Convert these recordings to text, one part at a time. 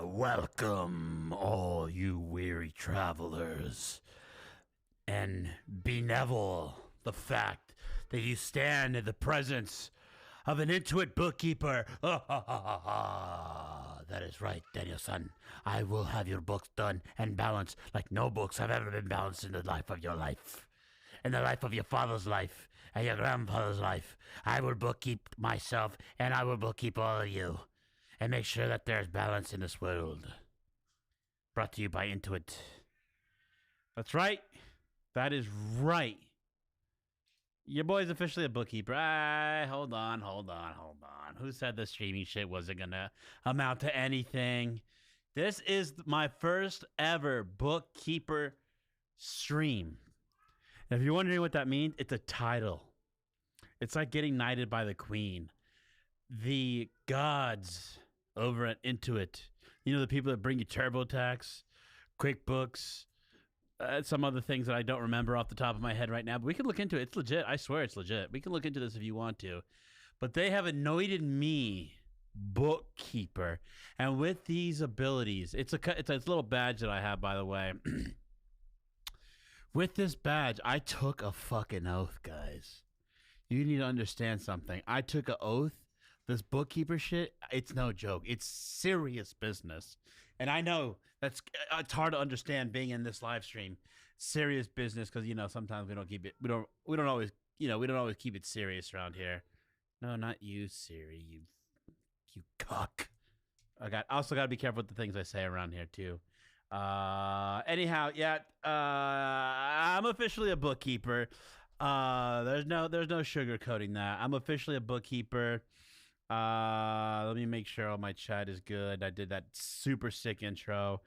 Welcome, all you weary travelers, and benevel the fact that you stand in the presence of an intuit bookkeeper. That is right, Daniel-san. I will have your books done and balanced like no books have ever been balanced in the life of your life. In the life of your father's life and your grandfather's life. I will bookkeep myself and I will bookkeep all of you. And make sure that there's balance in this world. Brought to you by Intuit. That's right. That is right. Your boy's officially a bookkeeper. Hold on. Who said the streaming shit wasn't gonna amount to anything? This is my first ever bookkeeper stream. And if you're wondering what that means, it's a title. It's like getting knighted by the queen. The gods over at Intuit, you know, the people that bring you TurboTax, QuickBooks, some other things that I don't remember off the top of my head right now, but we can look into it. It's legit. I swear it's legit. We can look into this if you want to. But they have anointed me bookkeeper. And with these abilities, it's a little badge that I have, by the way. With this badge, I took a fucking oath, guys. You need to understand something. I took an oath. This bookkeeper shit, it's no joke. It's serious business. And I know it's hard to understand being in this live stream. Serious business, because you know sometimes we don't keep it. We don't always keep it serious around here. No, not you, Siri. You cuck. Also got to be careful with the things I say around here too. Anyhow, yeah. I'm officially a bookkeeper. There's no sugarcoating that. I'm officially a bookkeeper. Let me make sure all my chat is good. I did that super sick intro.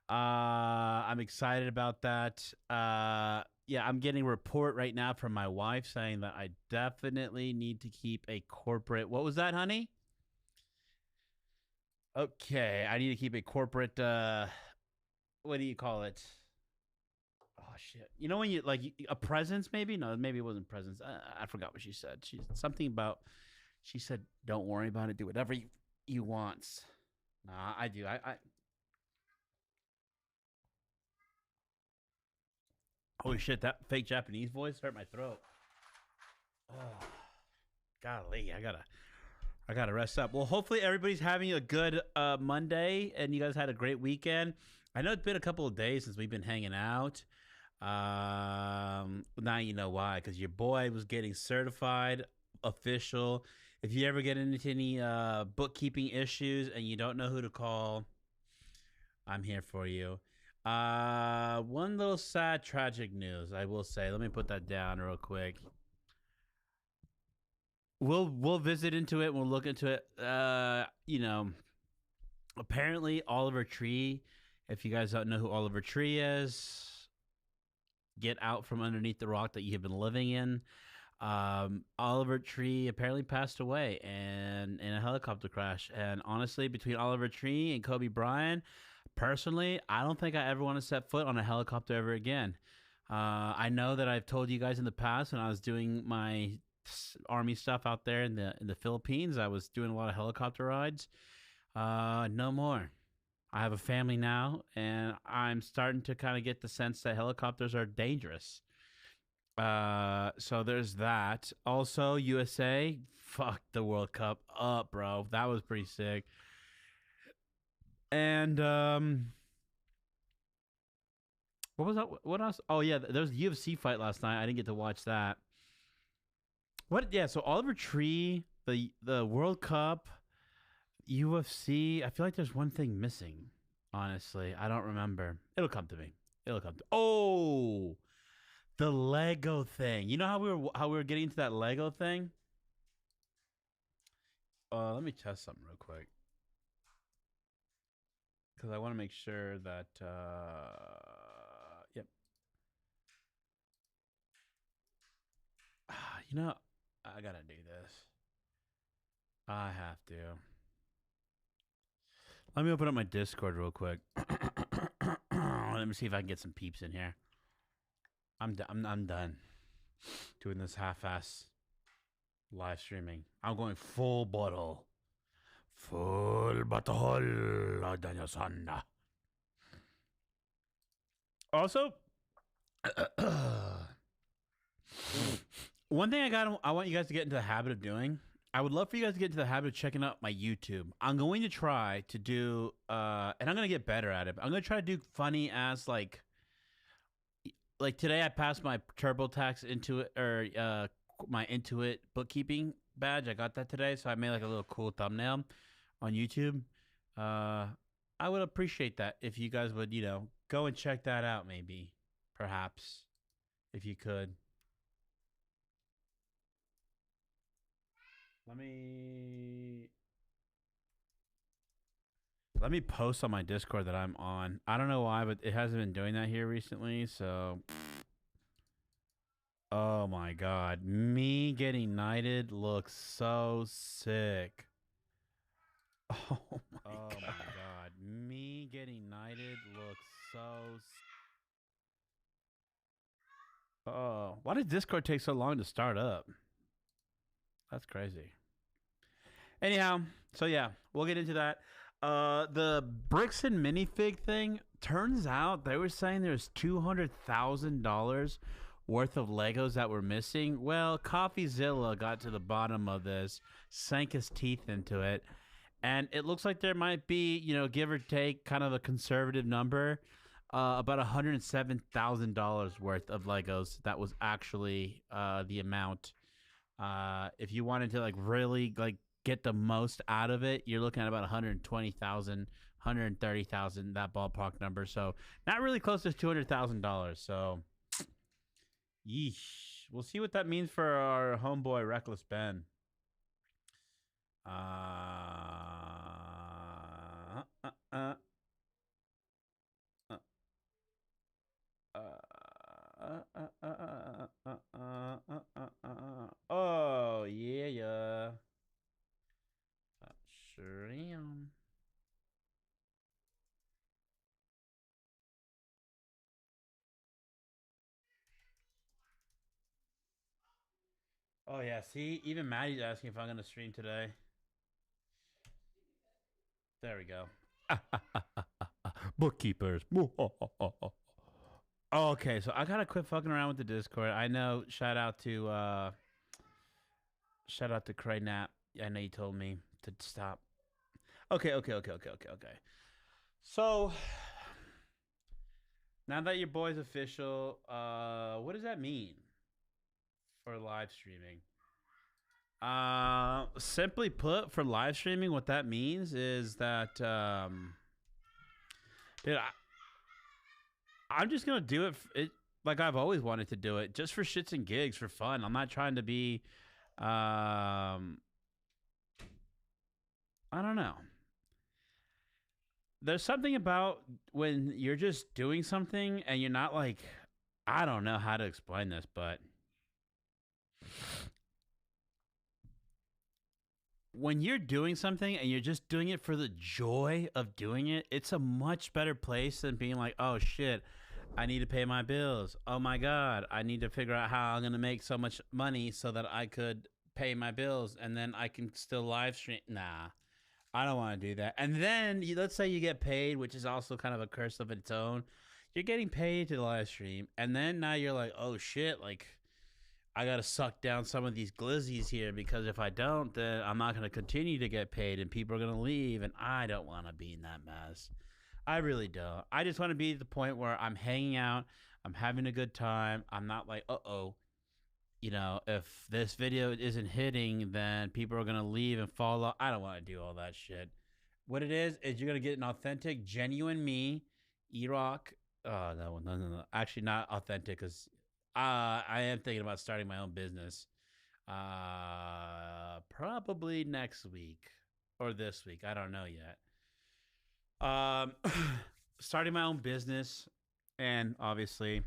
I'm excited about that. Yeah, I'm getting a report right now from my wife saying that I definitely need to keep a corporate. What was that, honey? Okay, I need to keep a corporate. What do you call it? Oh shit! You know when you like a presence? Maybe no, maybe it wasn't presence. I forgot what she said. She's something about. She said, "Don't worry about it. Do whatever you want." Nah, I do. I holy shit! That fake Japanese voice hurt my throat. Oh, golly, I gotta rest up. Well, hopefully everybody's having a good Monday, and you guys had a great weekend. I know it's been a couple of days since we've been hanging out. Now you know why, because your boy was getting certified official. If you ever get into any bookkeeping issues and you don't know who to call, I'm here for you. One little sad, tragic news, I will say. Let me put that down real quick. We'll visit into it. We'll look into it. You know, apparently Oliver Tree. If you guys don't know who Oliver Tree is, get out from underneath the rock that you have been living in. Oliver Tree apparently passed away in a helicopter crash. And honestly, between Oliver Tree and Kobe Bryant, personally, I don't think I ever want to set foot on a helicopter ever again. I know that I've told you guys in the past when I was doing my army stuff out there in the Philippines, I was doing a lot of helicopter rides. No more. I have a family now, and I'm starting to kind of get the sense that helicopters are dangerous. So there's that. Also, USA fucked the World Cup up, bro. That was pretty sick. And what was that? What else? Oh yeah, there was a UFC fight last night. I didn't get to watch that. What? Yeah. So Oliver Tree, the World Cup, UFC. I feel like there's one thing missing. Honestly, I don't remember. It'll come to me. It'll come to. Oh, the Lego thing. You know how we were getting into that Lego thing? Let me test something real quick. Because I want to make sure that yep. You know, I gotta do this. I have to. Let me open up my Discord real quick. Let me see if I can get some peeps in here. I'm done doing this half-ass live streaming. I'm going full bottle. Full butthole, Daniel-san. Also, one thing I want you guys to get into the habit of doing. I would love for you guys to get into the habit of checking out my YouTube. I'm going to try to do, and I'm gonna get better at it. I'm gonna try to do funny ass like today I passed my TurboTax into it or my Intuit bookkeeping badge. I got that today, so I made like a little cool thumbnail on YouTube. Uh, I would appreciate that if you guys would, go and check that out, maybe, perhaps, if you could. Let me let me post on my Discord that I'm on. I don't know why, but it hasn't been doing that here recently. So, oh my god, me getting knighted looks so sick. Oh my god, me getting knighted looks so. Oh, why did Discord take so long to start up? That's crazy. Anyhow, so yeah, we'll get into that. The bricks and minifig thing. Turns out they were saying there's $200,000 worth of Legos that were missing. Well, CoffeeZilla got to the bottom of this, sank his teeth into it, and it looks like there might be, give or take, kind of a conservative number, about $107,000 worth of Legos. That was actually the amount. If you wanted to really get the most out of it, you're looking at about 120,000, 130,000, that ballpark number. So not really close to $200,000. So, yeesh. We'll see what that means for our homeboy Reckless Ben. Oh yeah, yeah. Sure am. Oh yeah, see, even Maddie's asking if I'm gonna stream today. There we go. Bookkeepers. Okay, so I gotta quit fucking around with the Discord. I know. Shout out to Cray Nap. I know you told me to stop. Okay. So now that your boy's official, what does that mean for live streaming? Simply put, for live streaming, what that means is that, dude, I'm just gonna do it like I've always wanted to do it, just for shits and gigs, for fun. I'm not trying to be, I don't know. There's something about when you're just doing something and you're not I don't know how to explain this, but when you're doing something and you're just doing it for the joy of doing it, it's a much better place than being like, oh shit, I need to pay my bills. Oh my God, I need to figure out how I'm going to make so much money so that I could pay my bills and then I can still live stream. Nah, I don't want to do that. And then let's say you get paid, which is also kind of a curse of its own. You're getting paid to live stream. And then now you're like, oh shit, I got to suck down some of these glizzies here because if I don't, then I'm not going to continue to get paid and people are going to leave. And I don't want to be in that mess. I really don't. I just want to be at the point where I'm hanging out, I'm having a good time. I'm not like, if this video isn't hitting, then people are going to leave and fall off. I don't want to do all that shit. What it is you're going to get an authentic, genuine me, E-Rock. Oh, no. Actually, not authentic because I am thinking about starting my own business. Probably next week or this week. I don't know yet. Starting my own business, and obviously,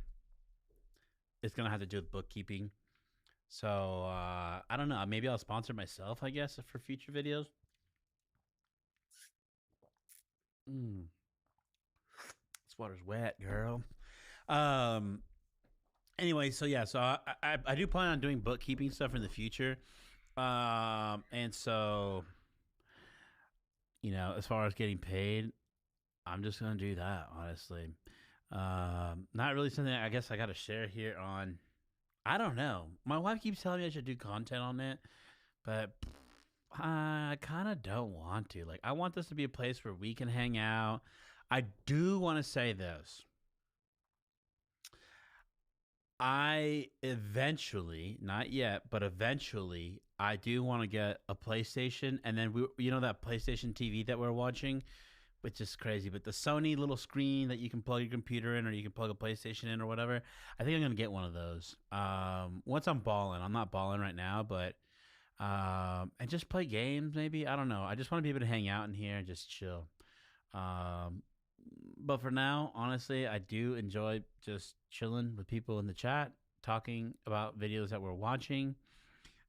it's gonna have to do with bookkeeping. So I don't know. Maybe I'll sponsor myself, I guess, for future videos. This water's wet, girl. Um. Anyway, so yeah, so I do plan on doing bookkeeping stuff in the future. And so you know, as far as getting paid, I'm just gonna do that. Honestly, not really something I guess I got to share here on. I don't know. My wife keeps telling me I should do content on it, but I kind of don't want to. Like, I want this to be a place where we can hang out. I do want to say this. I eventually, not yet, but eventually, I do want to get a PlayStation, and then you know, that PlayStation TV that we're watching, which is crazy. But the Sony little screen that you can plug your computer in, or you can plug a PlayStation in, or whatever. I think I'm gonna get one of those. Once I'm balling, I'm not balling right now, but and just play games. Maybe, I don't know. I just want to be able to hang out in here and just chill. Um, but for now, honestly, I do enjoy just chilling with people in the chat, talking about videos that we're watching.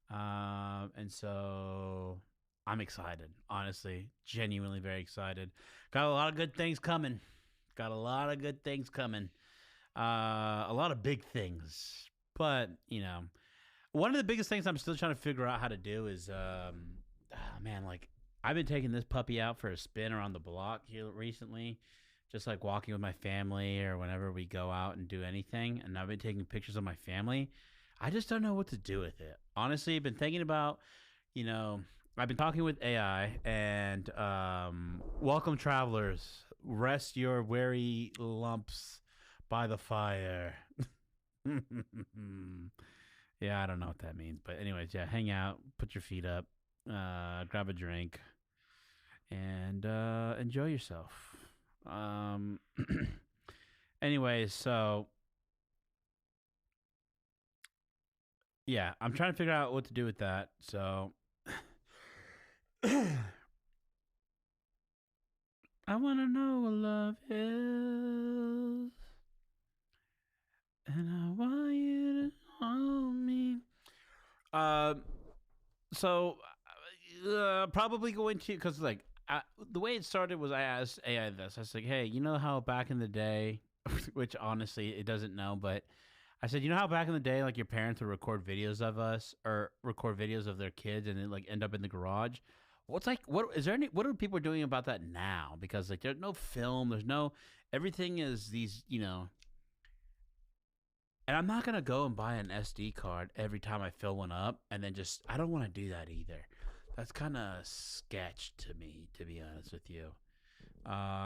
And so I'm excited, honestly, genuinely very excited. Got a lot of good things coming. Got a lot of good things coming. A lot of big things. But, you know, one of the biggest things I'm still trying to figure out how to do is, man, like, I've been taking this puppy out for a spin around the block here recently, just like walking with my family or whenever we go out and do anything. And I've been taking pictures of my family. I just don't know what to do with it. Honestly, I've been thinking about, you know, I've been talking with AI and welcome travelers, rest your weary lumps by the fire. Yeah, I don't know what that means. But anyways, yeah, hang out, put your feet up, grab a drink, and enjoy yourself. Anyways, so yeah, I'm trying to figure out what to do with that. So I want to know what love is, and I want you to hold me. So probably going to, because like the way it started was I asked AI this. I was like, hey, you know how back in the day, which honestly it doesn't know, but I said, you know how back in the day, like your parents would record videos of us or record videos of their kids and then like end up in the garage. What's like, what is there any, what are people doing about that now? Because like there's no film, there's no, everything is these, you know, and I'm not going to go and buy an SD card every time I fill one up and then just, I don't want to do that either. That's kind of sketch to me, to be honest with you.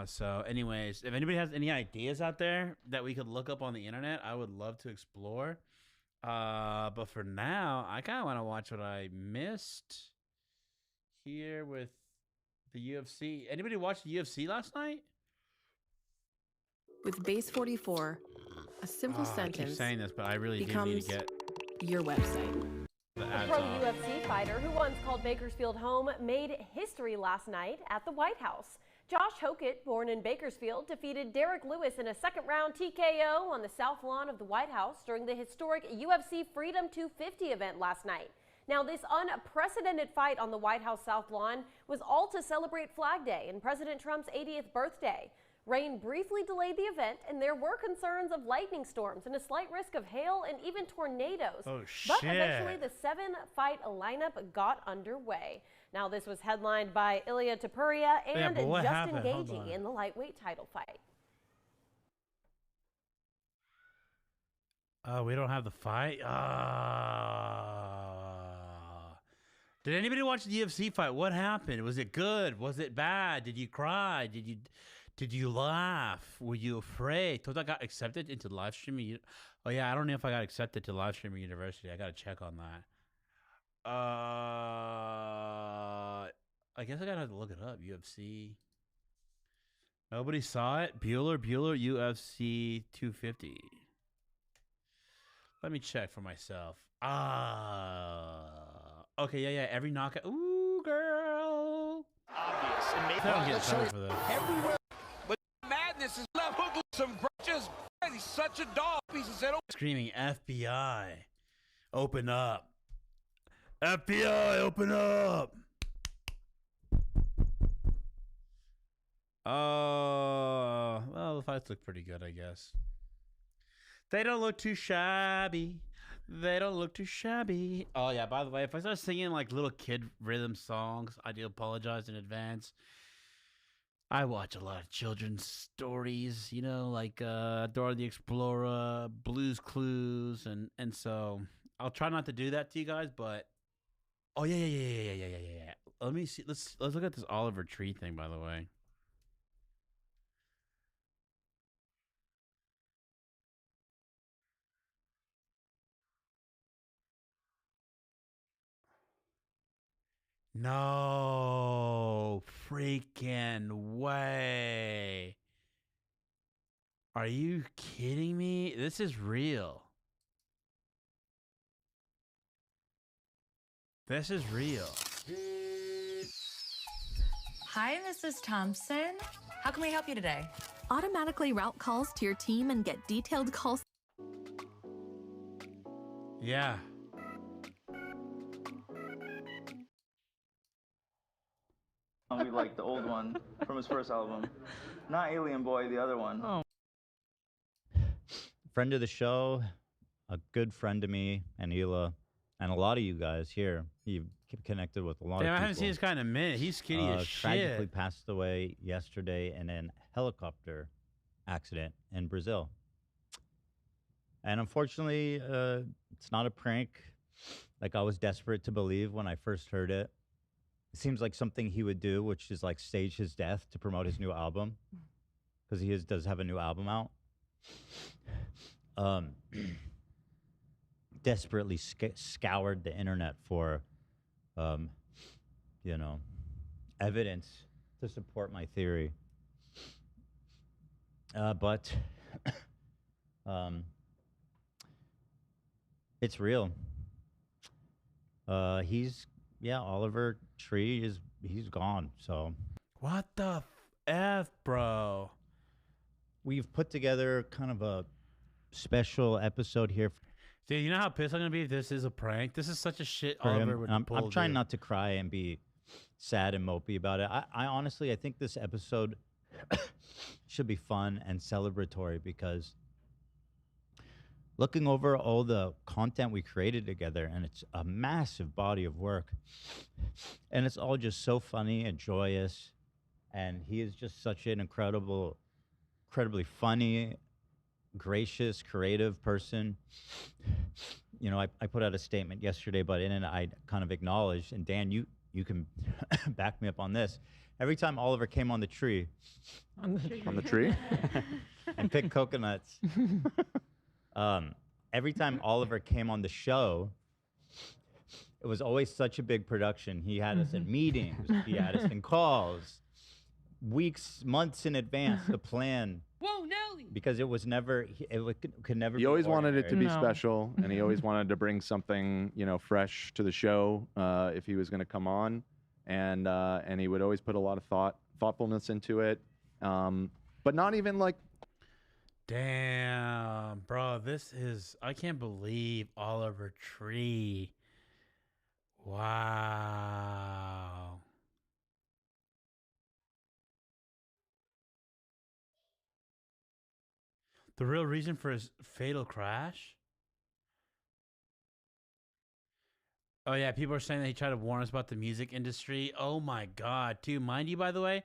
So anyways, if anybody has any ideas out there that we could look up on the internet, I would love to explore. But for now, I kind of want to watch what I missed here with the UFC. Anybody watch the UFC last night? With Base 44, a simple sentence I keep saying this, but I really do need to get your website. The pro UFC fighter who once called Bakersfield home made history last night at the White House. Josh Hokett, born in Bakersfield, defeated Derek Lewis in a second-round TKO on the south lawn of the White House during the historic UFC Freedom 250 event last night. Now, this unprecedented fight on the White House south lawn was all to celebrate Flag Day and President Trump's 80th birthday. Rain briefly delayed the event, and there were concerns of lightning storms and a slight risk of hail and even tornadoes. Oh, shit. But eventually, the 7-fight lineup got underway. Now, this was headlined by Ilia Topuria and Justin Gaethje in the lightweight title fight. Oh, we don't have the fight? Did anybody watch the UFC fight? What happened? Was it good? Was it bad? Did you cry? Did you laugh? Were you afraid? Thought I got accepted into live streaming. Oh yeah, I don't know if I got accepted to live streaming university. I gotta check on that. I guess I gotta look it up. UFC. Nobody saw it. Bueller UFC 250. Let me check for myself. Okay, yeah. Every knockout. Ooh, girl. Obvious. And maybe I don't get time for this. everywhere. But madness is left hook with some grudges. He's such a dog. He said, oh. Screaming FBI. Open up. FBI, open up. Oh, well, the fights look pretty good, I guess. They don't look too shabby. They don't look too shabby. Oh, yeah, by the way, if I start singing like little kid rhythm songs, I do apologize in advance. I watch a lot of children's stories, you know, like Dora the Explorer, Blue's Clues, and so I'll try not to do that to you guys, but oh yeah. Let me see. Let's look at this Oliver Tree thing, by the way. No freaking way. Are you kidding me? This is real. This is real. Hi, Mrs. Thompson. How can we help you today? Automatically route calls to your team and get detailed calls. Yeah. We like the old one from his first album. Not Alien Boy, the other one. Oh. Friend of the show, a good friend to me, and Hila, and a lot of you guys here. He connected with a lot of people. Damn, I haven't seen this guy in a minute. He's skinny as tragically shit. passed away yesterday in a helicopter accident in Brazil. And unfortunately, it's not a prank like I was desperate to believe when I first heard it. It seems like something he would do, which is like stage his death to promote his new album, because he does have a new album out. Desperately scoured the internet for, evidence to support my theory. But it's real. Oliver Tree he's gone. So What the F, bro? we've put together kind of a special episode here Dude, you know how pissed I'm gonna be if this is a prank? This is such a shit for Oliver him. would And pull. I'm trying dude. not to cry and be sad and mopey about it. I honestly, I think this episode should be fun and celebratory, because looking over all the content we created together, and it's a massive body of work, and it's all just so funny and joyous, and he is just such an incredibly funny, gracious, creative person. You know, I put out a statement yesterday, but in it I kind of acknowledged, and Dan, you can back me up on this. Every time Oliver came on the tree On the tree? and picked coconuts, every time Oliver came on the show, it was always such a big production. He had us in meetings, he had us in calls, weeks, months in advance to plan. Whoa, Nelly! Because it was never, could never be He always wanted it to be ordinary. special, and he always wanted to bring something, fresh to the show if he was going to come on, and he would always put a lot of thoughtfulness into it, but not even like. Damn, bro, I can't believe Oliver Tree. Wow. The real reason for his fatal crash? Oh, yeah, people are saying that he tried to warn us about the music industry. Oh, my God, too. Mind you, by the way,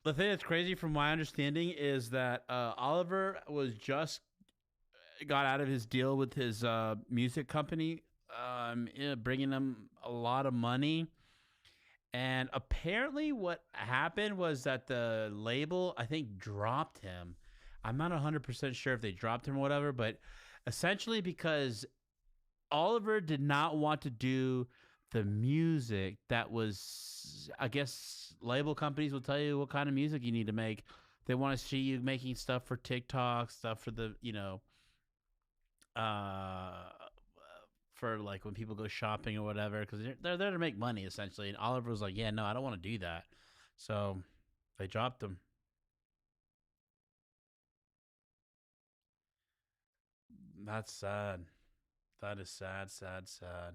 the thing that's crazy from my understanding is that Oliver was just got out of his deal with his music company, bringing him a lot of money. And apparently what happened was that the label, I think, dropped him. I'm not 100% sure if they dropped him or whatever, but essentially because Oliver did not want to do the music that was, I guess, label companies will tell you what kind of music you need to make. They want to see you making stuff for TikTok, stuff for the, for like when people go shopping or whatever, because they're there to make money essentially. And Oliver was like, yeah, no, I don't want to do that. So they dropped him. That's sad. That is sad, sad, sad.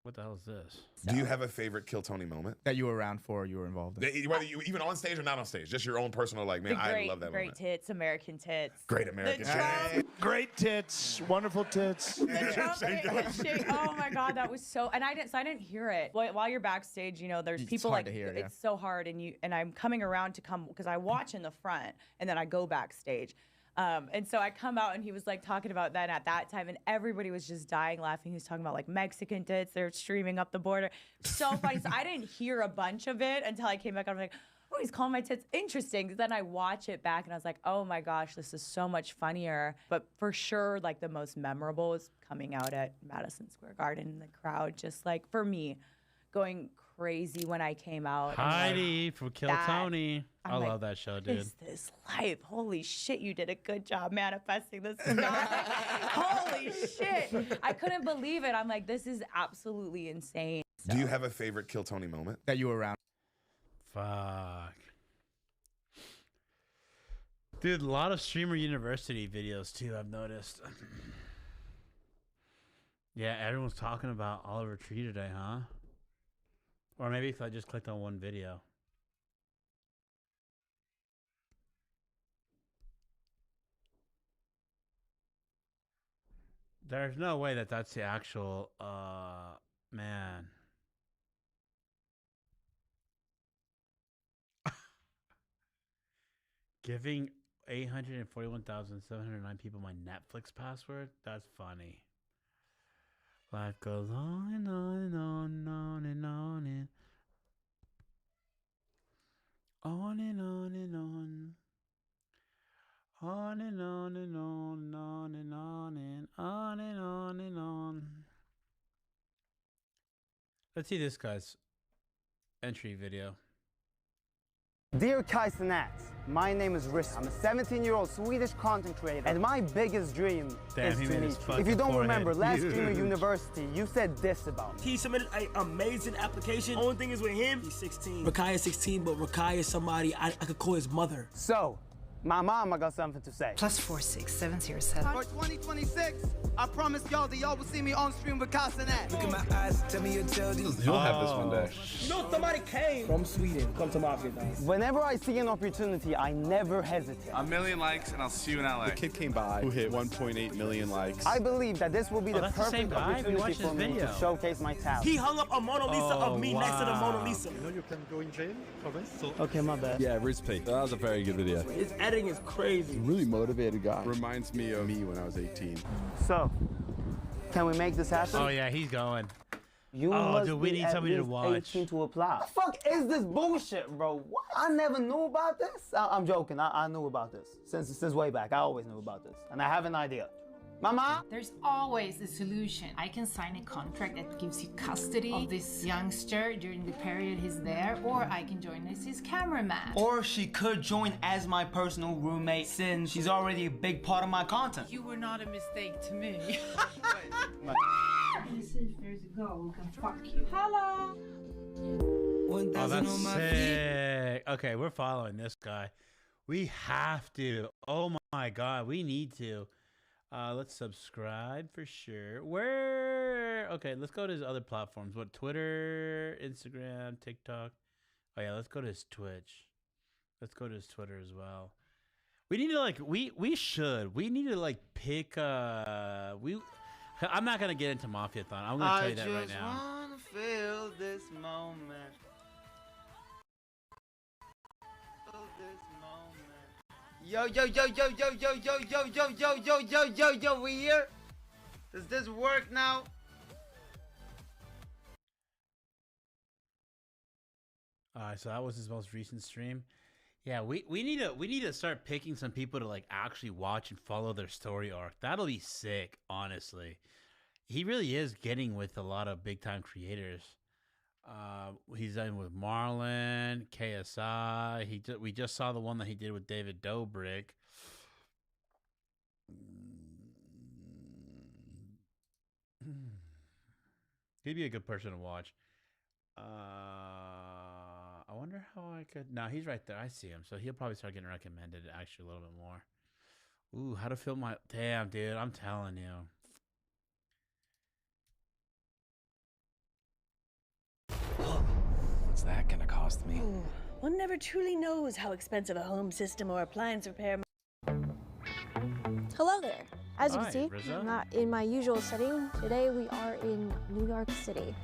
What the hell is this? Do you have a favorite Kill Tony moment that you were around for or you were involved in? Whether you even on stage or not on stage, just your own personal, like, man, I love that great moment. tits, American tits. Great American tits. Great tits, wonderful tits. The trumpet, oh my God, that was so. And I didn't hear it. While you're backstage, you know, there's people hard like to hear, yeah. it's so hard, and I'm coming around to come because I watch in the front and then I go backstage. And so I come out and he was like talking about that at that time and everybody was just dying laughing. He was talking about like Mexican tits. They're streaming up the border. So funny. So I didn't hear a bunch of it until I came back. I was like, oh, he's calling my tits interesting. Then I watch it back and I was like, oh my gosh, this is so much funnier. But for sure, like the most memorable is coming out at Madison Square Garden in the crowd. Just like for me, going crazy when I came out. Heidi from Kill Tony. I love that show, dude. Is this life? Holy shit, you did a good job manifesting this tonight. Holy shit. I couldn't believe it. I'm like, this is absolutely insane. Do you have a favorite Kill Tony moment that you were around? Fuck. Dude, a lot of Streamer University videos too, I've noticed. Yeah, everyone's talking about Oliver Tree today, huh? Or maybe if I just clicked on one video. There's no way that that's the actual, man. Giving 841,709 people my Netflix password? That's funny. Life goes on and on and on and on and on and on and on and on. On and on and on and on and on and on and on and on. Let's see this guy's entry video. Dear Kais and Nats, my name is Riss. I'm a 17-year-old Swedish content creator, and my biggest dream is to meet you. If you don't remember, last Streamer University, you said this about me. He submitted an amazing application. Only thing is with him, he's 16. Rakai is 16, but Rakai is somebody I could call his mother. So, my mama got something to say. +46707. For 2026, I promise y'all that y'all will see me on stream with Kais and Nats. Look at my eyes, tell me you'll tell these. You'll have this one day. You know somebody came from Sweden, come to Mafia now. Whenever I see an opportunity, I never hesitate. 1 million likes and I'll see you in LA. The kid came by who hit 1.8 million likes. I believe that this will be the that's the same perfect guy? We opportunity watched for his me video. to showcase my talent. He hung up a Mona Lisa of me next to the Mona wow. Lisa. You know you can go in jail for this? So Okay, my bad. Yeah, Rizpy. That was a very good video. His editing is crazy. Really motivated guy. Reminds me of me when I was 18. So, can we make this happen? Oh yeah, he's going. You Oh, must dude, we be need at somebody to least watch. 18 to apply. The fuck is this bullshit, bro? What? I never knew about this. I'm joking. I knew about this since way back. I always knew about this, and I have an idea. Mama? There's always a solution. I can sign a contract that gives you custody of this youngster during the period he's there, or I can join as his cameraman. Or she could join as my personal roommate since she's already a big part of my content. You were not a mistake to me. There's a girl who can fuck you. Hello. Oh, that's sick. Okay, we're following this guy. We have to. Oh my God, we need to. Let's subscribe for sure. Okay, let's go to his other platforms. What, Twitter, Instagram, TikTok? Oh yeah, let's go to his Twitch. Let's go to his Twitter as well. We need to we need to pick I'm not gonna get into Mafiathon. I'm gonna tell you that right now. I just wanna feel this moment. Yo, we here? Does this work now? Alright, so that was his most recent stream. Yeah, we need to start picking some people to actually watch and follow their story arc. That'll be sick, honestly. He really is getting with a lot of big time creators. He's done with Marlon, KSI. We just saw the one that he did with David Dobrik. He'd be a good person to watch. I wonder how I could. No, he's right there. I see him, so he'll probably start getting recommended actually a little bit more. Ooh, how to film my. Damn, dude, I'm telling you. that gonna cost me? Ooh, one never truly knows how expensive a home system or appliance repair. Hello there. As you Hi, can see, Rizzo. I'm not in my usual setting. Today we are in New York City.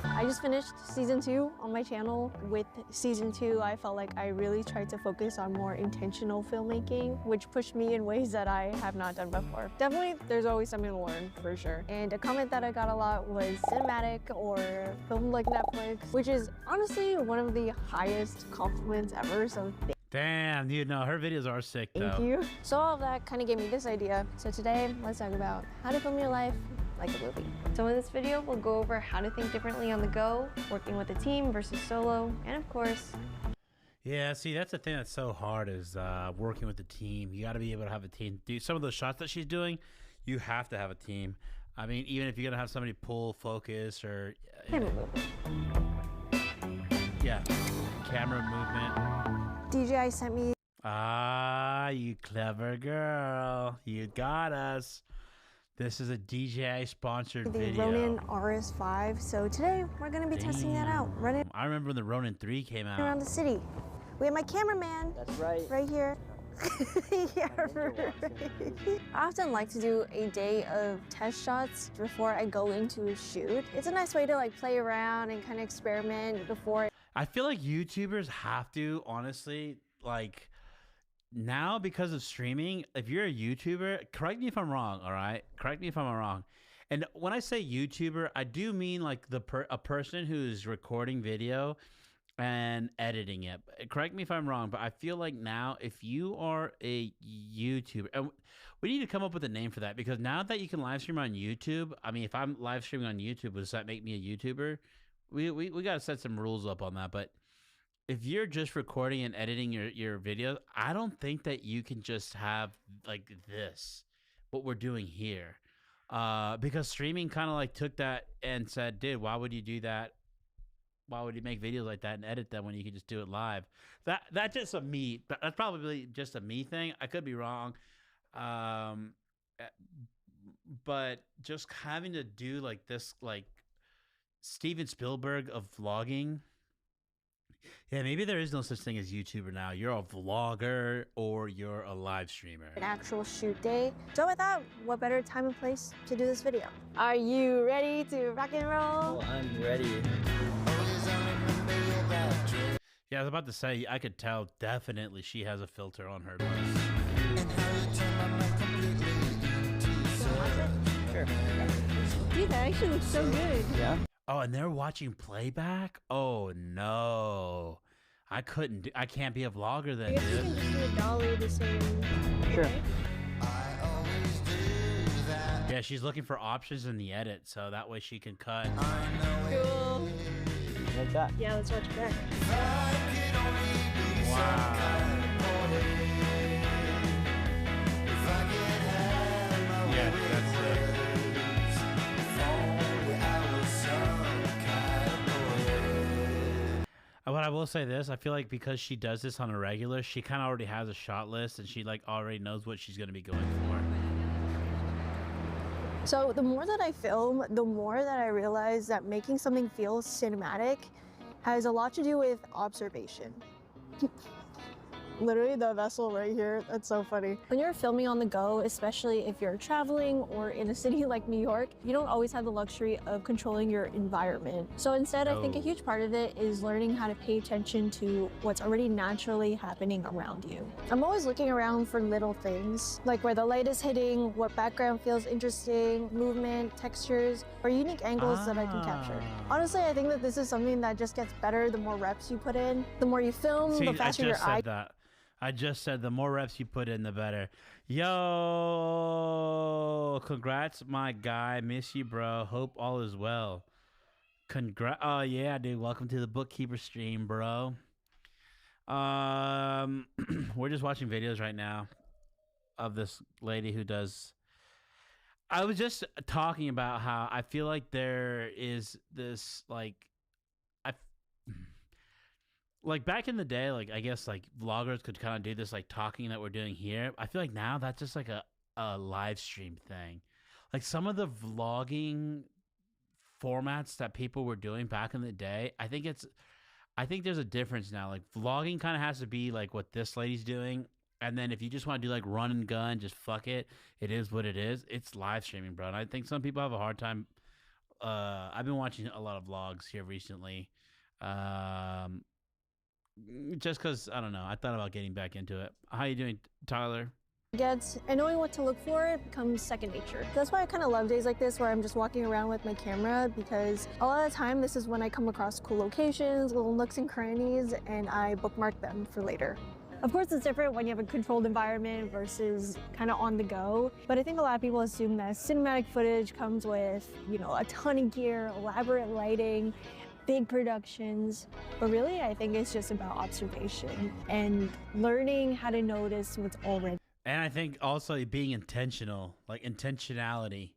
I just finished season 2 on my channel. With season 2, I felt like I really tried to focus on more intentional filmmaking, which pushed me in ways that I have not done before. Definitely, there's always something to learn, for sure. And a comment that I got a lot was cinematic or filmed like Netflix, which is honestly one of the highest compliments ever, so Damn, dude, no, her videos are sick, though. thank you. So all of that kind of gave me this idea. So today, let's talk about how to film your life like a movie. So in this video, we'll go over how to think differently on the go, working with a team versus solo, and of course, Yeah, see, that's the thing that's so hard is working with the team. You got to be able to have a team. Do some of those shots that she's doing, you have to have a team. I mean, even if you're going to have somebody pull focus or... camera movement. Yeah, camera movement. DJI sent me Ah, you clever girl. You got us. This is a DJI sponsored the video. Ronin RS5. So today, we're gonna be testing that out. Running I remember when the Ronin 3 came out. around the city. We have my cameraman. That's right. Right here. Yeah, right. I often like to do a day of test shots before I go into a shoot. It's a nice way to like play around and kind of experiment before. I feel like YouTubers have to, honestly, like, now because of streaming, if you're a YouTuber, correct me if I'm wrong, all right? Correct me if I'm wrong. And when I say YouTuber, I do mean like a person who's recording video and editing it. Correct me if I'm wrong, but I feel like now if you are a YouTuber, and we need to come up with a name for that, because now that you can live stream on YouTube, I mean, if I'm live streaming on YouTube, does that make me a YouTuber? We got to set some rules up on that, but if you're just recording and editing your videos, I don't think that you can just have like this, what we're doing here. Because streaming kind of like took that and said, dude, why would you do that? Why would you make videos like that and edit them when you can just do it live? That's just a me. That's probably just a me thing. I could be wrong. But just having to do like this, like Steven Spielberg of vlogging. Yeah, maybe there is no such thing as YouTuber now. You're a vlogger or you're a live streamer. An actual shoot day. So I thought, what better time and place to do this video? Are you ready to rock and roll? Oh, I'm ready. Yeah, I was about to say, I could tell definitely she has a filter on her voice. Sure. Dude, that actually looks so good. Yeah. Oh, and they're watching playback? Oh no. I can't be a vlogger then, I guess you can just do a dolly the same. Sure. way. Yeah, she's looking for options in the edit, so that way she can cut. Cool. Like that. Yeah, let's watch it back. Wow. Yeah, that's what I will say this, I feel like because she does this on a regular, she kind of already has a shot list and she like already knows what she's going to be going for. So the more that I film, the more that I realize that making something feel cinematic has a lot to do with observation. Literally the vessel right here, that's so funny. When you're filming on the go, especially if you're traveling or in a city like New York, you don't always have the luxury of controlling your environment. So instead, I think a huge part of it is learning how to pay attention to what's already naturally happening around you. I'm always looking around for little things, like where the light is hitting, what background feels interesting, movement, textures, or unique angles that I can capture. Honestly, I think that this is something that just gets better the more reps you put in. The more you film, See, the faster your eye. I just said the more reps you put in, the better. Yo, congrats, my guy. Miss you, bro. Hope all is well. Oh, yeah, dude. Welcome to the Bookkeeper stream, bro. We're just watching videos right now of this lady who does... I was just talking about how I feel like there is this, like back in the day, like I guess like vloggers could kind of do this like talking that we're doing here. I feel like now that's just like a live stream thing. Like some of the vlogging formats that people were doing back in the day, I think there's a difference now. Like vlogging kind of has to be like what this lady's doing. And then if you just want to do like run and gun, just fuck it. It is what it is. It's live streaming, bro. And I think some people have a hard time. I've been watching a lot of vlogs here recently. Just because, I don't know, I thought about getting back into it. How you doing, Tyler? And knowing what to look for becomes second nature. That's why I kind of love days like this where I'm just walking around with my camera, because a lot of the time this is when I come across cool locations, little nooks and crannies, and I bookmark them for later. Of course, it's different when you have a controlled environment versus kind of on the go, but I think a lot of people assume that cinematic footage comes with, you know, a ton of gear, elaborate lighting, big productions, but really I think it's just about observation and learning how to notice what's already. And I think also being intentional, like intentionality,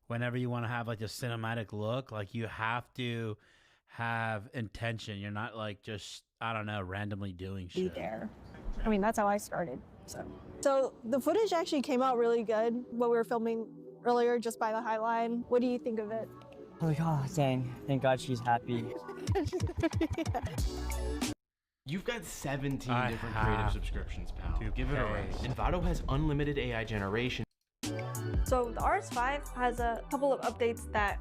whenever you want to have like a cinematic look, like you have to have intention. You're not like just, I don't know, randomly doing shit. Be there. I mean, that's how I started. So the footage actually came out really good, what we were filming earlier, just by the High Line. What do you think of it? Oh, God, dang. Thank God she's happy. You've got 17 different creative subscriptions, pal. Dude, give it a raise. And Vado has unlimited AI generation. So the RS5 has a couple of updates that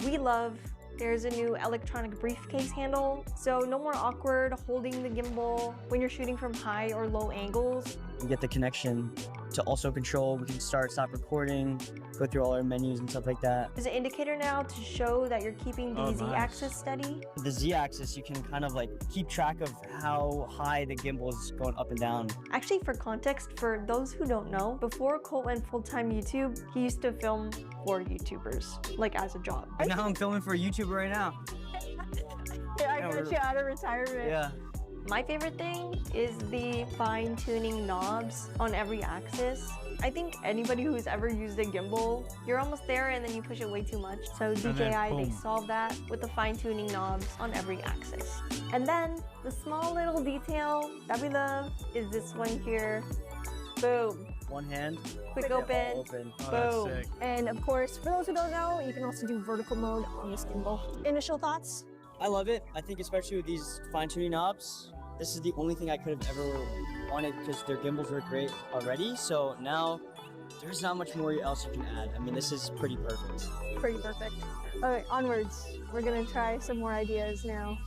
we love. There's a new electronic briefcase handle, so no more awkward holding the gimbal when you're shooting from high or low angles. We get the connection to also control. We can start, stop recording, go through all our menus and stuff like that. There's an indicator now to show that you're keeping the Z-axis steady. The Z-axis, you can kind of like keep track of how high the gimbal is going up and down. Actually, for context, for those who don't know, before Colt went full-time YouTube, he used to film for YouTubers, like as a job. And now I'm filming for a YouTuber right now. Yeah, I got you out of retirement. Yeah. My favorite thing is the fine-tuning knobs on every axis. I think anybody who's ever used a gimbal, you're almost there and then you push it way too much. So DJI, they solve that with the fine-tuning knobs on every axis. And then the small little detail that we love is this one here. Boom. One hand. Quick open. Boom. And of course, for those who don't know, you can also do vertical mode on this gimbal. Initial thoughts? I love it. I think especially with these fine-tuning knobs, this is the only thing I could have ever wanted because their gimbals were great already. So now there's not much more else you can add. I mean, this is pretty perfect. Pretty perfect. All right, onwards. We're gonna try some more ideas now.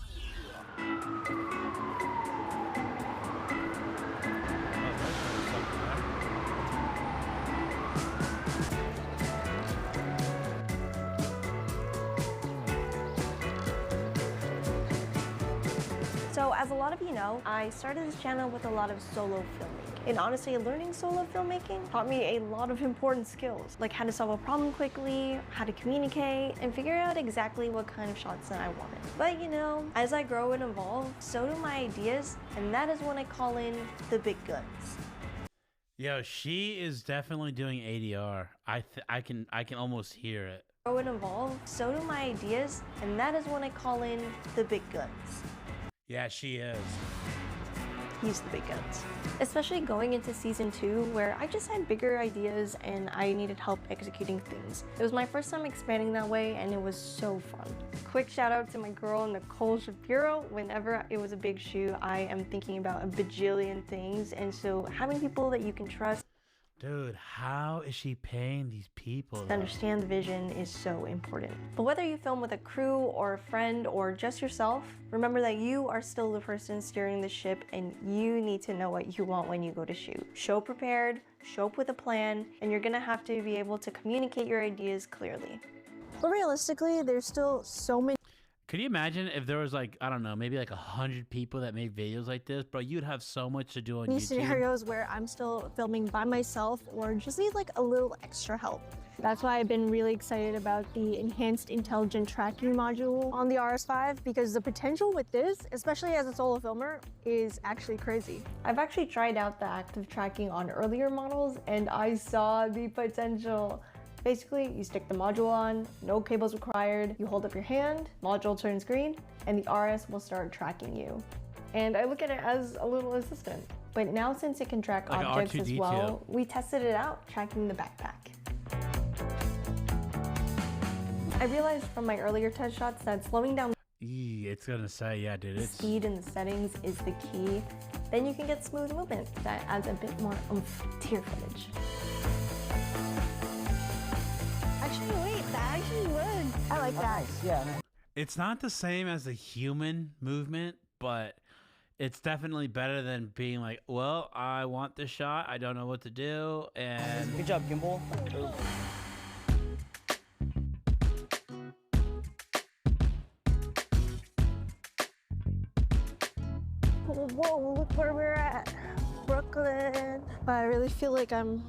So as a lot of you know, I started this channel with a lot of solo filmmaking. And honestly, learning solo filmmaking taught me a lot of important skills, like how to solve a problem quickly, how to communicate, and figure out exactly what kind of shots that I wanted. But you know, as I grow and evolve, so do my ideas, and that is when I call in the big guns. Yo, she is definitely doing ADR. I can almost hear it. Grow and evolve, so do my ideas, and that is when I call in the big guns. Yeah, she is. He's the big guns. Especially going into season 2, where I just had bigger ideas and I needed help executing things. It was my first time expanding that way and it was so fun. Quick shout out to my girl Nicole Shapiro. Whenever it was a big shoot, I am thinking about a bajillion things, and so having people that you can trust Dude, how is she paying these people? to understand the vision is so important. But whether you film with a crew or a friend or just yourself, remember that you are still the person steering the ship and you need to know what you want when you go to shoot. Show prepared, show up with a plan, and you're gonna have to be able to communicate your ideas clearly. But realistically, there's still so many. Could you imagine if there was like, I don't know, maybe like 100 people that made videos like this, bro? You'd have so much to do on YouTube. Scenarios where I'm still filming by myself or just need like a little extra help. That's why I've been really excited about the enhanced intelligent tracking module on the RS5, because the potential with this, especially as a solo filmer, is actually crazy. I've actually tried out the active tracking on earlier models and I saw the potential. Basically, you stick the module on, no cables required, you hold up your hand, module turns green, and the RS will start tracking you. And I look at it as a little assistant. But now since it can track like objects as R2D2. well, we tested it out, tracking the backpack. I realized from my earlier test shots that slowing down It's gonna say, yeah, dude. the It's speed in the settings is the key. Then you can get smooth movement that adds a bit more oomph to your footage. Actually, wait, that actually would. I like that. Yeah. It's not the same as the human movement, but it's definitely better than being like, well, I want this shot, I don't know what to do, and Good job, gimbal. Whoa, look where we're at. Brooklyn. But I really feel like I'm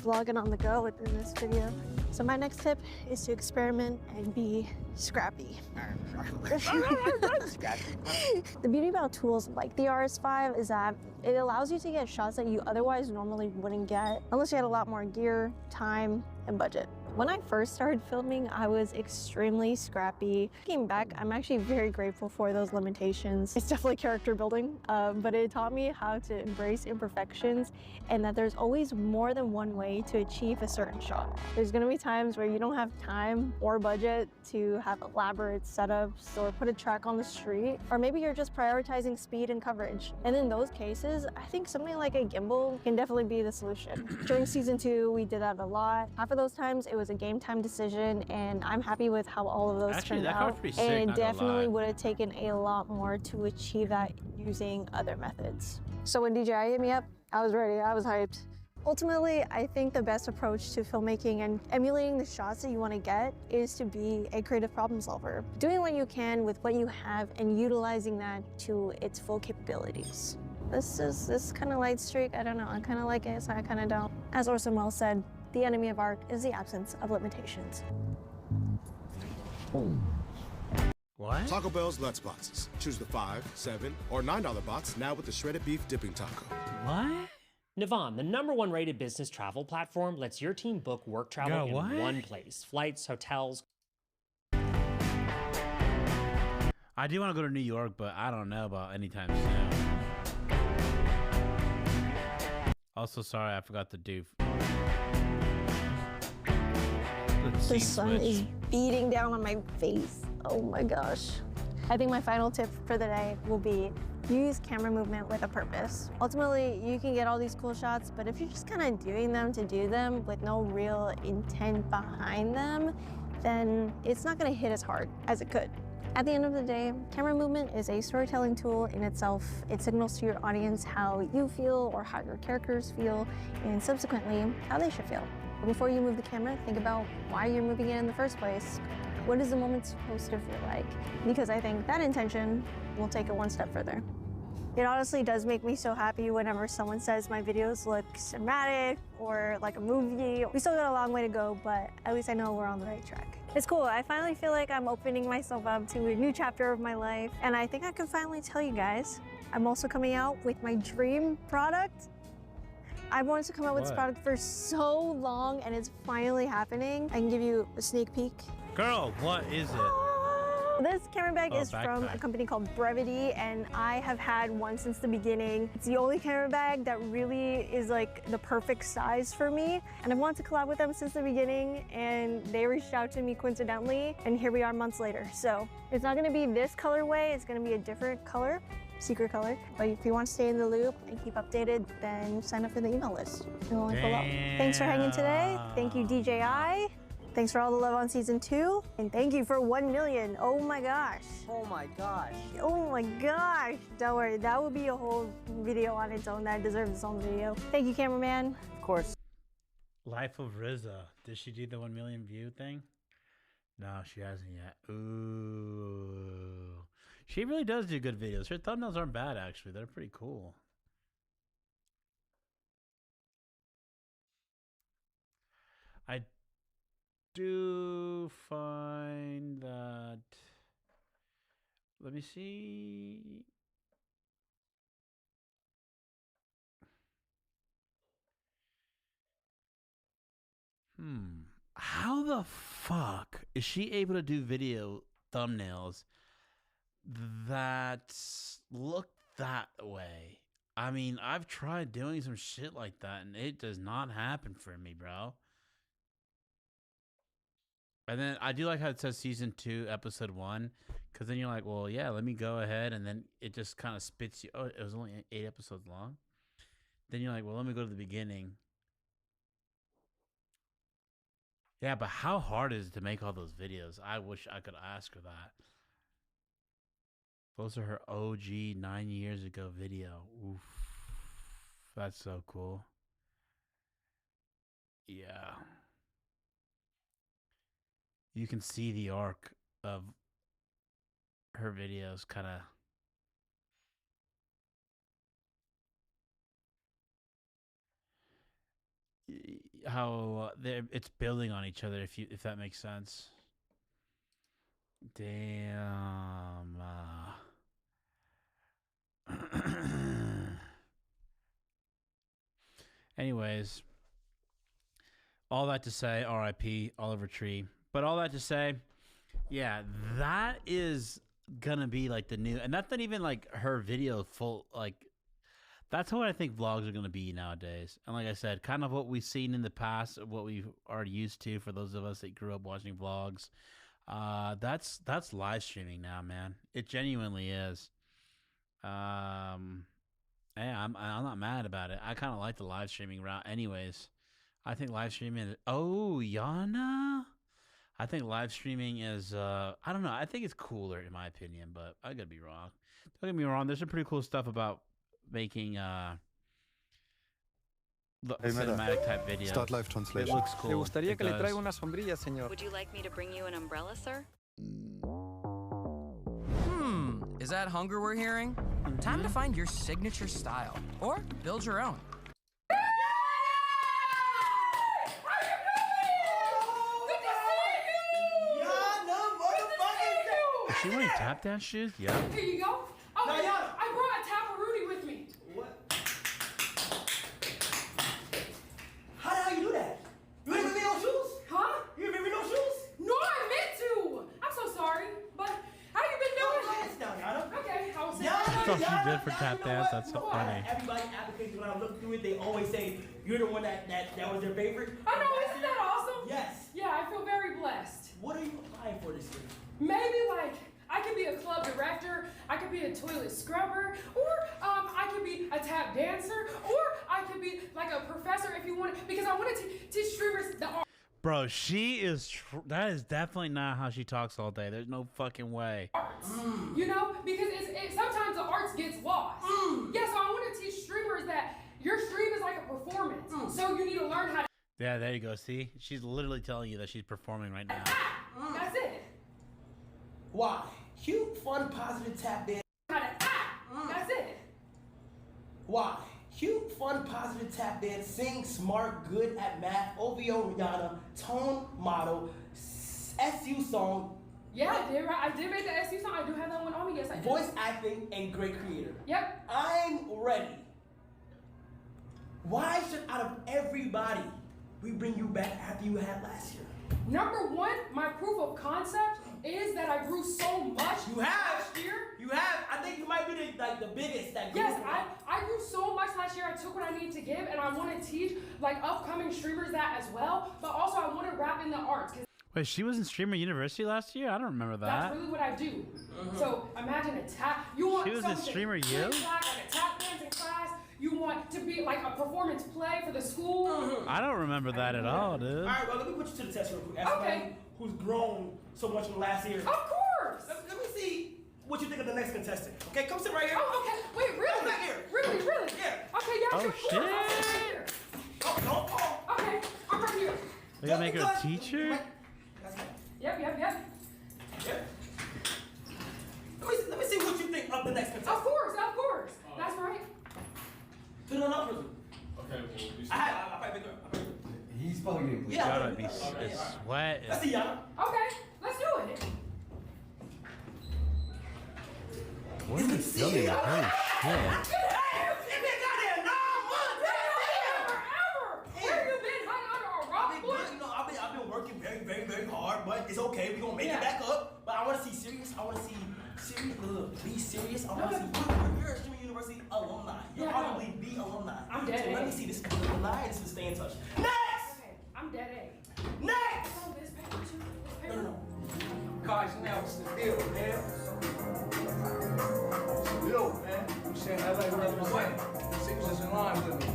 vlogging on the go within this video. So my next tip is to experiment and be scrappy. The beauty about tools like the RS5 is that it allows you to get shots that you otherwise normally wouldn't get unless you had a lot more gear, time, and budget. When I first started filming, I was extremely scrappy. Looking back, I'm actually very grateful for those limitations. It's definitely character building, but it taught me how to embrace imperfections and that there's always more than one way to achieve a certain shot. There's gonna be times where you don't have time or budget to have elaborate setups or put a track on the street, or maybe you're just prioritizing speed and coverage. And in those cases, I think something like a gimbal can definitely be the solution. During season 2, we did that a lot. Half of those times, it was a game time decision, and I'm happy with how all of those turned out. And it definitely would have taken a lot more to achieve that using other methods. So when DJI hit me up, I was ready, I was hyped. Ultimately, I think the best approach to filmmaking and emulating the shots that you want to get is to be a creative problem solver. Doing what you can with what you have and utilizing that to its full capabilities. This kind of light streak, I don't know, I kind of like it, so I kind of don't. As Orson Welles said, the enemy of art is the absence of limitations. What? Taco Bell's Lutz boxes. Choose the $5, $7, or $9 box now with the shredded beef dipping taco. What? Navan, the #1 rated business travel platform, lets your team book work travel in one place. Flights, hotels. I do want to go to New York, but I don't know about anytime soon. Also, sorry, I forgot to do. The sun is beating down on my face. Oh my gosh. I think my final tip for the day will be use camera movement with a purpose. Ultimately, you can get all these cool shots, but if you're just kind of doing them to do them with no real intent behind them, then it's not going to hit as hard as it could. At the end of the day, camera movement is a storytelling tool in itself. It signals to your audience how you feel or how your characters feel, and subsequently, how they should feel. Before you move the camera, think about why you're moving it in the first place. What is the moment supposed to feel like? Because I think that intention will take it one step further. It honestly does make me so happy whenever someone says my videos look cinematic or like a movie. We still got a long way to go, but at least I know we're on the right track. It's cool. I finally feel like I'm opening myself up to a new chapter of my life, and I think I can finally tell you guys, I'm also coming out with my dream product. I've wanted to come out with this product for so long, and it's finally happening. I can give you a sneak peek. Girl, what is it? This camera bag is from a company called Brevity, and I have had one since the beginning. It's the only camera bag that really is like the perfect size for me, and I've wanted to collab with them since the beginning, and they reached out to me coincidentally, and here we are months later. So it's not gonna be this colorway, it's gonna be a different color. Secret color, but if you want to stay in the loop and keep updated, then sign up for the email list. It'll link below. Thanks for hanging today. Thank you, DJI. Thanks for all the love on season 2, and thank you for 1 million. Oh my gosh. Oh my gosh. Oh my gosh. Don't worry, that would be a whole video on its own. That deserves its own video. Thank you, cameraman. Of course. Life of Rizza. Did she do the 1 million view thing? No, she hasn't yet. Ooh. She really does do good videos. Her thumbnails aren't bad, actually. They're pretty cool. I do find that... Let me see... How the fuck is she able to do video thumbnails that look that way? I mean, I've tried doing some shit like that and it does not happen for me, bro. And then I do like how it says season 2, episode 1, because then you're like, well, yeah, let me go ahead, and then it just kind of spits you. Oh, it was only 8 episodes long. Then you're like, well, let me go to the beginning. Yeah, but how hard is it to make all those videos? I wish I could ask her that. Those are her OG 9 years ago video. Oof, that's so cool. Yeah. You can see the arc of her videos kind of. How it's building on each other, if that makes sense. Damn. Anyways, all that to say, R.I.P. Oliver Tree. But all that to say, yeah, that is gonna be like the new, and that's not even like her video full. Like, that's what I think vlogs are gonna be nowadays. And like I said, kind of what we've seen in the past, what we are used to for those of us that grew up watching vlogs. That's live streaming now, man. It genuinely is. Yeah, I'm not mad about it. I kind of like the live streaming route, anyways. I think live streaming. Oh, Yana. I think live streaming is. I don't know. I think it's cooler in my opinion, but I could be wrong. Don't get me wrong. There's some pretty cool stuff about making cinematic type videos. Start live translation. It looks cool. ¿Le gustaría It que le does. traiga una sombrilla, señor? Would you like me to bring you an umbrella, sir? Is that hunger we're hearing? Time to find your signature style, or build your own. Is she wearing tap dance shoes? Yeah. Here you go. Oh, No, yeah. I brought a Taparoonie with me. How the hell you do that? You didn't give me no shoes? Huh? You didn't give me no shoes? No, I meant to. I'm so sorry, but how you been doing? Hands down, Yana. Okay, I was saying. That's all she did for tap dance. That's so funny. Everybody advocates when I look through it, they always say you're the one that was their favorite. I know, isn't that awesome? Yes. Yeah, I feel very blessed. What are you applying for this year? Maybe like I could be a club director, I could be a toilet scrubber, or I could be a tap dancer, or I could be like a professor if you want, because I want to teach streamers the art. Bro, she is. That is definitely not how she talks all day. There's no fucking way. You know, because sometimes the arts gets lost. Yeah, so I want to teach streamers that your stream is like a performance. So you need to learn how to. Yeah, there you go. See, she's literally telling you that she's performing right now. That's it. Why? Cute, fun, positive tap dance. How to act. That's it. Why? Cute, fun, positive tap dance, sing, smart, good at math, OVO Rihanna, tone model, SU song. Yeah, I did make the SU song. I do have that one on me. Yes, I did. Voice acting and great creator. Yep. I'm ready. Why should out of everybody we bring you back after you had last year? Number one, my proof of concept is that I grew so much You have. last year. You have. I think you might be the biggest that grew. Yes, I grew so much last year. I took what I need to give, and I want to teach like upcoming streamers that as well. But also, I want to wrap in the arts. Wait, she was in Streamer University last year? I don't remember that. That's really what I do. So imagine a tap. You want She was in something Streamer U? like a tap dancing class. You want to be like a performance play for the school. I don't remember that at all, dude. All right, well, let me put you to the test real quick. As somebody who's grown so much in the last year. Of course. Let me see what you think of the next contestant. Okay, come sit right here. Oh, okay. Wait, really? Come back here. Really? Yeah. Okay, yeah. Oh, of course. I'll sit right here. Oh, don't fall. Okay, I'm right here. They gonna make her a teacher? Yep. Yep. Let me see what you think of the next contestant. Of course. That's right. Turn on up, person. Okay, well, you I probably bigger. He's probably getting Yeah. Gotta be sweat. Let's see, Yana. Okay, let's do it. What are you filming? Holy shit. I've been working very, very, very hard, but it's okay. We're gonna make it back up. But I want to see serious. I want to see serious. Be serious. I want to see you're a Streamer University alumni. You're probably the alumni. I'm dead So A. let me see this alumni. This is stay in touch. Next. Okay, I'm dead A. Next. Oh, this paper too. No. Guys, now what's the deal, man? What's the deal, man? I'm saying LA represent. Six is in line with me.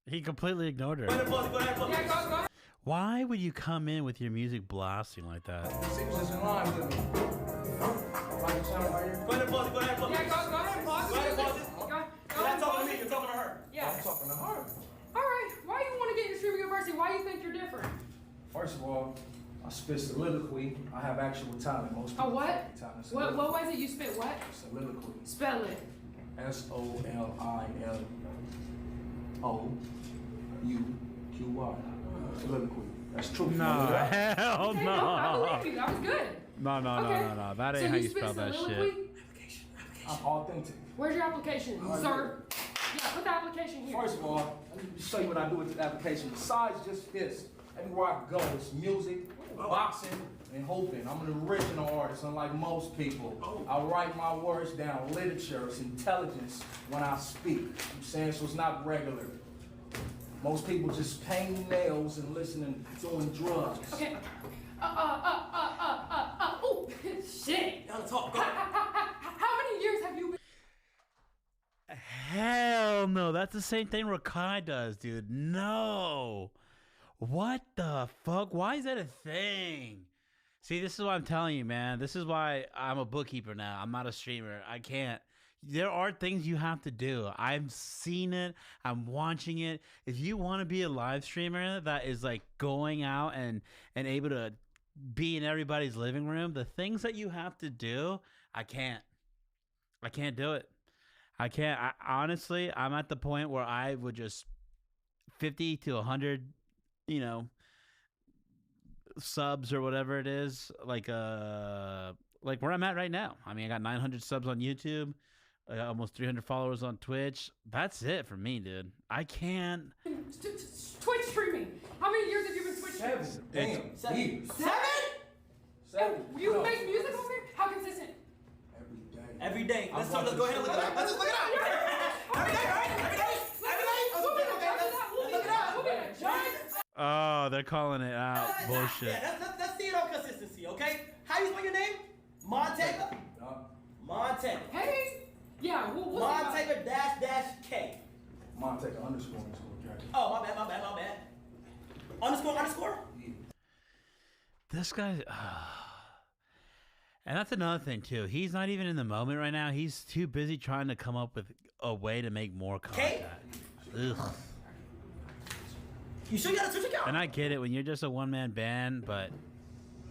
He completely ignored her. Go ahead. Why would you come in with your music blasting like that? Six is in line with me. Go ahead, pause it. Yeah, go ahead, pause it. Go ahead, You're not talking to me, you're talking to her. Yeah. I'm talking to her. All right, why do you want to get into streaming university? Why do you think you're different? First of all, I spit soliloquy. I have actual talent. Most people A what? have talent. What was it? You spit what? Soliloquy. Spell it. SOLILOUQY. Soliloquy. That's true. No, hell Okay, no. I believe you. That was good. No. That ain't how you spell that shit. I'm authentic. Where's your application, sir? Yeah, put the application here. First of all, let me show you what I do with the application. Besides just this, everywhere I go, it's music, boxing, and hoping. I'm an original artist, unlike most people. I write my words down. Literature, it's intelligence when I speak. I'm saying, so it's not regular. Most people just painting nails and listening, doing drugs. Okay. Oh, shit. Y'all talk. How many years have you been? Hell no. That's the same thing Rakai does, dude. No. What the fuck? Why is that a thing? See, this is what I'm telling you, man. This is why I'm a bookkeeper now. I'm not a streamer. I can't. There are things you have to do. I've seen it. I'm watching it. If you want to be a live streamer that is like going out and able to be in everybody's living room, the things that you have to do, I can't do it. I can't. Honestly, I'm at the point where I would just 50 to 100, subs or whatever it is, like where I'm at right now. I mean, I got 900 subs on YouTube. I got almost 300 followers on Twitch. That's it for me, dude. I can't. Twitch streaming. How many years have you been Twitch streaming? 7. Damn. 7? You make music over here? How consistent? Every day. Let's go ahead and look it up. Let's look it up. Every day, right? Every day. Let's look it up. Oh, they're calling it out. Bullshit. Yeah, let's see it on consistency, okay? How you spell your name? Montega? Montega. Hey. Yeah, what's Montega -K. Montega __K. Oh, my bad. Underscore? This guy. And that's another thing, too. He's not even in the moment right now. He's too busy trying to come up with a way to make more content. Ugh. You sure you got a Twitch account? And I get it when you're just a one-man band, but...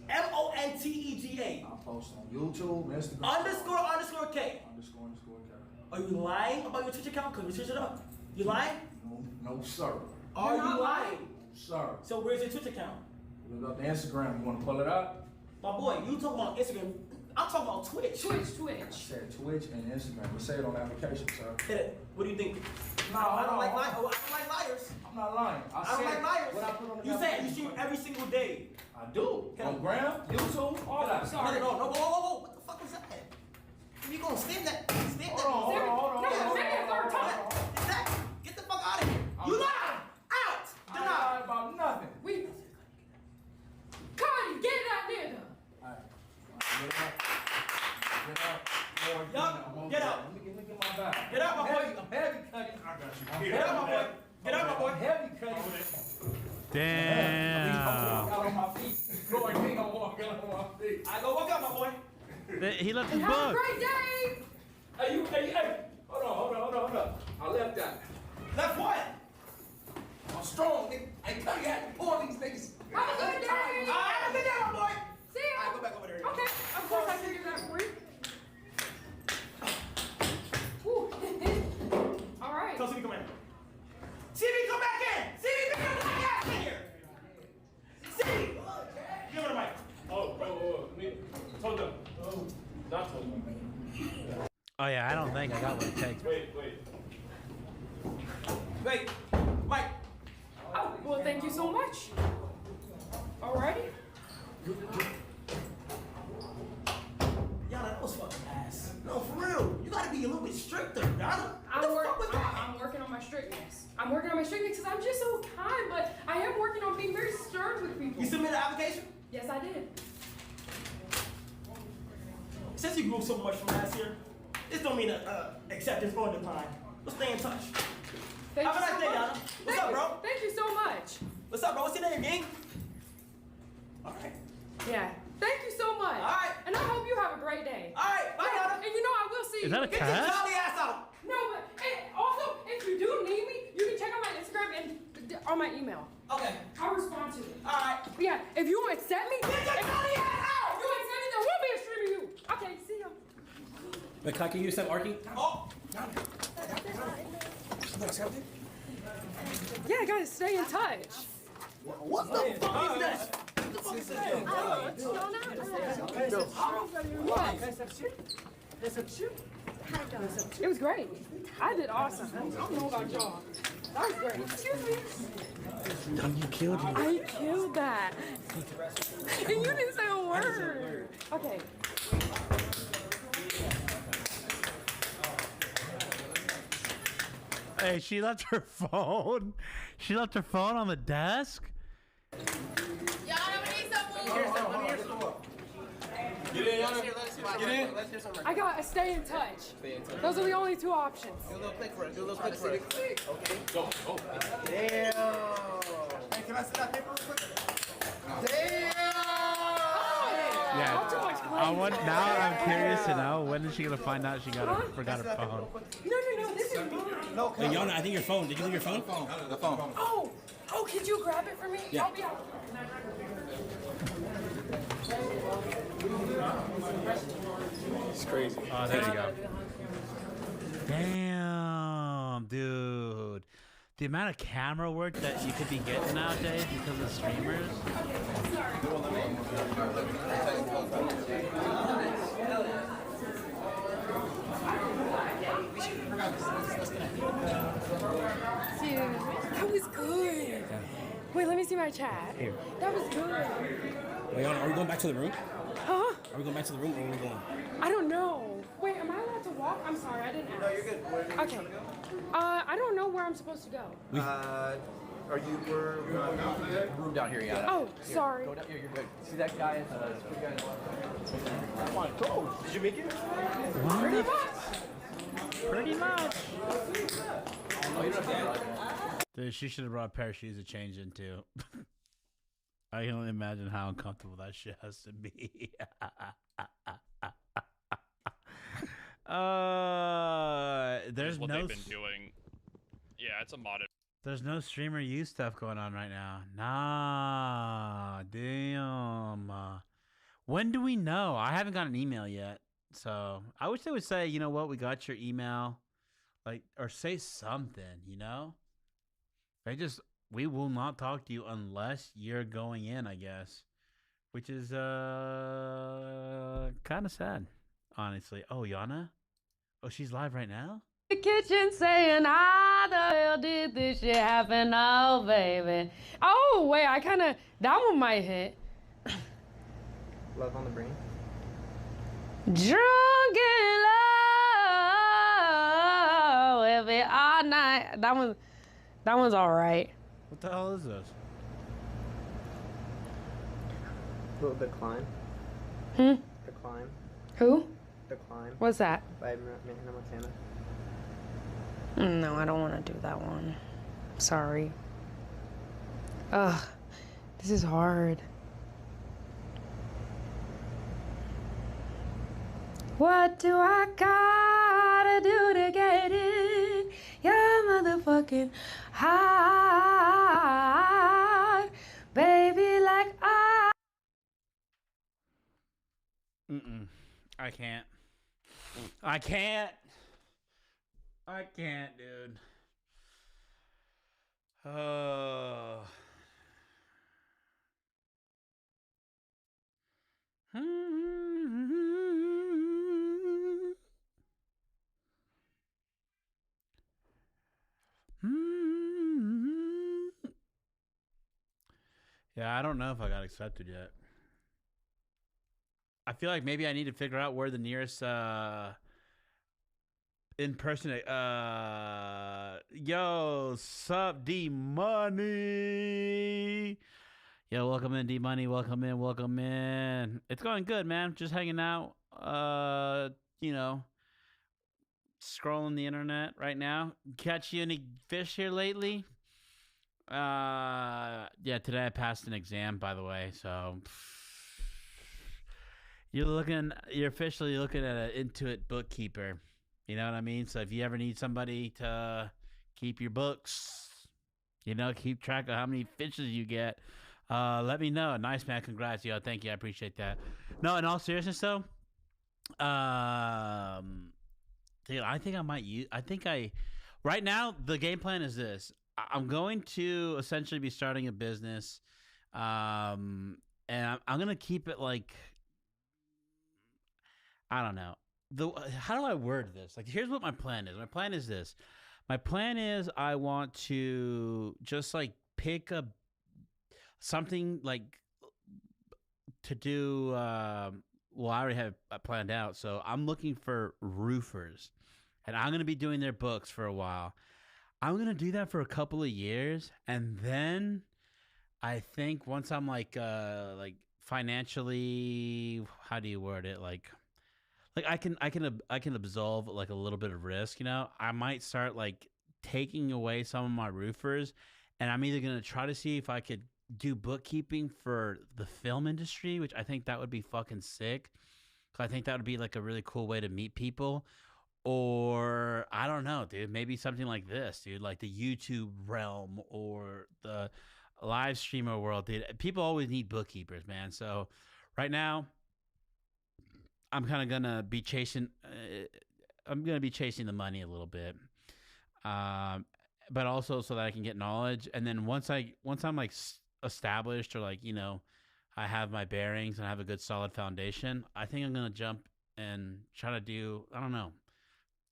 MONTEGA. I post on YouTube, Instagram. __K. __K. Are you lying about your Twitch account? Can we switch it up? You lying? No, sir. Are you lying? No, sir. So where's your Twitch account? Look up the Instagram. You want to pull it up? My boy, you talking about Instagram. I'm talking about Twitch. Twitch. I said Twitch and Instagram. Let's say it on the application, sir. Hit it. What do you think? No, I don't like liars. I'm not lying. I don't like liars. What I put on the you said you stream every single day. I do. On Gram, YouTube, all that. Sorry. No. Whoa. What the fuck was that? You gonna stand that? Hold on. Exactly. Get the fuck out of here. You lied. Out. I lied about nothing. Connie, get that nigga. Get out. Let me get my bag. Get out, my boy. I'm heavy cutting. I got you. Get out, my boy. Get out, my boy. Heavy cutting. Damn. Out on my feet. Lord, he gonna walk out on my feet. I go walk out, my boy. He left his Have a book. great day. Hey. Hold on. I left that. Left what? I'm strong, nigga. I ain't tell you how to pull these niggas. Have a good day. Have a good day, my boy. See ya. All right, go back over there. Okay, of course I figured that for you. All right. Tell CB come in. CB, come back in. CB, bring your black ass in here. CB, give her the mic. Told them. Not told them. Oh, yeah, I don't think I got what it takes. Wait, Mike. Oh, well, thank you so much. Alrighty. Yeah, that was fucking ass. No, for real. You gotta be a little bit stricter. I'm working on my strictness. I'm working on my strictness because I'm just so kind, but I am working on being very stern with people. You submitted an Yes, I did. Since you grew so much from last year, this don't mean acceptance or decline. We'll stay in touch. Thank Have a you nice so day, much. Yana. What's up, bro? Thank you so much. What's up, bro? What's your name, gang? All right. Yeah. Thank you so much. All right. And I hope you have a great day. All right. Bye, Yana. And you know I will see you. Is that a Get cat? your jolly ass out. No, but also, if you do need me, you can check out my Instagram and on my email. Okay. I'll respond to it. All right. Yeah, if you don't accept me, Get your jolly ass out. if you don't accept me, there will be a stream of you. Okay, see ya. Wait, can you step Arky? Oh. Yeah, guys, stay in touch. What the fuck is this? What the fuck is this? It was great. I did awesome. I don't know about y'all. That was great. Excuse me. You killed me. I killed that. And you didn't say a word. Okay. Hey, she left her phone. She left her phone on the desk. Get in, Yana. Get in. I got to stay in touch. Those are the only two options. Do a little click for it. Do a little click for it. Okay. Go. Damn. Hey, can I see that paper real quick? Damn. Yeah. Now I'm curious to know when is she gonna find out she forgot her phone. No, this is mine. Hey, Yana, I think your phone. Did you leave your phone? The phone. Oh, could you grab it for me? Yeah. I'll be out. It's crazy. Oh, there you go. Damn, dude. The amount of camera work that you could be getting nowadays because of streamers. Dude, that was good. Wait, let me see my chat. Here. That was good. Wait, are we going back to the room? Huh? Are we going back to the room or are we going? I don't know. Wait, am I allowed to walk? I'm sorry, I didn't ask. No, you're good. Okay. I don't know where I'm supposed to go. We're room down here, yeah. Oh, sorry. Go down here, you're good. See that guy? Come on, go. Did you make it? Pretty much. Oh, you don't have to. Dude, she should have brought a pair of shoes to change into. I can only imagine how uncomfortable that shit has to be. There's what no. they've been doing. Yeah, it's a modded. There's no streamer use stuff going on right now. Nah, damn. When do we know? I haven't got an email yet, so I wish they would say, you know what, we got your email, like, or say something. You know, we will not talk to you unless you're going in, I guess, which is kind of sad, honestly. Oh, Yana? Oh, she's live right now? The kitchen saying, how the hell did this shit happen? Oh, baby. Oh, wait, that one might hit. Love on the brain. Drunk in love with it all night. That one's all right. What the hell is this? Little Decline. Hmm? Decline. Who? Decline. What's that? By Hannah Montana. No, I don't want to do that one. Sorry. Ugh, this is hard. What do I gotta do to get in your motherfucking heart, baby, like I... I can't, dude. Oh. Yeah, I don't know if I got accepted yet. I feel like maybe I need to figure out where the nearest in-person yo, sup D Money. Yo, welcome in, D Money. Welcome in, welcome in. It's going good, man. Just hanging out. Scrolling the internet right now. Catch you any fish here lately? Yeah, today I passed an exam, by the way. So you're officially looking at an Intuit bookkeeper. You know what I mean? So if you ever need somebody to keep your books, keep track of how many fishes you get, let me know. Nice, man. Congrats, yo. Thank you. I appreciate that. No, in all seriousness, though, dude, I think I might use. Right now, the game plan is this. I'm going to essentially be starting a business, and I'm gonna keep it like, I don't know. How do I word this? Like, here's what my plan is. My plan is this. My plan is I want to just like pick something like to do. Well, I already have it planned out, so I'm looking for roofers, and I'm gonna be doing their books for a while. I'm gonna do that for a couple of years, and then I think once I'm like financially, how do you word it? Like I can absolve like a little bit of risk. I might start like taking away some of my roofers, and I'm either gonna try to see if I could do bookkeeping for the film industry, which I think that would be fucking sick. 'Cause I think that would be like a really cool way to meet people. Or I don't know, dude, maybe something like this, dude, like the YouTube realm or the live streamer world, dude. People always need bookkeepers, man. So right now, I'm kind of gonna be chasing. I'm gonna be chasing the money a little bit, but also so that I can get knowledge. And then once I'm like established, or like I have my bearings and I have a good solid foundation, I think I'm gonna jump and try to do, I don't know,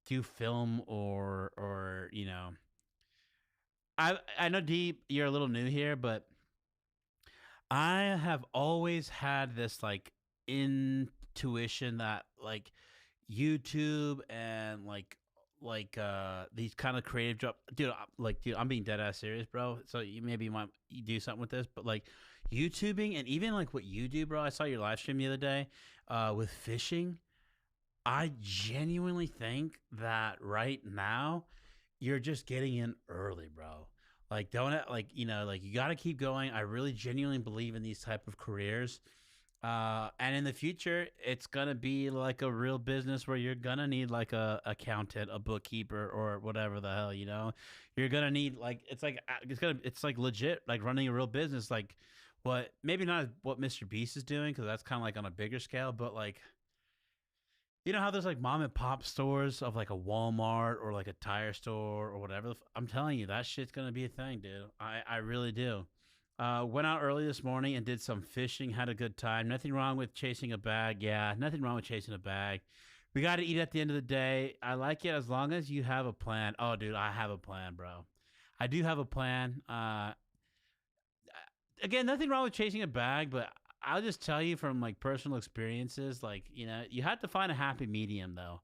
do film or I know, D, you're a little new here, but I have always had this like intuition that like YouTube and like these kind of creative job, dude, I'm being dead ass serious, bro. So you might do something with this, but like YouTubing and even like what you do, bro. I saw your live stream the other day with fishing. I genuinely think that right now you're just getting in early, bro. Like, don't like you got to keep going. I really genuinely believe in these type of careers. And in the future, it's gonna be like a real business where you're gonna need like a accountant, a bookkeeper, or whatever the hell, You're gonna need it's like legit, like running a real business, like maybe not what Mr. Beast is doing, because that's kind of like on a bigger scale, but like, you know how there's like mom and pop stores of like a Walmart or like a tire store or whatever. I'm telling you, that shit's gonna be a thing, dude. I really do. Went out early this morning and did some fishing. Had a good time. Nothing wrong with chasing a bag. Yeah, nothing wrong with chasing a bag. We got to eat at the end of the day. I like it as long as you have a plan. Oh, dude, I have a plan, bro. I do have a plan. Again, nothing wrong with chasing a bag, but I'll just tell you from like personal experiences, like, you have to find a happy medium though.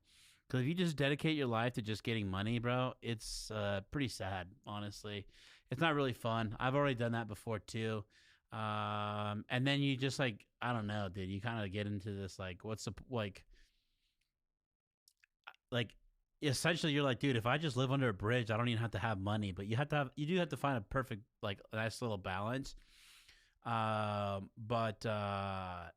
Because if you just dedicate your life to just getting money, bro, it's pretty sad, honestly. It's not really fun. I've already done that before too. And then you just like, I don't know, dude, you kind of get into this like, what's the like essentially you're like, dude, if I just live under a bridge, I don't even have to have money, but you do have to find a perfect, like, nice little balance. But I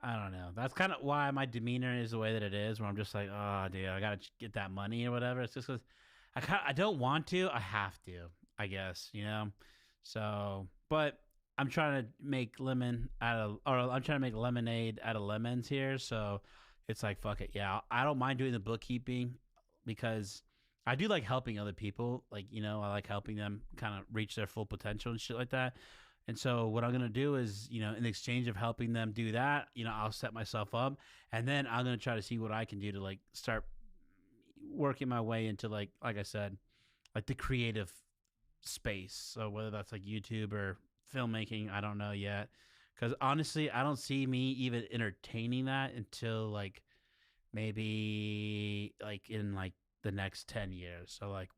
don't know. That's kind of why my demeanor is the way that it is, where I'm just like, oh, dude, I gotta get that money or whatever. It's just because I don't want to. I have to, I guess, So, but I'm trying to make lemonade out of lemons here. So it's like, fuck it. Yeah, I don't mind doing the bookkeeping because I do like helping other people. Like, I like helping them kind of reach their full potential and shit like that. And so what I'm going to do is, in exchange of helping them do that, I'll set myself up, and then I'm going to try to see what I can do to like start working my way into like I said, like the creative space. So whether that's like YouTube or filmmaking, I don't know yet. Cause honestly, I don't see me even entertaining that until like maybe like in like the next 10 years. So like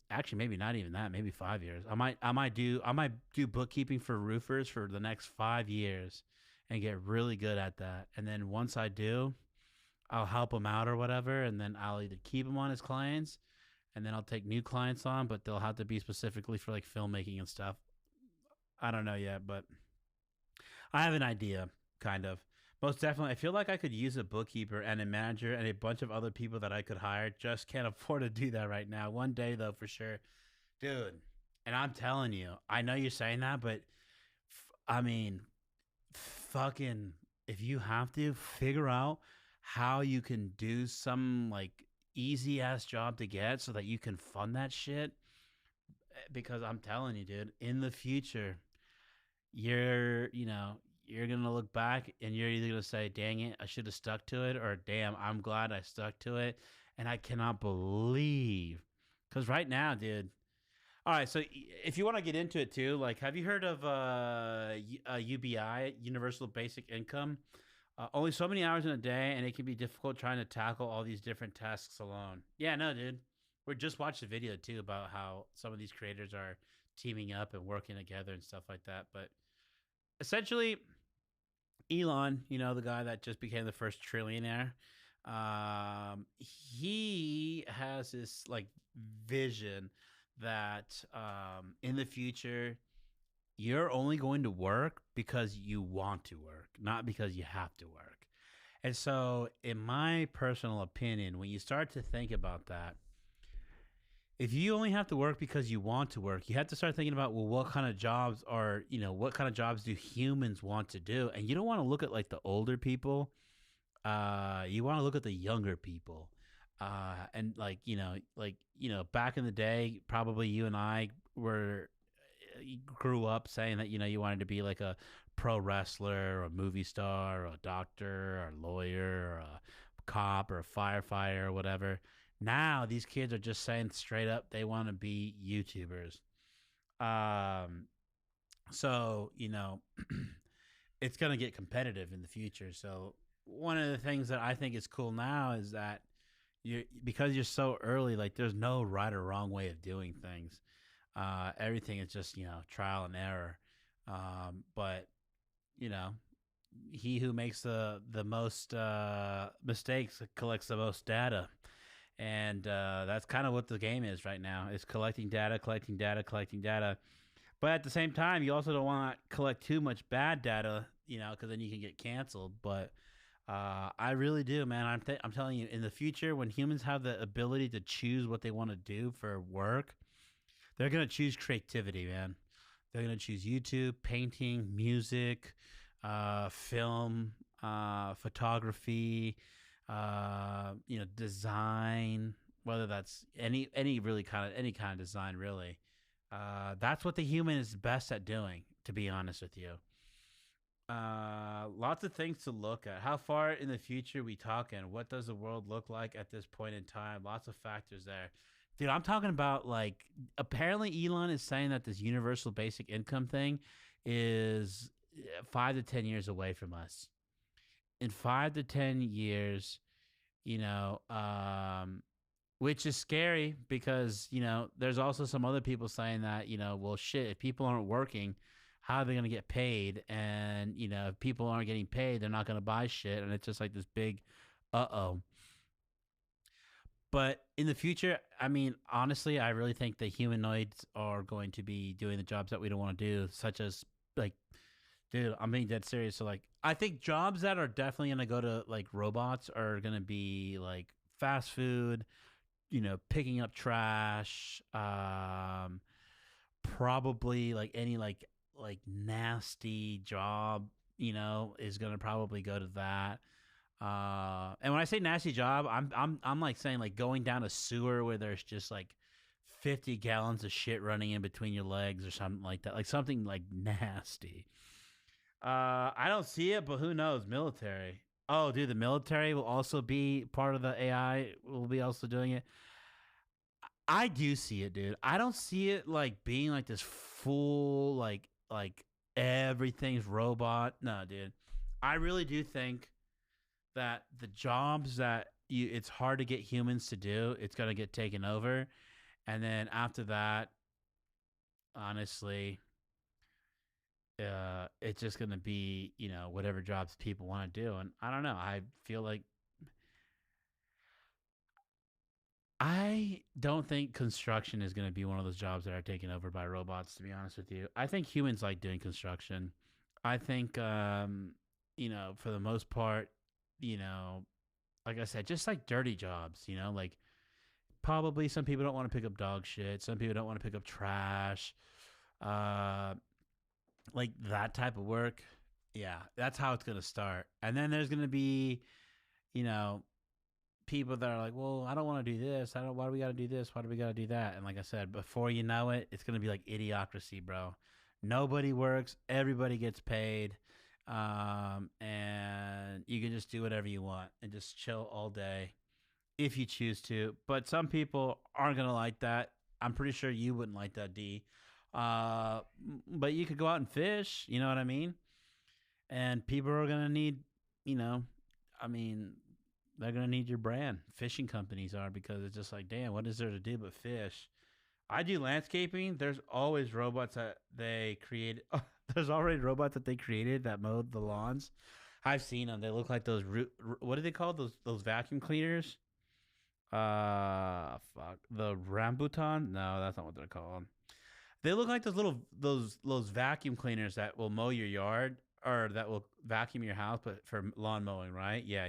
actually maybe not even that, maybe 5 years. I might do bookkeeping for roofers for the next 5 years and get really good at that. And then once I do, I'll help them out or whatever, and then I'll either keep them on as clients, and then I'll take new clients on, but they'll have to be specifically for like filmmaking and stuff. I don't know yet, but I have an idea, kind of. Most definitely. I feel like I could use a bookkeeper and a manager and a bunch of other people that I could hire. Just can't afford to do that right now. One day, though, for sure. Dude, and I'm telling you, I know you're saying that, but I mean, fucking, if you have to, figure out how you can do some like easy ass job to get so that you can fund that shit. Because I'm telling you, dude, in the future, you're gonna look back and you're either gonna say, dang it, I should have stuck to it, or damn, I'm glad I stuck to it. And I cannot believe, because right now, dude. All right, so if you want to get into it too, like, have you heard of UBI, Universal Basic Income? Only so many hours in a day, and it can be difficult trying to tackle all these different tasks alone. Yeah, no, dude. We just watched a video too about how some of these creators are teaming up and working together and stuff like that. But essentially, Elon, the guy that just became the first trillionaire, he has this like vision that in the future, you're only going to work because you want to work, not because you have to work. And so, in my personal opinion, when you start to think about that, if you only have to work because you want to work, you have to start thinking about, well, what kind of jobs what kind of jobs do humans want to do? And you don't want to look at like the older people. You want to look at the younger people. And back in the day, probably you and I grew up saying that, you wanted to be like a pro wrestler or a movie star or a doctor or a lawyer or a cop or a firefighter or whatever. Now these kids are just saying straight up they want to be YouTubers. So, it's going to get competitive in the future. So one of the things that I think is cool now is that because you're so early, like there's no right or wrong way of doing things. Everything is just, trial and error. But, he who makes the most mistakes collects the most data. And that's kind of what the game is right now. It's collecting data. But at the same time, you also don't want to collect too much bad data, because then you can get canceled. But I really do, man. I'm telling you, in the future, when humans have the ability to choose what they want to do for work, they're going to choose creativity, man. They're going to choose YouTube, painting, music, film, photography, design, whether that's any kind of design, really. That's what the human is best at doing, to be honest with you. Lots of things to look at. How far in the future we talking? What does the world look like at this point in time? Lots of factors there. Dude, I'm talking about, like, apparently Elon is saying that this universal basic income thing is 5 to 10 years away from us. In 5 to 10 years, which is scary because, there's also some other people saying that, well, shit, if people aren't working, how are they going to get paid? And, if people aren't getting paid, they're not going to buy shit. And it's just like this big uh-oh. But in the future, I mean, honestly, I really think the humanoids are going to be doing the jobs that we don't want to do, such as, like, dude, I'm being dead serious. So, like, I think jobs that are definitely going to go to, like, robots are going to be, like, fast food, picking up trash, probably, like, any, like nasty job, is going to probably go to that. And when I say nasty job, I'm like saying like going down a sewer where there's just like 50 gallons of shit running in between your legs or something like that, like something like nasty. I don't see it, but who knows? Military. Oh, dude, the military will also be part of the AI. Will be also doing it. I do see it, dude. I don't see it like being like this full like everything's robot. No, dude. I really do think that the jobs that it's hard to get humans to do, it's going to get taken over. And then after that, honestly, it's just going to be, whatever jobs people want to do. And I don't know. I feel like I don't think construction is going to be one of those jobs that are taken over by robots, to be honest with you. I think humans like doing construction. I think, for the most part, like I said, just like dirty jobs, like probably some people don't want to pick up dog shit. Some people don't want to pick up trash. Like that type of work. Yeah, that's how it's going to start. And then there's going to be, people that are like, well, I don't want to do this. Why do we got to do this? Why do we got to do that? And like I said, before you know it, it's going to be like idiocracy, bro. Nobody works. Everybody gets paid. And you can just do whatever you want and just chill all day if you choose to. But some people aren't going to like that. I'm pretty sure you wouldn't like that, D. But you could go out and fish. You know what I mean? And people are going to need, they're going to need your brand. Fishing companies are, because it's just like, damn, what is there to do but fish? I do landscaping. There's always robots that they created. There's already robots that they created that mowed the lawns. I've seen them. They look like those, what do they call those vacuum cleaners? Fuck. The rambutan? No, that's not what they're called. They look like those vacuum cleaners that will mow your yard, or that will vacuum your house, but for lawn mowing, right? Yeah.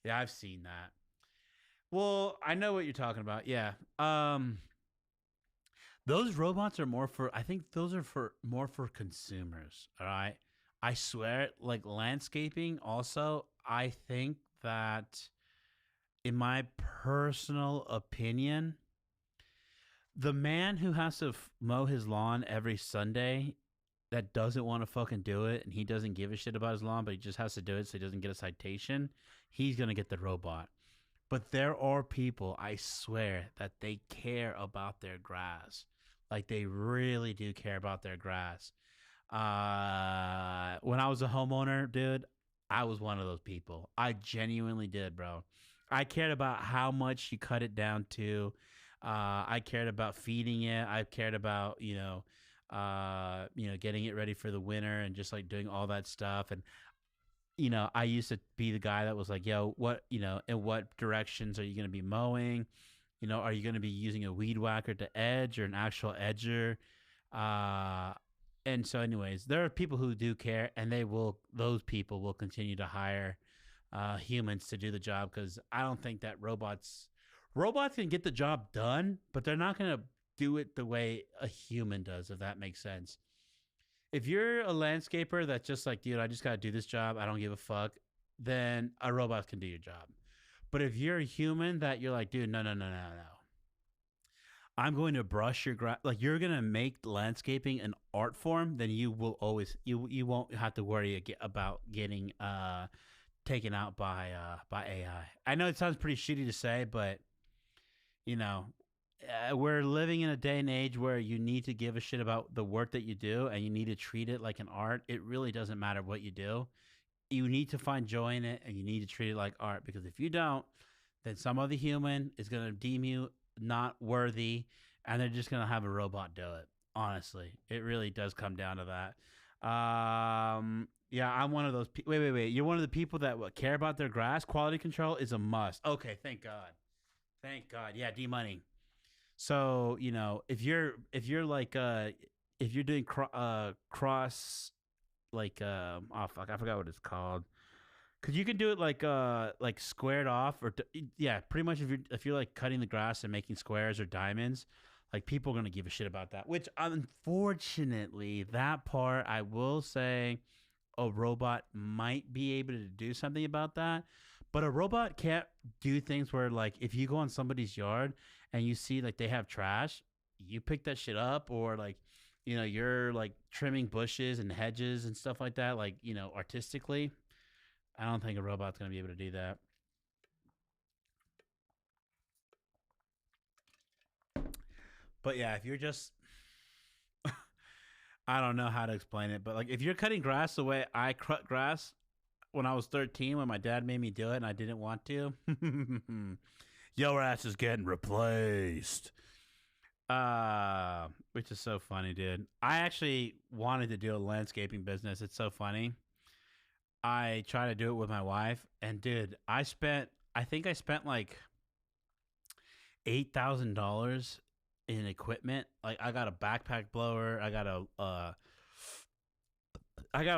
Yeah, I've seen that. Well, I know what you're talking about. Yeah. Those robots are I think those are more for consumers. All right. I swear, like landscaping also, I think that, in my personal opinion, the man who has to mow his lawn every Sunday, that doesn't want to fucking do it, and he doesn't give a shit about his lawn, but he just has to do it so he doesn't get a citation, he's going to get the robot. But there are people, I swear, that they care about their grass. Like, they really do care about their grass. When I was a homeowner, dude, I was one of those people. I genuinely did, bro. I cared about how much you cut it down to. I cared about feeding it. I cared about, getting it ready for the winter and just like doing all that stuff. And, I used to be the guy that was like, yo, what, in what directions are you going to be mowing? Are you going to be using a weed whacker to edge or an actual edger? And so anyways, there are people who do care, and those people will continue to hire humans to do the job, because I don't think that robots can get the job done, but they're not going to do it the way a human does, if that makes sense. If you're a landscaper that's just like, dude, I just got to do this job, I don't give a fuck, then a robot can do your job. But if you're a human that you're like, dude, no. I'm going to brush your grass. Like, you're going to make landscaping an art form, then you will always, you won't have to worry about getting taken out by AI. I know it sounds pretty shitty to say, but, we're living in a day and age where you need to give a shit about the work that you do, and you need to treat it like an art. It really doesn't matter what you do. You need to find joy in it, and you need to treat it like art, because if you don't, then some other human is going to deem you not worthy, and they're just going to have a robot do it. Honestly, it really does come down to that. Yeah, I'm one of those people. Wait. You're one of the people that care about their grass? Quality control is a must. Okay, thank God. Yeah, D-Money. So, if you're like, if you're doing cross, like, oh fuck, I forgot what it's called. Cause you can do it like squared off, or yeah, pretty much if you're like cutting the grass and making squares or diamonds, like, people are gonna give a shit about that. Which, unfortunately, that part, I will say, a robot might be able to do something about that. But a robot can't do things where, like, if you go on somebody's yard and you see like they have trash, you pick that shit up, or like, you're like trimming bushes and hedges and stuff like that, like, artistically. I don't think a robot's going to be able to do that. But yeah, if you're just, I don't know how to explain it, but like, if you're cutting grass the way I cut grass when I was 13, when my dad made me do it and I didn't want to, your ass is getting replaced. Which is so funny, dude. I actually wanted to do a landscaping business. It's so funny. I tried to do it with my wife, and dude, I think I spent like $8,000 in equipment. Like I got a backpack blower, I got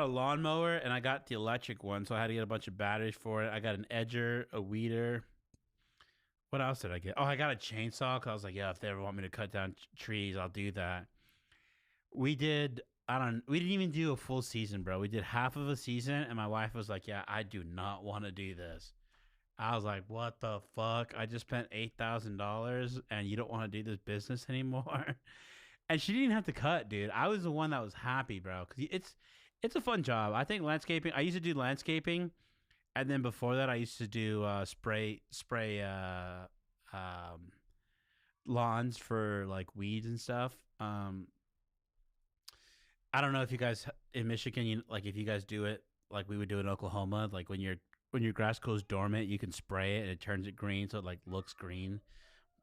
a lawnmower, and I got the electric one, so I had to get a bunch of batteries for it. I got an edger, a weeder. What else did I get? Oh, I got a chainsaw because I was like, yeah, if they ever want me to cut down trees, I'll do that. We did. We didn't even do a full season, bro. We did half of a season, and my wife was like, yeah, I do not want to do this. I was like, what the fuck? I just spent $8,000, and you don't want to do this business anymore? And she didn't have to cut, dude. I was the one that was happy, bro, because it's a fun job. I think landscaping. I used to do landscaping, and then before that, I used to do spray lawns for like weeds and stuff. I don't know if you guys in Michigan, if you guys do it like we would do in Oklahoma, like when your grass goes dormant, you can spray it and it turns it green, so it like looks green.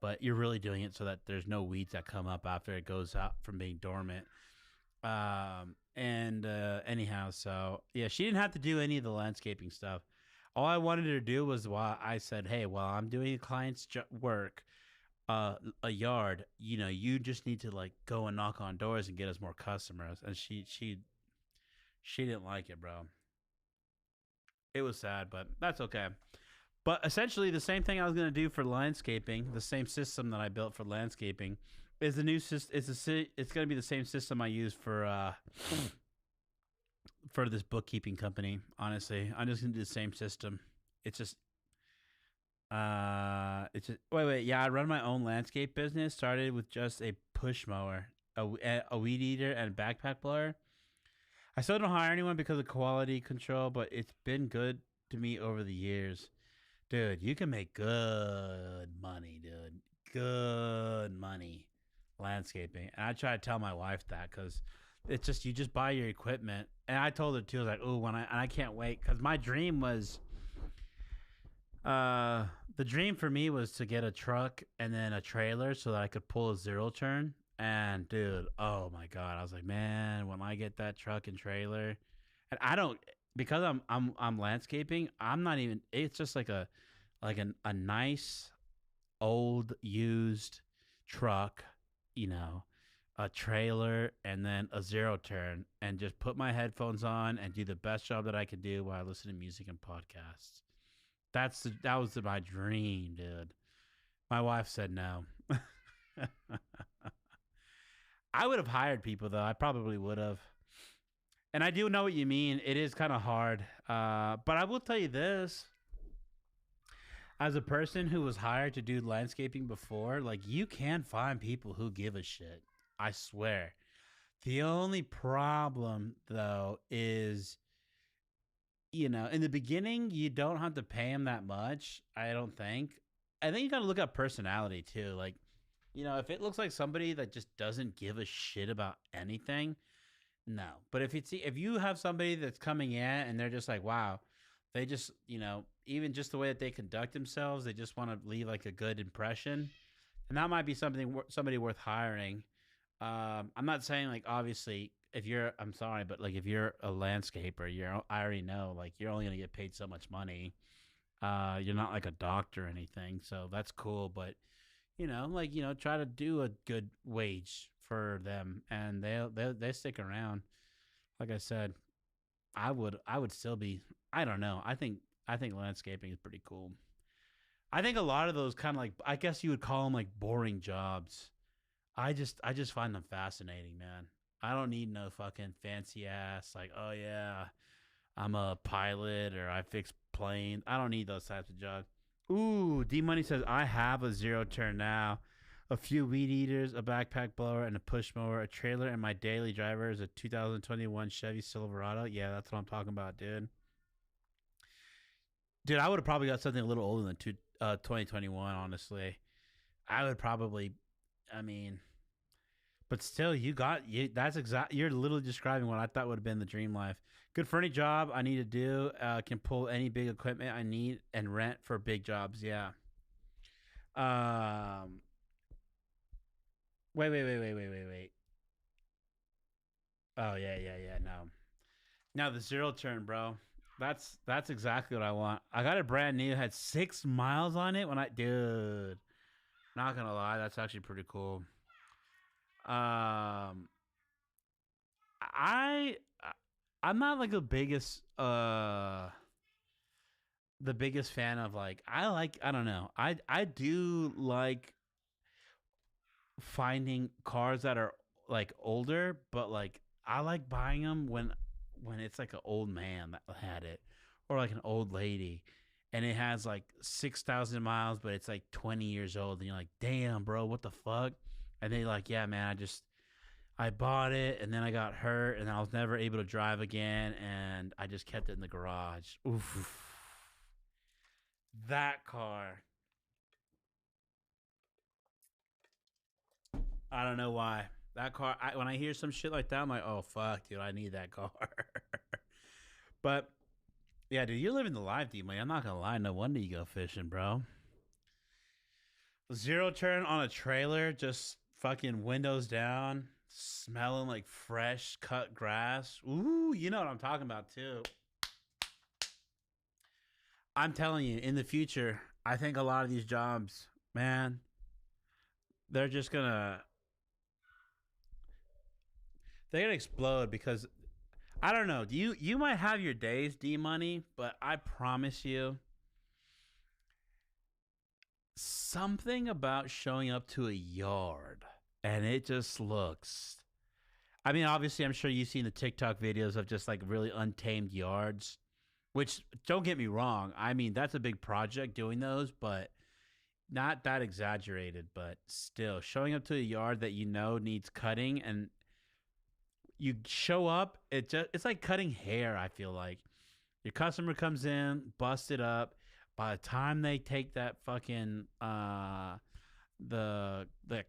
But you're really doing it so that there's no weeds that come up after it goes out from being dormant. Anyhow, so yeah, she didn't have to do any of the landscaping stuff. All I wanted her to do was, while I said, hey, while I'm doing a client's work, a yard, you just need to like go and knock on doors and get us more customers. And she didn't like it, bro. It was sad, but that's okay. But essentially, the same thing I was gonna do for landscaping, the same system that I built for landscaping, is the new system. It's gonna be the same system I use for this bookkeeping company. Honestly, I'm just gonna do the same system. It's just wait. Yeah, I run my own landscape business. Started with just a push mower, a weed eater, and a backpack blower. I still don't hire anyone because of quality control, but it's been good to me over the years. Dude, you can make good money, dude. Good money landscaping. And I try to tell my wife that because it's just, you just buy your equipment. And I told her too, I was like, oh, I can't wait. Because my dream was, the dream for me was to get a truck and then a trailer so that I could pull a zero turn. And dude, oh my God. I was like, man, when I get that truck and trailer, and I don't, because I'm landscaping, I'm not even, it's just like a nice old used truck, a trailer, and then a zero turn, and just put my headphones on and do the best job that I could do while I listen to music and podcasts. That was my dream, dude. My wife said no. I would have hired people though. I probably would have. And I do know what you mean. It is kind of hard. But I will tell you this. As a person who was hired to do landscaping before, like, you can find people who give a shit. I swear. The only problem, though, is, in the beginning, you don't have to pay them that much, I don't think. I think you got to look at personality, too. Like, if it looks like somebody that just doesn't give a shit about anything, no. But if you have somebody that's coming in and they're just like, wow, they just, even just the way that they conduct themselves, they just want to leave like a good impression, and that might be somebody worth hiring. I'm not saying like, obviously, I'm sorry, but like if you're a landscaper, I already know like you're only gonna get paid so much money. You're not like a doctor or anything, so that's cool. But try to do a good wage for them, and they stick around. Like I said, I would still be. I don't know. I think landscaping is pretty cool. I think a lot of those kind of like, I guess you would call them like boring jobs. I just find them fascinating, man. I don't need no fucking fancy ass like, oh yeah, I'm a pilot or I fix planes. I don't need those types of jobs. Ooh, D Money says I have a zero turn now, a few weed eaters, a backpack blower, and a push mower, a trailer, and my daily driver is a 2021 Chevy Silverado. Yeah, that's what I'm talking about, dude. Dude, I would have probably got something a little older than 2021, honestly. I would probably, but still, you're literally describing what I thought would have been the dream life. Good for any job I need to do. Can pull any big equipment I need and rent for big jobs. Yeah. Wait. Oh yeah. No. Now the zero turn, bro. That's exactly what I want. I got a brand new, had 6 miles on it when dude. Not gonna lie, that's actually pretty cool. I I'm not like the biggest fan of like I don't know. I do like finding cars that are like older, but like I like buying them when it's like an old man that had it, or like an old lady, and it has like 6,000 miles, but it's like 20 years old, and you're like, damn, bro, what the fuck? And they like, yeah, man, I bought it, and then I got hurt, and I was never able to drive again, and I just kept it in the garage. Oof. That car. I don't know why. That car, when I hear some shit like that, I'm like, oh, fuck, dude, I need that car. But, yeah, dude, you're living the life, dude, man. I'm not going to lie. No wonder you go fishing, bro. Zero turn on a trailer, just fucking windows down, smelling like fresh cut grass. Ooh, you know what I'm talking about, too. I'm telling you, in the future, I think a lot of these jobs, man, they're just going to... They're gonna explode because I don't know. You might have your days, D Money, but I promise you, something about showing up to a yard and it just looks. I mean, obviously, I'm sure you've seen the TikTok videos of just like really untamed yards, which don't get me wrong. I mean, that's a big project doing those, but not that exaggerated. But still, showing up to a yard that you know needs cutting and you show up, it's like cutting hair. I feel like your customer comes in, bust it up. By the time they take that fucking the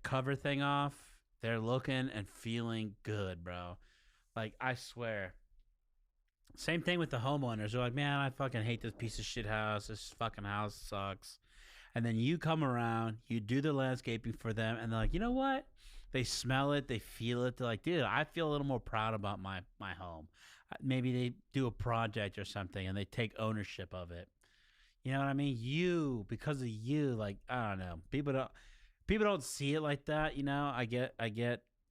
cover thing off, they're looking and feeling good, bro. Like I swear. Same thing with the homeowners. They're like, man, I fucking hate this piece of shit house. This fucking house sucks. And then you come around, you do the landscaping for them, and they're like, you know what? They smell it, they feel it. They're like, dude, I feel a little more proud about my home. Maybe they do a project or something and they take ownership of it. You know what I mean? You, because of you, like, I don't know. People don't see it like that, you know? I get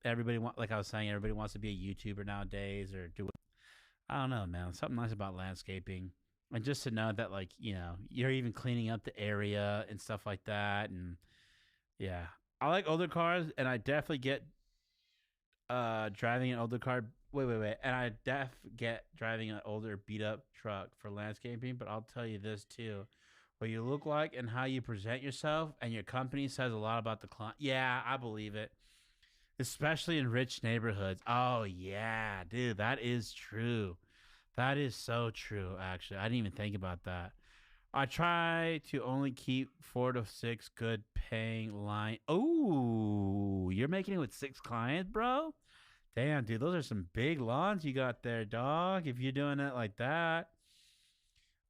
everybody like I was saying, everybody wants to be a YouTuber nowadays or do I don't know, man. Something nice about landscaping. And just to know that, like, you know, you're even cleaning up the area and stuff like that. And yeah, I like older cars, and I definitely get driving an older car. Wait. And I get driving an older beat up truck for landscaping. But I'll tell you this too. What you look like and how you present yourself and your company says a lot about the client. Yeah, I believe it. Especially in rich neighborhoods. Oh, yeah, dude, that is true. That is so true, actually. I didn't even think about that. I try to only keep 4 to 6 good paying line. Oh, you're making it with 6 clients, bro? Damn, dude, those are some big lawns you got there, dog. If you're doing it like that.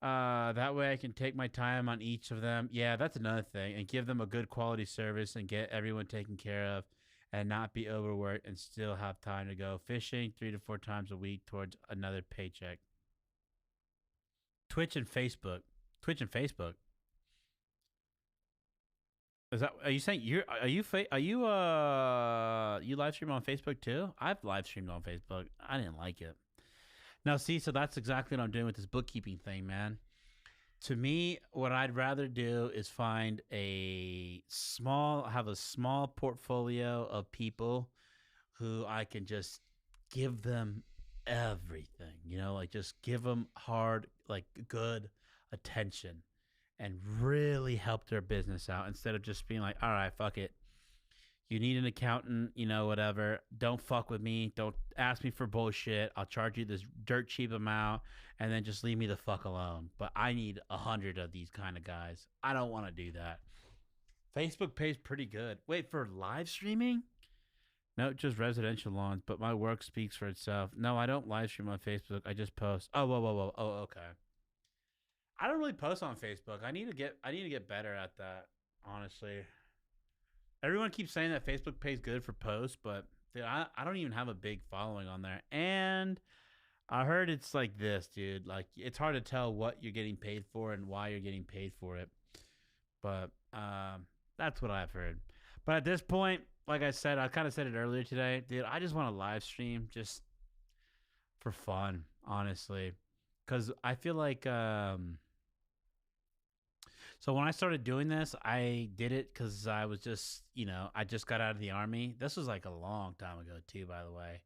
That way I can take my time on each of them. Yeah, that's another thing. And give them a good quality service and get everyone taken care of and not be overworked and still have time to go fishing 3 to 4 times a week towards another paycheck. Twitch and Facebook. Is that, are you saying you live stream on Facebook too? I've live streamed on Facebook. I didn't like it. Now see, so that's exactly what I'm doing with this bookkeeping thing, man. To me, what I'd rather do is have a small portfolio of people who I can just give them everything, you know, like just give them hard, like good attention and really help their business out instead of just being like, all right, fuck it. You need an accountant, you know, whatever. Don't fuck with me. Don't ask me for bullshit. I'll charge you this dirt cheap amount and then just leave me the fuck alone. But I need 100 of these kind of guys. I don't want to do that. Facebook pays pretty good. Wait, for live streaming? No, just residential lawns, but my work speaks for itself. No, I don't live stream on Facebook. I just post. Oh, whoa. Oh, okay. I don't really post on Facebook. I need to get better at that, honestly. Everyone keeps saying that Facebook pays good for posts, but dude, I don't even have a big following on there. And I heard it's like this, dude. Like, it's hard to tell what you're getting paid for and why you're getting paid for it. But that's what I've heard. But at this point, like I said, I kind of said it earlier today, dude. I just want to live stream just for fun, honestly, because I feel like. So when I started doing this, I did it because I was just, I just got out of the Army. This was like a long time ago too, by the way.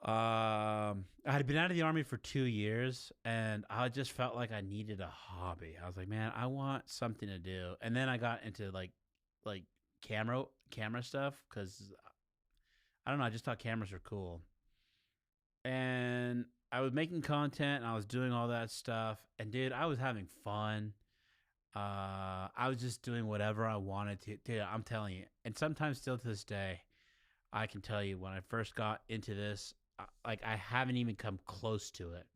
I had been out of the Army for 2 years, and I just felt like I needed a hobby. I was like, man, I want something to do. And then I got into like camera stuff because I don't know, I just thought cameras were cool. And I was making content and I was doing all that stuff, and dude, I was having fun. I was just doing whatever I wanted to. Dude, I'm telling you, and sometimes still to this day, I can tell you when I first got into this, like I haven't even come close to it.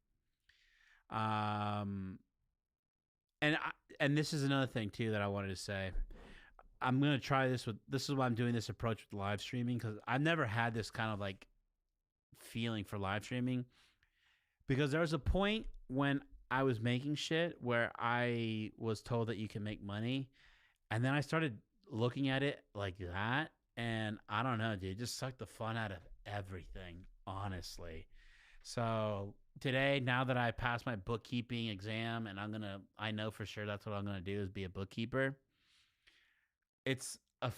And this is another thing too that I wanted to say. I'm gonna try this with. This is why I'm doing this approach with live streaming, because I've never had this kind of like feeling for live streaming, because there was a point when I was making shit where I was told that you can make money, and then I started looking at it like that, and I don't know, dude, it just sucked the fun out of everything, honestly. So today, now that I passed my bookkeeping exam, and I know for sure that's what I'm gonna do is be a bookkeeper. It's a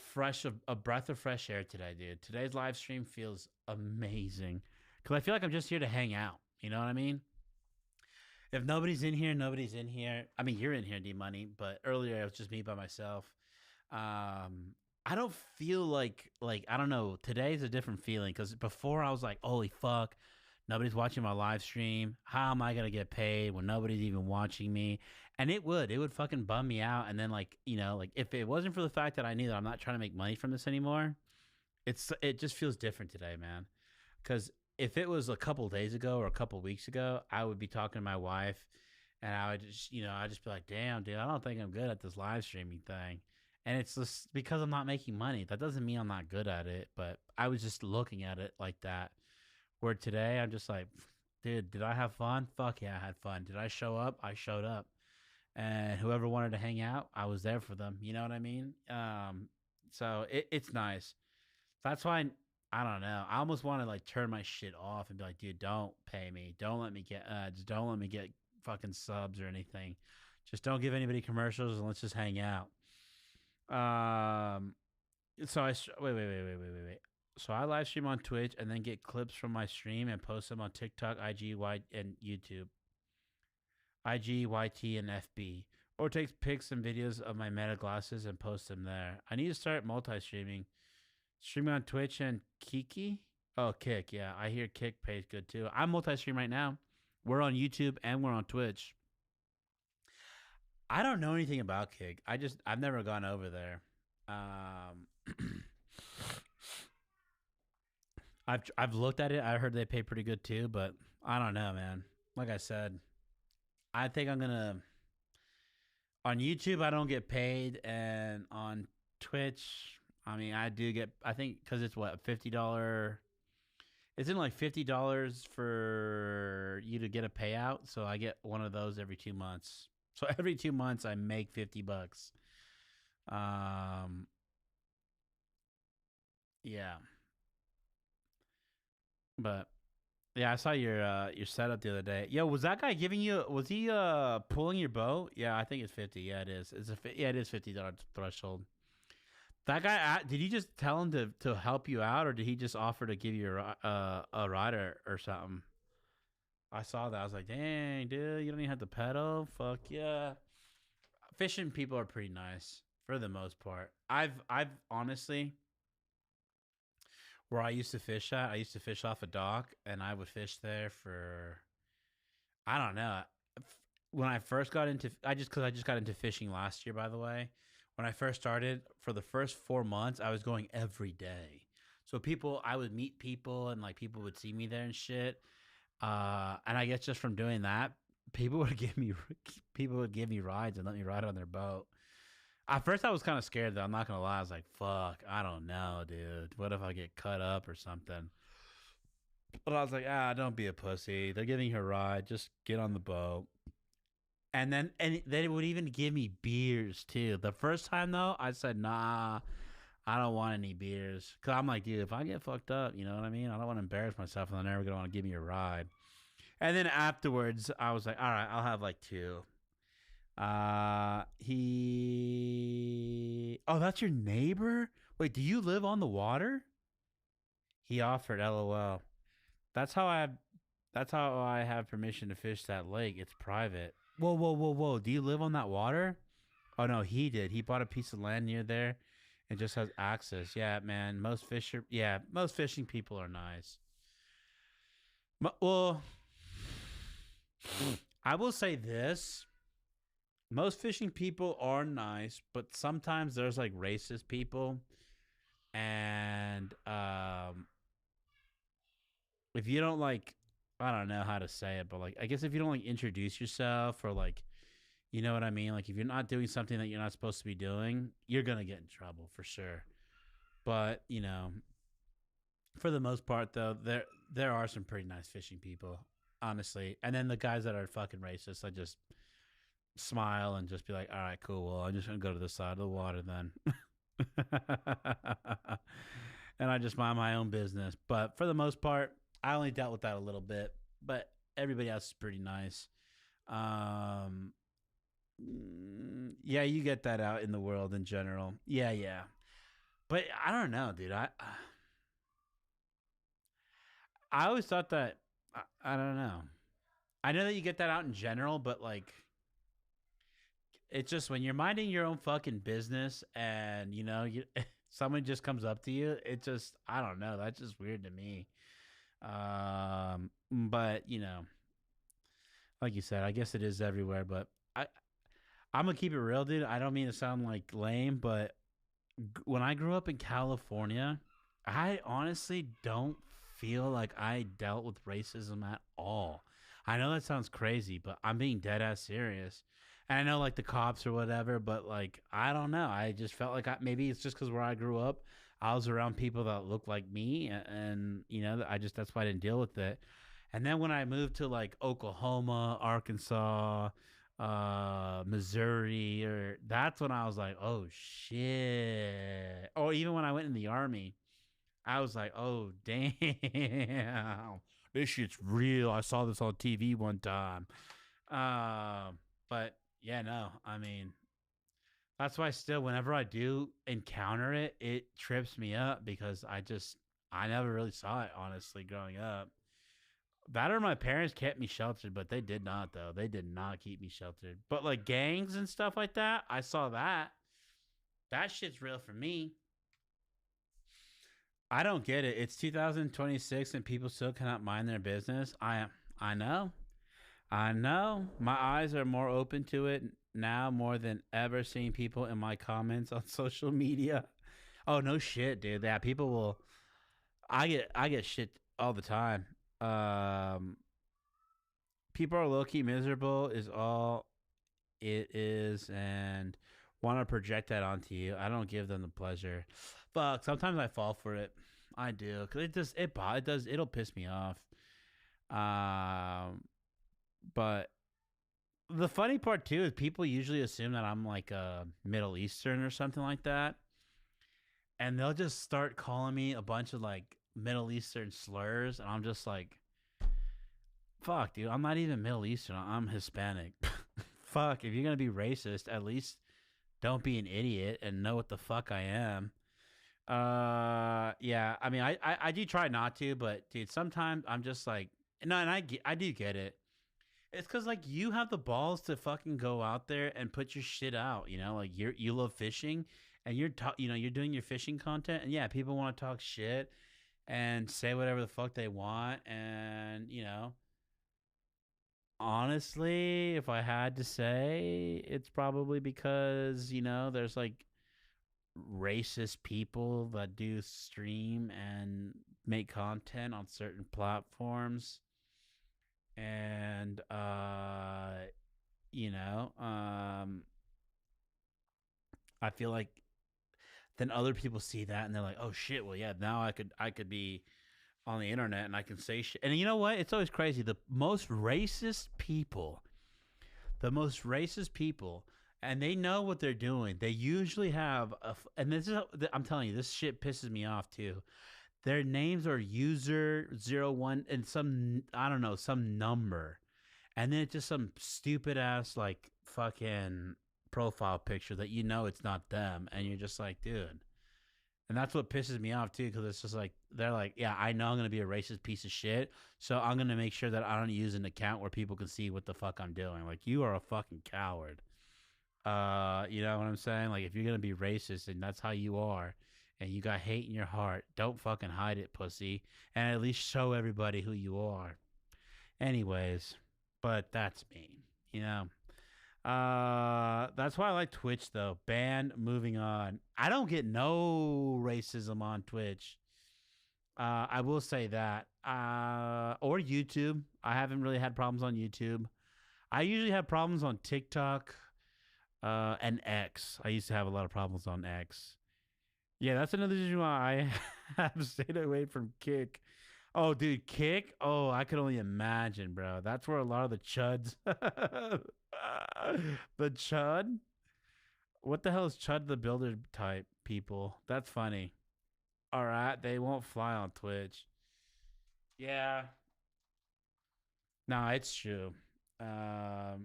breath of fresh air today, dude. Today's live stream feels amazing because I feel like I'm just here to hang out. You know what I mean? If nobody's in here, nobody's in here. I mean, you're in here, D-Money, but earlier it was just me by myself. I don't feel like I don't know. Today's a different feeling because before I was like, holy fuck, nobody's watching my live stream. How am I going to get paid when nobody's even watching me? And it would fucking bum me out. And then like if it wasn't for the fact that I knew that I'm not trying to make money from this anymore, it just feels different today, man. Because if it was a couple days ago or a couple weeks ago, I would be talking to my wife and I would just, I'd just be like, damn, dude, I don't think I'm good at this live streaming thing. And it's just because I'm not making money. That doesn't mean I'm not good at it, but I was just looking at it like that. Where today I'm just like, dude, did I have fun? Fuck yeah, I had fun. Did I show up? I showed up. And whoever wanted to hang out, I was there for them. You know what I mean? So it's nice. That's why I don't know. I almost want to like turn my shit off and be like, dude, don't pay me. Don't let me get just don't let me get fucking subs or anything. Just don't give anybody commercials and let's just hang out. So wait. So I live stream on Twitch and then get clips from my stream and post them on TikTok, IG, and YouTube. IG, YT, and FB. Or takes pics and videos of my Meta glasses and post them there. I need to start multi-streaming. Streaming on Twitch and Kiki? Oh, Kick, yeah. I hear Kick pays good too. I'm multi-stream right now. We're on YouTube and we're on Twitch. I don't know anything about Kick. I've never gone over there. I've looked at it. I heard they pay pretty good too, but I don't know, man. Like I said, I think I'm gonna. On YouTube, I don't get paid, and on Twitch, I mean, I do get. I think because it's what $50. It's in like $50 for you to get a payout, so I get one of those every 2 months. So every 2 months, I make $50. Yeah. But yeah, I saw your setup the other day. Yo, was that guy giving you? Was he pulling your boat? Yeah, I think it's 50. Yeah, it is. It is $50 threshold. That guy, did you just tell him to help you out, or did he just offer to give you a rider or something? I saw that. I was like, dang, dude, you don't even have to pedal. Fuck yeah. Fishing people are pretty nice for the most part. I've honestly, where I used to fish at, I used to fish off a dock, and I would fish there for, I don't know. When I first got into, I just got into fishing last year, by the way. When I first started, for the first 4 months, I was going every day. So I would meet people, and like people would see me there and shit. And I guess just from doing that, people would give me rides and let me ride on their boat. At first, I was kind of scared, though. I'm not going to lie. I was like, fuck, I don't know, dude. What if I get cut up or something? But I was like, don't be a pussy. They're giving you a ride. Just get on the boat. And then they would even give me beers, too. The first time, though, I said, nah, I don't want any beers. Because I'm like, dude, if I get fucked up, you know what I mean? I don't want to embarrass myself, and they're never going to want to give me a ride. And then afterwards, I was like, all right, I'll have like 2. Oh, that's your neighbor? Wait, do you live on the water? He offered, LOL. That's how I have permission to fish that lake. It's private. Whoa. Do you live on that water? Oh no, he did. He bought a piece of land near there and just has access. Yeah, man. Most fishing people are nice. Well, I will say this. Most fishing people are nice, but sometimes there's like racist people. And if you don't like, I don't know how to say it, but like, I guess if you don't like introduce yourself or like, you know what I mean? Like if you're not doing something that you're not supposed to be doing, you're going to get in trouble for sure. But, you know, for the most part though, there are some pretty nice fishing people, honestly. And then the guys that are fucking racist, I just smile and just be like, all right, cool. Well, I'm just going to go to the side of the water then. And I just mind my own business. But for the most part, I only dealt with that a little bit, but everybody else is pretty nice. Yeah, you get that out in the world in general. Yeah. But I don't know, dude. I always thought that, I don't know. I know that you get that out in general, but like, it's just when you're minding your own fucking business and, you know, someone just comes up to you, it just, I don't know. That's just weird to me. But, you know, like you said, I guess it is everywhere, but I'm going to keep it real, dude. I don't mean to sound like lame, but when I grew up in California, I honestly don't feel like I dealt with racism at all. I know that sounds crazy, but I'm being dead ass serious. And I know like the cops or whatever, but like, I don't know. I just felt like maybe it's just because where I grew up, I was around people that looked like me. And you know, that's why I didn't deal with it. And then when I moved to like Oklahoma, Arkansas, Missouri, that's when I was like, oh shit. Or even when I went in the army, I was like, oh damn, this shit's real. I saw this on TV one time. But yeah, no, I mean, that's why still whenever I do encounter it, it trips me up because I never really saw it, honestly, growing up. That or my parents kept me sheltered, but they did not, though. They did not keep me sheltered. But like gangs and stuff like that, I saw that. That shit's real for me. I don't get it. It's 2026 and people still cannot mind their business. I know. My eyes are more open to it now more than ever, seeing people in my comments on social media. Oh no shit, dude. Yeah, people will. I get shit all the time. People are low-key miserable is all it is, and want to project that onto you. I don't give them the pleasure. Fuck, sometimes I fall for it. I do, because it'll piss me off. But the funny part too is people usually assume that I'm like a Middle Eastern or something like that, and they'll just start calling me a bunch of like Middle Eastern slurs, and I'm just like, fuck, dude, I'm not even Middle Eastern. I'm Hispanic. Fuck, if you're gonna be racist, at least don't be an idiot and know what the fuck I am. Yeah, I mean, I do try not to, but dude, sometimes I'm just like, no, and I do get it. It's because like you have the balls to fucking go out there and put your shit out, you know, like you love fishing and you're doing your fishing content, and yeah, people want to talk shit and say whatever the fuck they want, and you know, honestly, if I had to say, it's probably because, you know, there's like racist people that do stream and make content on certain platforms. And you know, I feel like then other people see that and they're like, oh shit, well yeah, now I could be on the internet and I can say shit. And you know what? It's always crazy. The most racist people, and they know what they're doing. They usually have and this is, I'm telling you, this shit pisses me off too. Their names are user 01 and some, I don't know, some number. And then it's just some stupid ass like fucking profile picture that you know it's not them. And you're just like, dude. And that's what pisses me off too, because it's just like, they're like, yeah, I know I'm going to be a racist piece of shit. So I'm going to make sure that I don't use an account where people can see what the fuck I'm doing. Like, you are a fucking coward. You know what I'm saying? Like, if you're going to be racist and that's how you are, and you got hate in your heart, don't fucking hide it, pussy. And at least show everybody who you are. Anyways, but that's me, you know. That's why I like Twitch though. Moving on. I don't get no racism on Twitch. I will say that. Or YouTube. I haven't really had problems on YouTube. I usually have problems on TikTok, and X. I used to have a lot of problems on X. Yeah, that's another reason why I have stayed away from Kick. Oh, dude, Kick? Oh, I could only imagine, bro. That's where a lot of the chuds... the chud? What the hell is Chud the Builder type people? That's funny. All right, they won't fly on Twitch. Yeah. No, it's true. I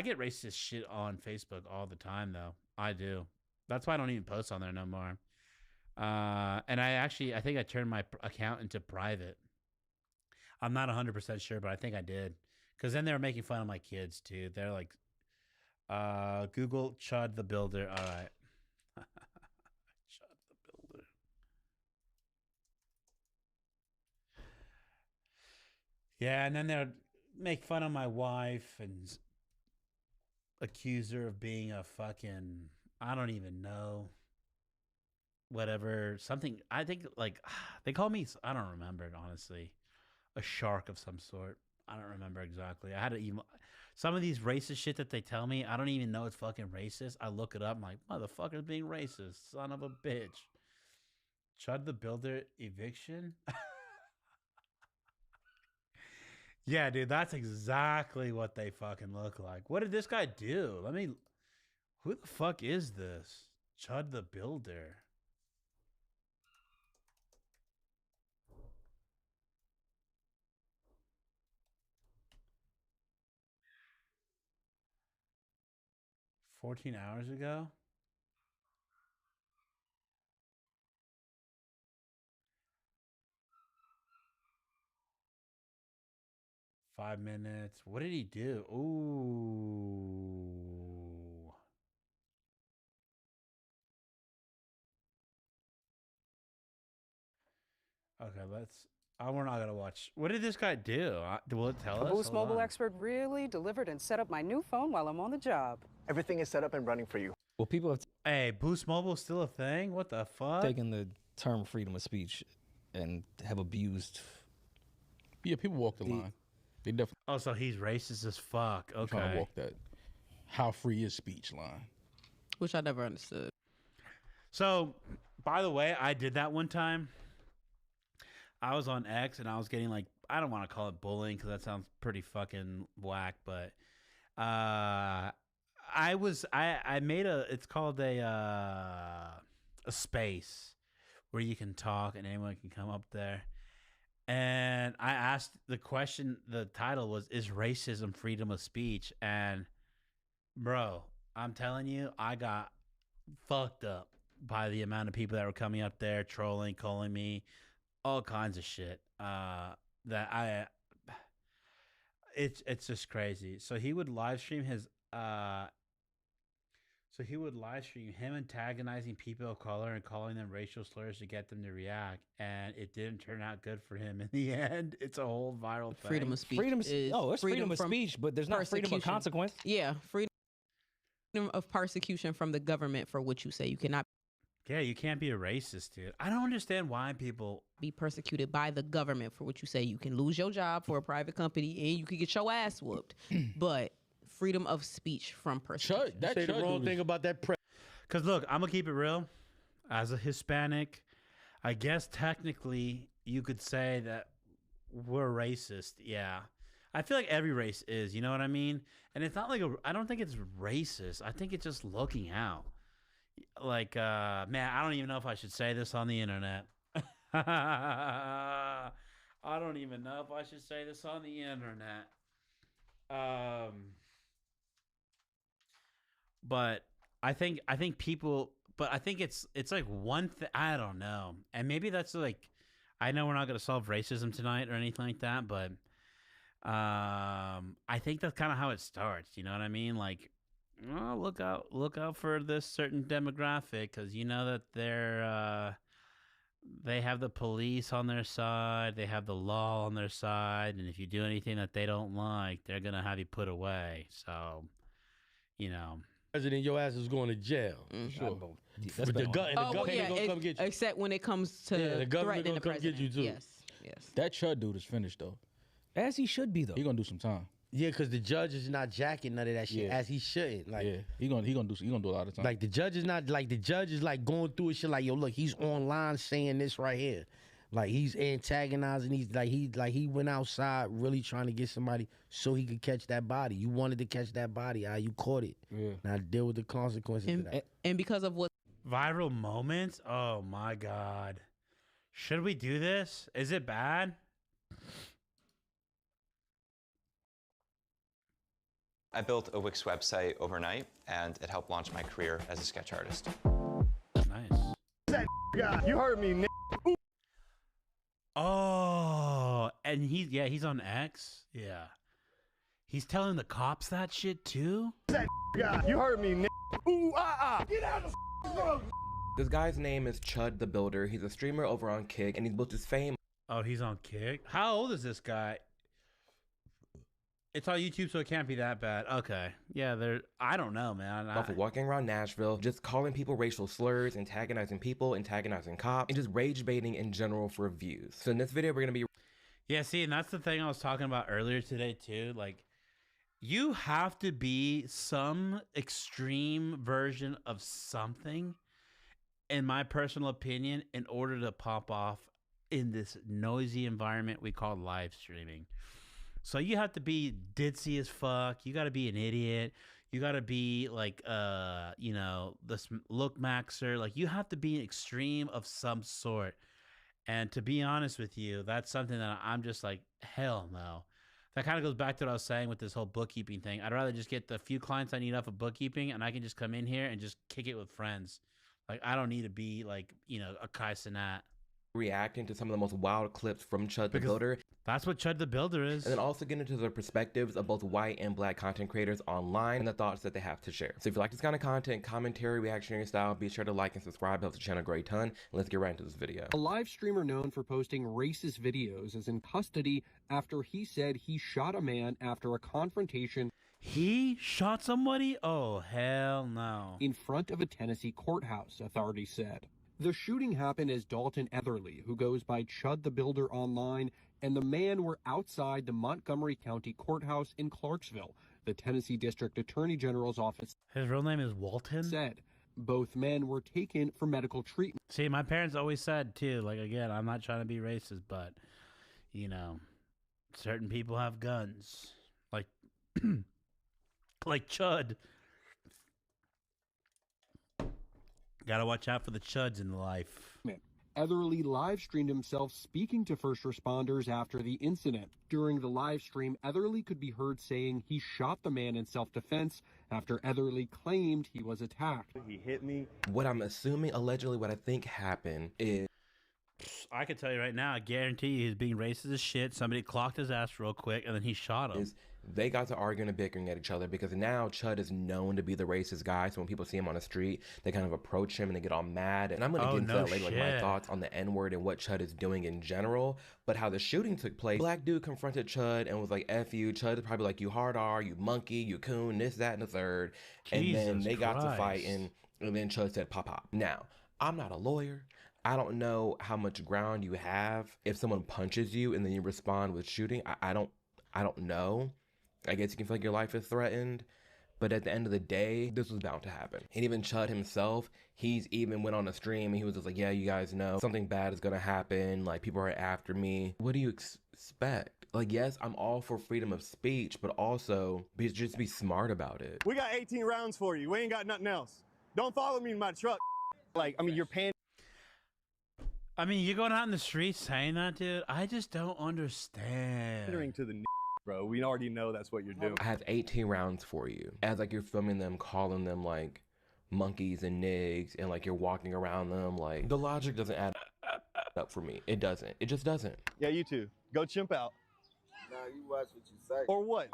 get racist shit on Facebook all the time, though. I do. That's why I don't even post on there no more. And I think I turned my account into private. I'm not 100% sure, but I think I did. Because then they were making fun of my kids, too. They're like, Google Chud the Builder. All right. Chud the Builder. Yeah, and then they'll make fun of my wife and accuse her of being a fucking, I don't even know, whatever. Something, I think, like, they call me, I don't remember it, honestly. A shark of some sort. I don't remember exactly. I had to even, some of these racist shit that they tell me, I don't even know it's fucking racist. I look it up, I'm like, motherfucker's being racist, son of a bitch. Chud the Builder eviction? Yeah, dude, that's exactly what they fucking look like. What did this guy do? Who the fuck is this? Chud the Builder. $14 ago? $5 minutes. What did he do? Ooh. Okay, we're not gonna watch. What did this guy do? Will it tell us? A Boost Mobile expert really delivered and set up my new phone while I'm on the job. Everything is set up and running for you. Well, people have Hey, Boost Mobile is still a thing? What the fuck? taken the term freedom of speech and have abused. Yeah, people walk the line. They definitely. Oh, so he's racist as fuck. Okay. Trying to walk that how free is speech line. Which I never understood. So, by the way, I did that one time. I was on X and I was getting like, I don't want to call it bullying because that sounds pretty fucking whack, but I made it's called a space where you can talk and anyone can come up there. And I asked the question, the title was, is racism freedom of speech? And bro, I'm telling you, I got fucked up by the amount of people that were coming up there, trolling, calling me, all kinds of shit. It's just crazy. So he would live stream him antagonizing people of color and calling them racial slurs to get them to react, and it didn't turn out good for him in the end. It's a whole viral thing. Freedom of speech. It's freedom of speech, but there's not freedom of consequence. Yeah, freedom of persecution from the government for what you say. You cannot. Yeah, you can't be a racist, dude. I don't understand why people be persecuted by the government for what you say. You can lose your job for a private company and you can get your ass whooped. But freedom of speech from persecution. Say the wrong thing about that press. Because look, I'm gonna keep it real. As a Hispanic, I guess technically you could say that we're racist. Yeah, I feel like every race is. You know what I mean? And it's not like I don't think it's racist. I think it's just looking out. Like, man, I don't even know if I should say this on the internet. I don't even know if I should say this on the internet. But I think people, but I think it's like one thing. I don't know, and maybe that's like, I know we're not gonna solve racism tonight or anything like that, but I think that's kind of how it starts. You know what I mean? Like, oh, look out for this certain demographic because you know that they have the police on their side, they have the law on their side, and if you do anything that they don't like, they're gonna have you put away. So, you know. President, your ass is going to jail. Sure. But the government gonna come get you. Except when it comes to the government threatening gonna the come president. get you too. Yes. That Chud dude is finished though. As he should be though. He gonna do some time. Yeah, because the judge is not jacking none of that shit Yeah. as he shouldn't. Like, Yeah, he gonna do a lot of time. like the judge is not like the judge is like going through his shit. Like, yo, look, he's online saying this right here. Like he's antagonizing. He went outside really trying to get somebody so he could catch that body. You wanted to catch that body, you caught it. Yeah. Now deal with the consequences of that. And because of what Viral moments? Oh my God. Should we do this? Is it bad? I built a Wix website overnight, and it helped launch my career as a sketch artist. Nice. You heard me, nigga. Oh, and he's on X. Yeah. He's telling the cops that shit too? You heard me, nigga. Ooh, Get out of the road. This guy's name is Chud the Builder. He's a streamer over on Kick, and he's built his fame. Oh, he's on Kick? How old is this guy? It's on YouTube, so it can't be that bad. Okay. Yeah, I don't know, man. Off of walking around Nashville, just calling people racial slurs, antagonizing people, antagonizing cops, and just rage baiting in general for views. So in this video, we're going to be... Yeah, see, and that's the thing I was talking about earlier today, too. Like, you have to be some extreme version of something, in my personal opinion, in order to pop off in this noisy environment we call live streaming. So you have to be ditzy as fuck. You got to be an idiot. You got to be like, this look maxer. Like, you have to be extreme of some sort. And to be honest with you, that's something that I'm just like, hell no. That kind of goes back to what I was saying with this whole bookkeeping thing. I'd rather just get the few clients I need off of bookkeeping, and I can just come in here and just kick it with friends. Like, I don't need to be like, a Kai Cenat. Reacting to some of the most wild clips from Chud the Builder. That's what Chud the Builder is. And then also get into the perspectives of both white and black content creators online and the thoughts that they have to share. So if you like this kind of content, commentary, reactionary style, be sure to like and subscribe. It helps the channel grow a ton. And let's get right into this video. A live streamer known for posting racist videos is in custody after he said he shot a man after a confrontation. He shot somebody? Oh, hell no. In front of a Tennessee courthouse, authorities said. The shooting happened as Dalton Etherly, who goes by Chud the Builder online, and the man were outside the Montgomery County Courthouse in Clarksville. The Tennessee District Attorney General's office, his real name is Walton, said both men were taken for medical treatment. See, my parents always said too, like, again, I'm not trying to be racist, but certain people have guns, like like Chud. Gotta watch out for the chuds in life. Etherly live streamed himself speaking to first responders after the incident. During the live stream, Etherly could be heard saying he shot the man in self-defense after Etherly claimed he was attacked. He hit me. What I'm assuming, allegedly, what I think happened is... I can tell you right now, I guarantee you he's being racist as shit. Somebody clocked his ass real quick, and then he shot him. They got to arguing and bickering at each other because now Chud is known to be the racist guy. So when people see him on the street, they kind of approach him and they get all mad. And I'm going to get into that later, like my thoughts on the N-word and what Chud is doing in general. But how the shooting took place, black dude confronted Chud and was like, F you. Chud is probably like, you hard R, you monkey, you coon, this, that, and the third. And then they got to fighting, and then Chud said, pop, pop. Now, I'm not a lawyer. I don't know how much ground you have if someone punches you and then you respond with shooting. I don't know. I guess you can feel like your life is threatened. But at the end of the day, this was bound to happen. And even Chud himself, he's even went on a stream and he was just like, yeah, you guys know something bad is gonna happen. Like, people are after me. What do you expect? Like, yes, I'm all for freedom of speech, but also just be smart about it. We got 18 rounds for you. We ain't got nothing else. Don't follow me in my truck. Like, I mean, you're paying. I mean, you're going out in the street saying that, dude. I just don't understand. Pandering to the bro. We already know that's what you're doing. I have 18 rounds for you. As like you're filming them, calling them like monkeys and nigs, and like you're walking around them, like the logic doesn't add up for me. It doesn't. It just doesn't. Yeah, you too. Go chimp out. Nah, you watch what you say. Or what?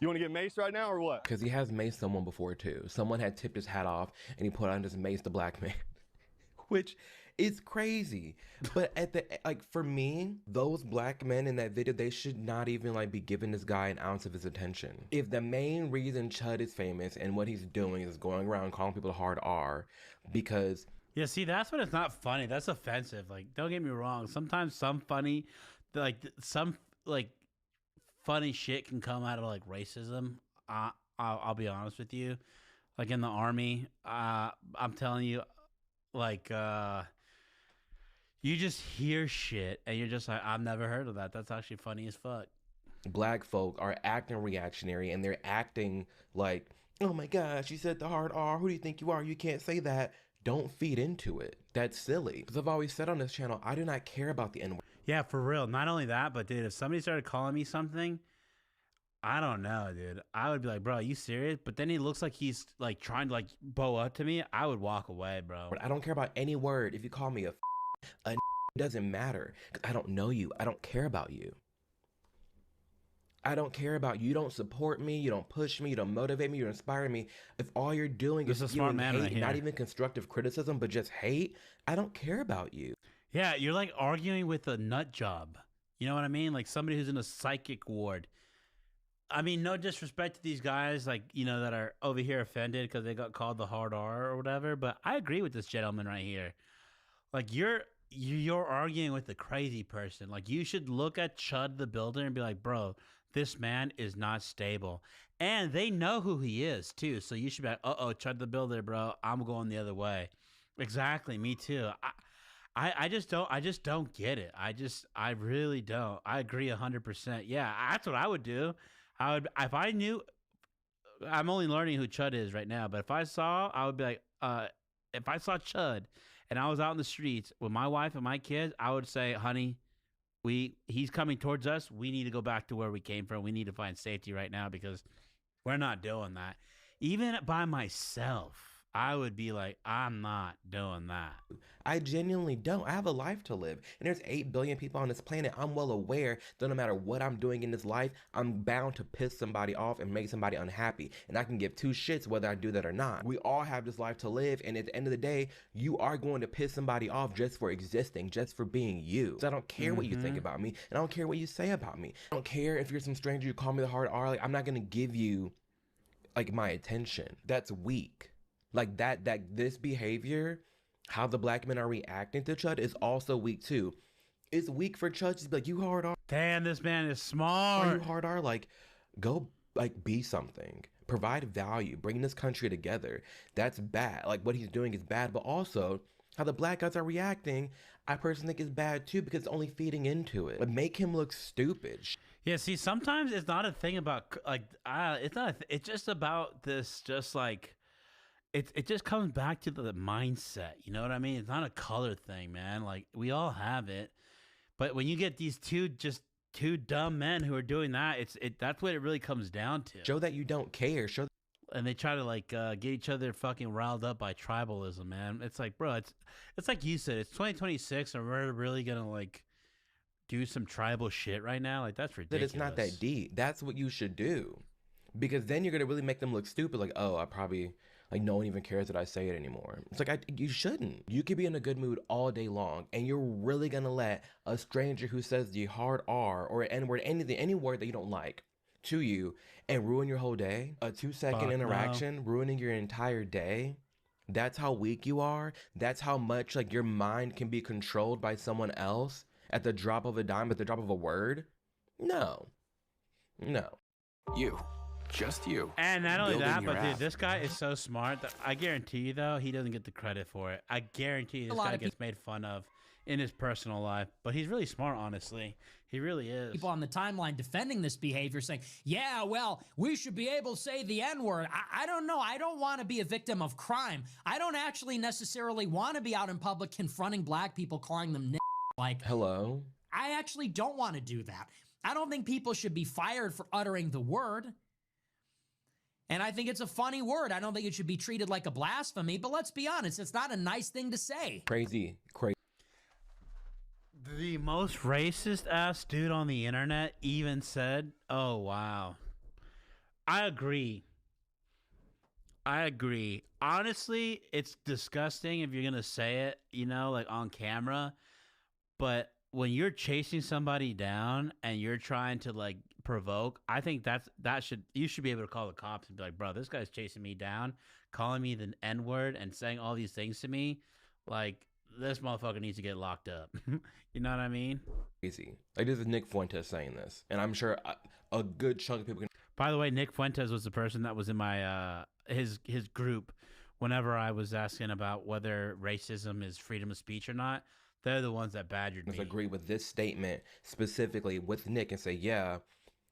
You want to get maced right now or what? Because he has maced someone before too. Someone had tipped his hat off and he put on just maced the black man. Which is crazy. But at the, like, for me, those black men in that video, they should not even like be giving this guy an ounce of his attention. If the main reason Chud is famous and what he's doing is going around calling people hard R because... Yeah, see, that's when it's not funny. That's offensive. Like, don't get me wrong. Sometimes some funny shit can come out of like racism. I'll be honest with you. Like in the army, I'm telling you, like you just hear shit and you're just like, I've never heard of that. That's actually funny as fuck. Black folk are acting reactionary and they're acting like, oh my gosh, you said the hard R. Who do you think you are? You can't say that. Don't feed into it. That's silly. Because I've always said on this channel, I do not care about the N-word. Yeah, for real. Not only that, but dude, if somebody started calling me something, I don't know, dude. I would be like, bro, are you serious? But then he looks like he's like trying to like bow up to me. I would walk away, bro. I don't care about any word. If you call me a doesn't matter. Because I don't know you. I don't care about you. I don't care about you. You don't support me. You don't push me. You don't motivate me. You don't inspire me. If all you're doing is spewing hate, not even constructive criticism, but just hate, I don't care about you. Yeah, you're like arguing with a nut job. You know what I mean? Like somebody who's in a psychic ward. I mean, no disrespect to these guys, like, you know, that are over here offended because they got called the hard R or whatever. But I agree with this gentleman right here. Like, you're arguing with a crazy person. Like, you should look at Chud the Builder and be like, bro, this man is not stable. And they know who he is, too. So you should be like, uh-oh, Chud the Builder, bro. I'm going the other way. Exactly. Me, too. I just don't get it. I really don't. I agree 100%. Yeah, that's what I would do. If I knew, I'm only learning who Chud is right now, but if I would be like, if I saw Chud and I was out in the streets with my wife and my kids, I would say, honey, he's coming towards us. We need to go back to where we came from. We need to find safety right now because we're not doing that. Even by myself, I would be like, I'm not doing that. I genuinely don't. I have a life to live. And there's 8 billion people on this planet. I'm well aware that no matter what I'm doing in this life, I'm bound to piss somebody off and make somebody unhappy. And I can give 2 shits whether I do that or not. We all have this life to live. And at the end of the day, you are going to piss somebody off just for existing, just for being you. So I don't care what you think about me. And I don't care what you say about me. I don't care if you're some stranger, you call me the hard R. Like, I'm not going to give you like my attention. That's weak. Like this behavior, how the black men are reacting to Chud is also weak too. It's weak for Chud to be like, you hard R. Damn, this man is smart. Are you hard R? Like, go like be something. Provide value. Bring this country together. That's bad. Like what he's doing is bad, but also how the black guys are reacting, I personally think is bad too because it's only feeding into it. But make him look stupid. Yeah, see, sometimes it's not a thing about like it's just about this, just like. It just comes back to the mindset, you know what I mean? It's not a color thing, man. Like, we all have it. But when you get these two dumb men who are doing that, that's what it really comes down to. Show that you don't care. And they try to, like, get each other fucking riled up by tribalism, man. It's like, bro, it's like you said, it's 2026, and we're really going to, like, do some tribal shit right now? Like, that's ridiculous. That it's not that deep. That's what you should do. Because then you're going to really make them look stupid. Like, oh, I probably... Like, no one even cares that I say it anymore. It's like, you shouldn't. You could be in a good mood all day long, and you're really gonna let a stranger who says the hard R or N-word, any word that you don't like to you, and ruin your whole day? A 2-second interaction ruining your entire day? That's how weak you are? That's how much, like, your mind can be controlled by someone else at the drop of a dime, at the drop of a word? No. No. You. Just you. And not only building that, your but dude, app. this guy is so smart that I guarantee you, though, he doesn't get the credit for it. I guarantee you this guy gets made fun of in his personal life. But he's really smart, honestly. He really is. People on the timeline defending this behavior saying, yeah, well, we should be able to say the N-word. I don't know. I don't want to be a victim of crime. I don't actually necessarily want to be out in public confronting black people, calling them like, hello? I actually don't want to do that. I don't think people should be fired for uttering the word. And I think it's a funny word. I don't think it should be treated like a blasphemy, but let's be honest, it's not a nice thing to say. Crazy. The most racist ass dude on the internet even said, oh, wow. I agree. Honestly, it's disgusting if you're going to say it, you know, like on camera. But when you're chasing somebody down and you're trying to like provoke, I think you should be able to call the cops and be like, bro, this guy's chasing me down, calling me the N-word and saying all these things to me. Like, this motherfucker needs to get locked up. You know what I mean? Crazy. Like, this is Nick Fuentes saying this, and I'm sure a good chunk of people can. By the way, Nick Fuentes was the person that was in my his group whenever I was asking about whether racism is freedom of speech or not. They're the ones that badgered me. Agree with this statement specifically with Nick and say, yeah,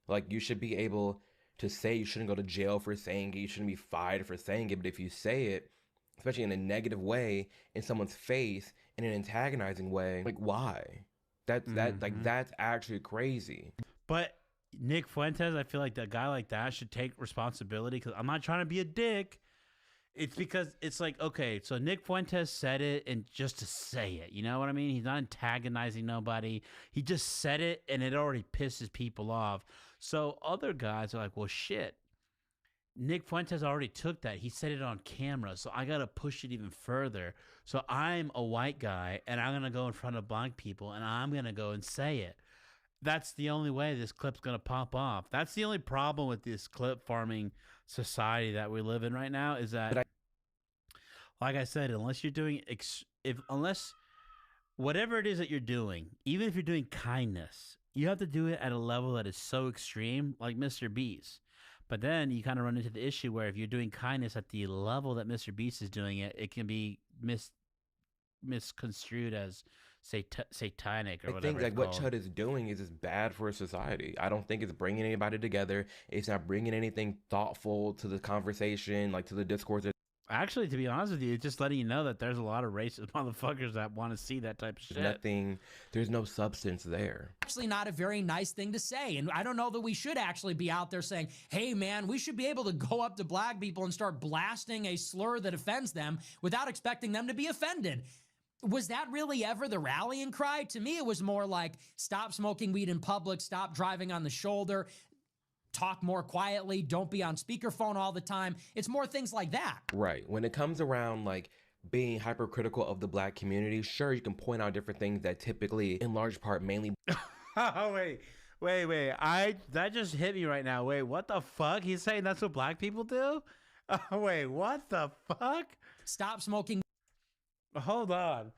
like you should be able to say you shouldn't go to jail for saying it, you shouldn't be fired for saying it, but if you say it, especially in a negative way, in someone's face, in an antagonizing way, like why? That's actually crazy. But Nick Fuentes, I feel like a guy like that should take responsibility, because I'm not trying to be a dick. It's because it's like, okay, so Nick Fuentes said it and just to say it, you know what I mean? He's not antagonizing nobody. He just said it and it already pisses people off. So other guys are like, well, shit. Nick Fuentes already took that. He said it on camera, so I got to push it even further. So I'm a white guy, and I'm going to go in front of black people, and I'm going to go and say it. That's the only way this clip's going to pop off. That's the only problem with this clip farming society that we live in right now is that, like I said, unless you're doing, unless whatever it is that you're doing, even if you're doing kindness, you have to do it at a level that is so extreme, like Mr. Beast. But then you kind of run into the issue where if you're doing kindness at the level that Mr. Beast is doing it, it can be misconstrued as satanic or whatever. I think like what Chud is doing is just bad for society. I don't think it's bringing anybody together. It's not bringing anything thoughtful to the conversation, like to the discourse. Actually, to be honest with you, it's just letting you know that there's a lot of racist motherfuckers that want to see that type of shit. There's no substance there. Actually not a very nice thing to say. And I don't know that we should actually be out there saying, hey man, we should be able to go up to black people and start blasting a slur that offends them without expecting them to be offended. Was that really ever the rallying cry? To me, it was more like, stop smoking weed in public, stop driving on the shoulder, talk more quietly, don't be on speakerphone all the time. It's more things like that. Right. When it comes around like being hypercritical of the black community, sure, you can point out different things that typically, in large part, mainly. Oh, wait. That just hit me right now. Wait, what the fuck? He's saying that's what black people do? Oh, wait, what the fuck? Stop smoking. Hold on.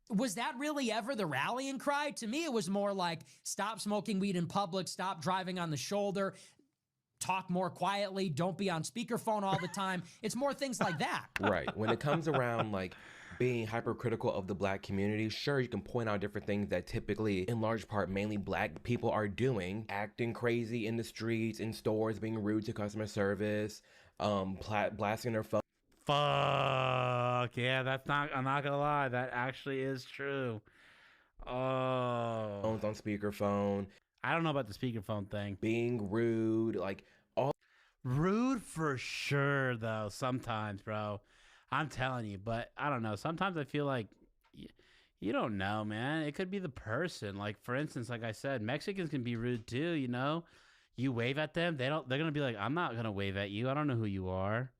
Was that really ever the rallying cry? To me, it was more like, stop smoking weed in public, stop driving on the shoulder, talk more quietly, don't be on speakerphone all the time. It's more things like that. Right. When it comes around like being hypercritical of the black community, sure, you can point out different things that typically, in large part, mainly black people are doing, acting crazy in the streets, in stores, being rude to customer service, blasting their phone. Fuck yeah, I'm not gonna lie, that actually is true. Oh, phones on speakerphone. I don't know about the speakerphone thing. Being rude, like all rude for sure though. Sometimes, bro, I'm telling you. But I don't know. Sometimes I feel like you don't know, man. It could be the person. Like for instance, like I said, Mexicans can be rude too. You know, you wave at them, they're gonna be like, I'm not gonna wave at you. I don't know who you are.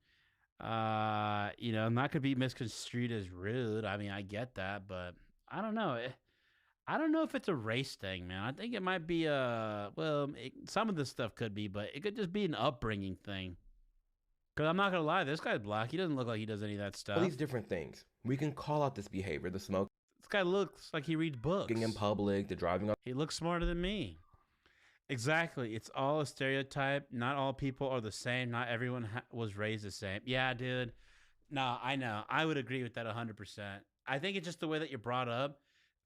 You know, and that could be misconstrued as rude. I mean, I get that, but I don't know. I don't know if it's a race thing, man. I think it might be some of this stuff could be, but it could just be an upbringing thing. Because I'm not going to lie, this guy's black. He doesn't look like he does any of that stuff. All these different things. We can call out this behavior, the smoke. This guy looks like he reads books. In public, the driving. He looks smarter than me. Exactly. It's all a stereotype. Not all people are the same. Not everyone was raised the same. Yeah, dude. No, I know. I would agree with that 100%. I think it's just the way that you're brought up.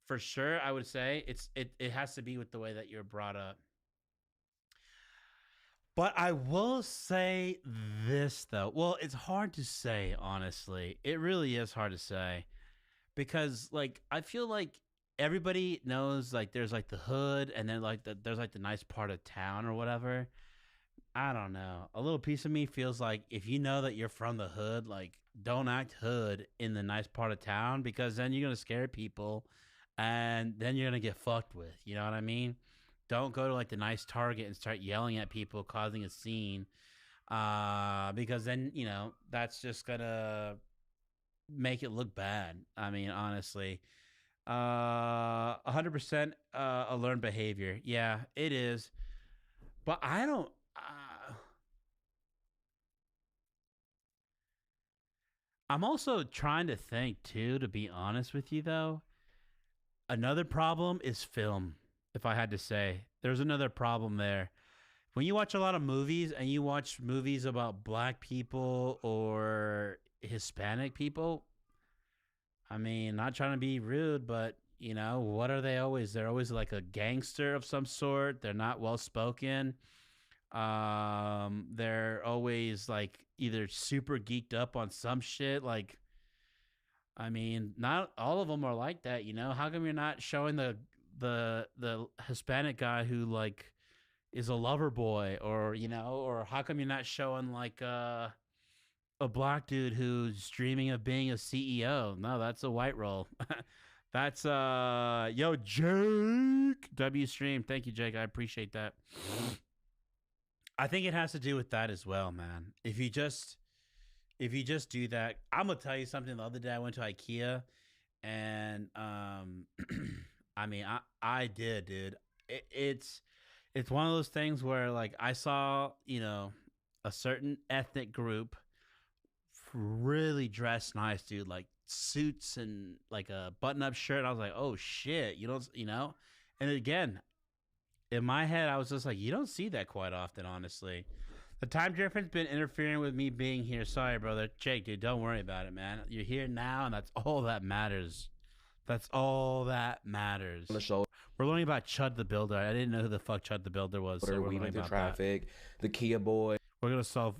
For sure, I would say it has to be with the way that you're brought up. But I will say this though. Well, it's hard to say, honestly. It really is hard to say. Because like I feel like everybody knows like there's like the hood and then like there's like the nice part of town or whatever. I don't know. A little piece of me feels like if you know that you're from the hood, like don't act hood in the nice part of town because then you're gonna scare people and then you're gonna get fucked with. You know what I mean? Don't go to like the nice Target and start yelling at people, causing a scene. Because then, you know, that's just gonna make it look bad. I mean, honestly. 100% a learned behavior. Yeah, it is. But I don't I'm also trying to think too, to be honest with you though. Another problem is film, if I had to say. There's another problem there. When you watch a lot of movies and you watch movies about black people or Hispanic people, I mean, not trying to be rude, but you know, what are they always? They're always like a gangster of some sort. They're not well spoken. They're always like either super geeked up on some shit. Like, I mean, not all of them are like that, you know. How come you're not showing the Hispanic guy who like is a lover boy, or you know, or how come you're not showing like a black dude who's dreaming of being a CEO? No, that's a white role. That's yo Jake W stream. Thank you, Jake. I appreciate that. I think it has to do with that as well, man. If you just do that, I'm gonna tell you something. The other day I went to IKEA, and I mean I did, dude. It's one of those things where like I saw, you know, a certain ethnic group really dressed nice, dude, like suits and like a button-up shirt. I was like, oh shit, you know. And again, in my head, I was just like, you don't see that quite often, honestly. The time difference been interfering with me being here. Sorry, brother. Jake, dude, don't worry about it, man. You're here now, and that's all that matters. That's all that matters. On the shoulder. We're learning about Chud the Builder. I didn't know who the fuck Chud the Builder was. So we're weaving through about traffic. The Kia boy. We're gonna solve.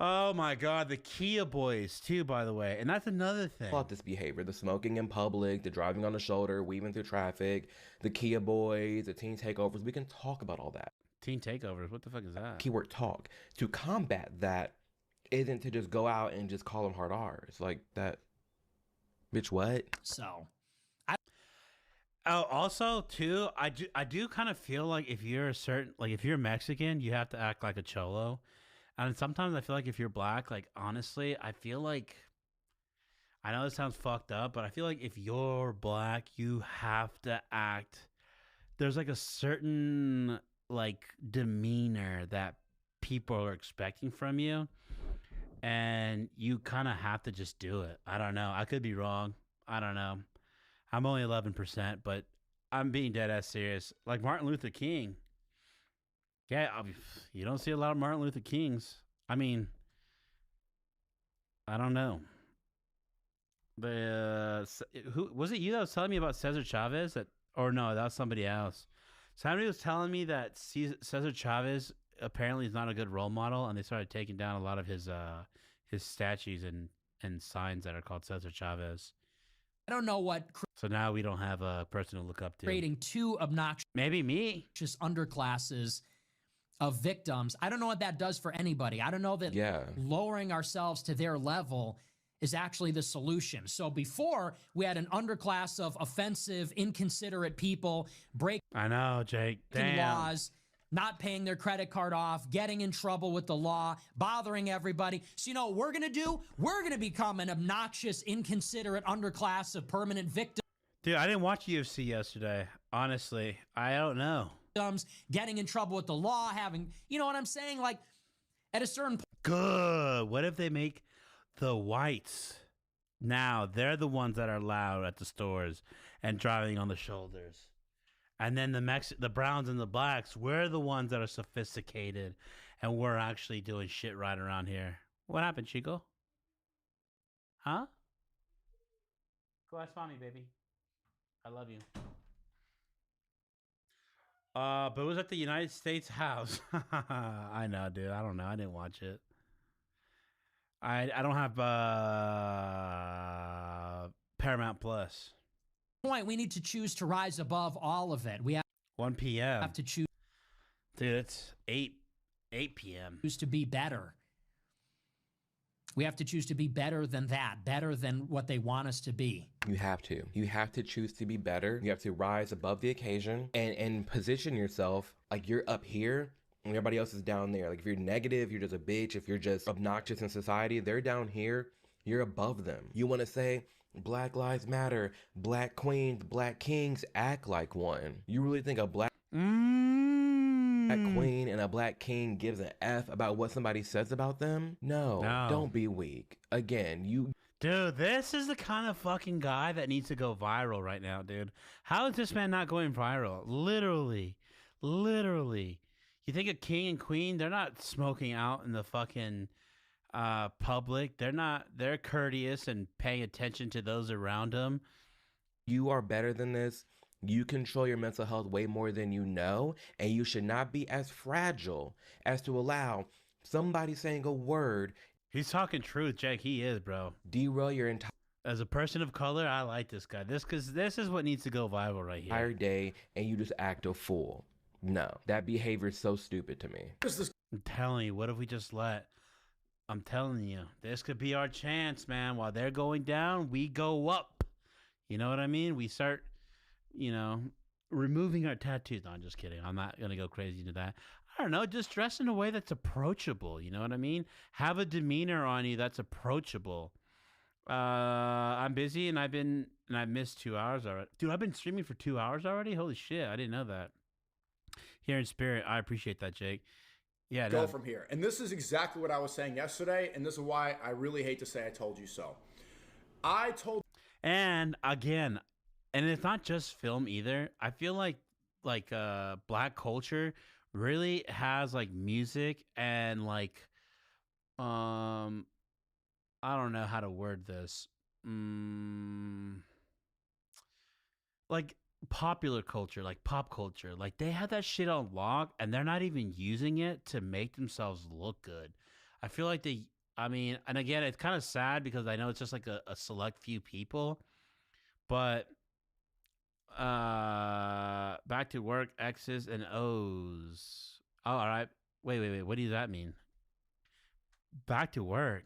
Oh my God, the Kia boys too, by the way, and that's another thing. About this behavior, the smoking in public, the driving on the shoulder, weaving through traffic, the Kia boys, the teen takeovers. We can talk about all that. Teen takeovers, what the fuck is that? Keyword talk. To combat that isn't to just go out and just call them hard R's like that. Bitch, what? So, also too, I do kind of feel like if you're if you're Mexican, you have to act like a cholo. And sometimes I feel like if you're black, like honestly, I feel like, I know this sounds fucked up, but I feel like if you're black, you have to act, there's like a certain like demeanor that people are expecting from you. And you kind of have to just do it. I don't know. I could be wrong. I don't know. I'm only 11%, but I'm being dead ass serious. Like Martin Luther King. Yeah, you don't see a lot of Martin Luther Kings. I mean, I don't know. Who was it? You that was telling me about Cesar Chavez? Or no, that was somebody else. Somebody was telling me that Cesar Chavez apparently is not a good role model, and they started taking down a lot of his statues and signs that are called Cesar Chavez. I don't know what. So now we don't have a person to look up to. Creating two obnoxious, maybe me, just underclasses of victims. I don't know what that does for anybody. I don't know that lowering ourselves to their level is actually the solution. So before, we had an underclass of offensive, inconsiderate people breaking I know, Jake. Damn. laws, not paying their credit card off, getting in trouble with the law, bothering everybody. So you know what we're going to do? We're going to become an obnoxious, inconsiderate underclass of permanent victims. Dude, I didn't watch UFC yesterday. Honestly, I don't know. Getting in trouble with the law, having, you know what I'm saying? Like, at a certain point. Good. What if they make the whites now? They're the ones that are loud at the stores and driving on the shoulders. And then the browns and the blacks, we're the ones that are sophisticated, and we're actually doing shit right around here. What happened, Chico? Huh? Go ask mommy, baby. I love you. But it was at the United States House. I know, dude. I don't know. I didn't watch it. I don't have Paramount Plus. Point, we need to choose to rise above all of it. We have 1 p.m. to choose. Dude, it's 8 p.m. Choose to be better. We have to choose to be better than that, better than what they want us to be. You have to. You have to choose to be better. You have to rise above the occasion and position yourself like you're up here and everybody else is down there. Like if you're negative, you're just a bitch. If you're just obnoxious in society, they're down here. You're above them. You want to say Black Lives Matter, Black Queens, Black Kings, act like one. You really think a Black Queen and a Black King gives an F about what somebody says about them? No. Don't be weak. Again, you... Dude, this is the kind of fucking guy that needs to go viral right now, dude. How is this man not going viral? Literally. You think a king and queen, they're not smoking out in the fucking public. They're courteous and paying attention to those around them. You are better than this. You control your mental health way more than you know, and you should not be as fragile as to allow somebody saying a word. He's talking truth, Jack. He is, bro. Derail your entire... As a person of color, I like this guy. Because this is what needs to go viral right here. Entire day, and you just act a fool. No, that behavior is so stupid to me. I'm telling you, what if we just I'm telling you, this could be our chance, man. While they're going down, we go up. You know what I mean? We start... removing our tattoos. No, I'm just kidding. I'm not going to go crazy into that. I don't know. Just dress in a way that's approachable. You know what I mean? Have a demeanor on you that's approachable. I'm busy and I've missed 2 hours already. Dude, I've been streaming for 2 hours already? Holy shit. I didn't know that. Here in spirit. I appreciate that, Jake. Yeah. Go from here. And this is exactly what I was saying yesterday. And this is why I really hate to say I told you so. And again, and it's not just film either. I feel like black culture really has like music and like I don't know how to word this. Like popular culture, like pop culture. Like they have that shit on lock and they're not even using it to make themselves look good. I feel like and again, it's kind of sad because I know it's just like a select few people, but back to work, X's and O's. Oh, all right. Wait. What does that mean? Back to work.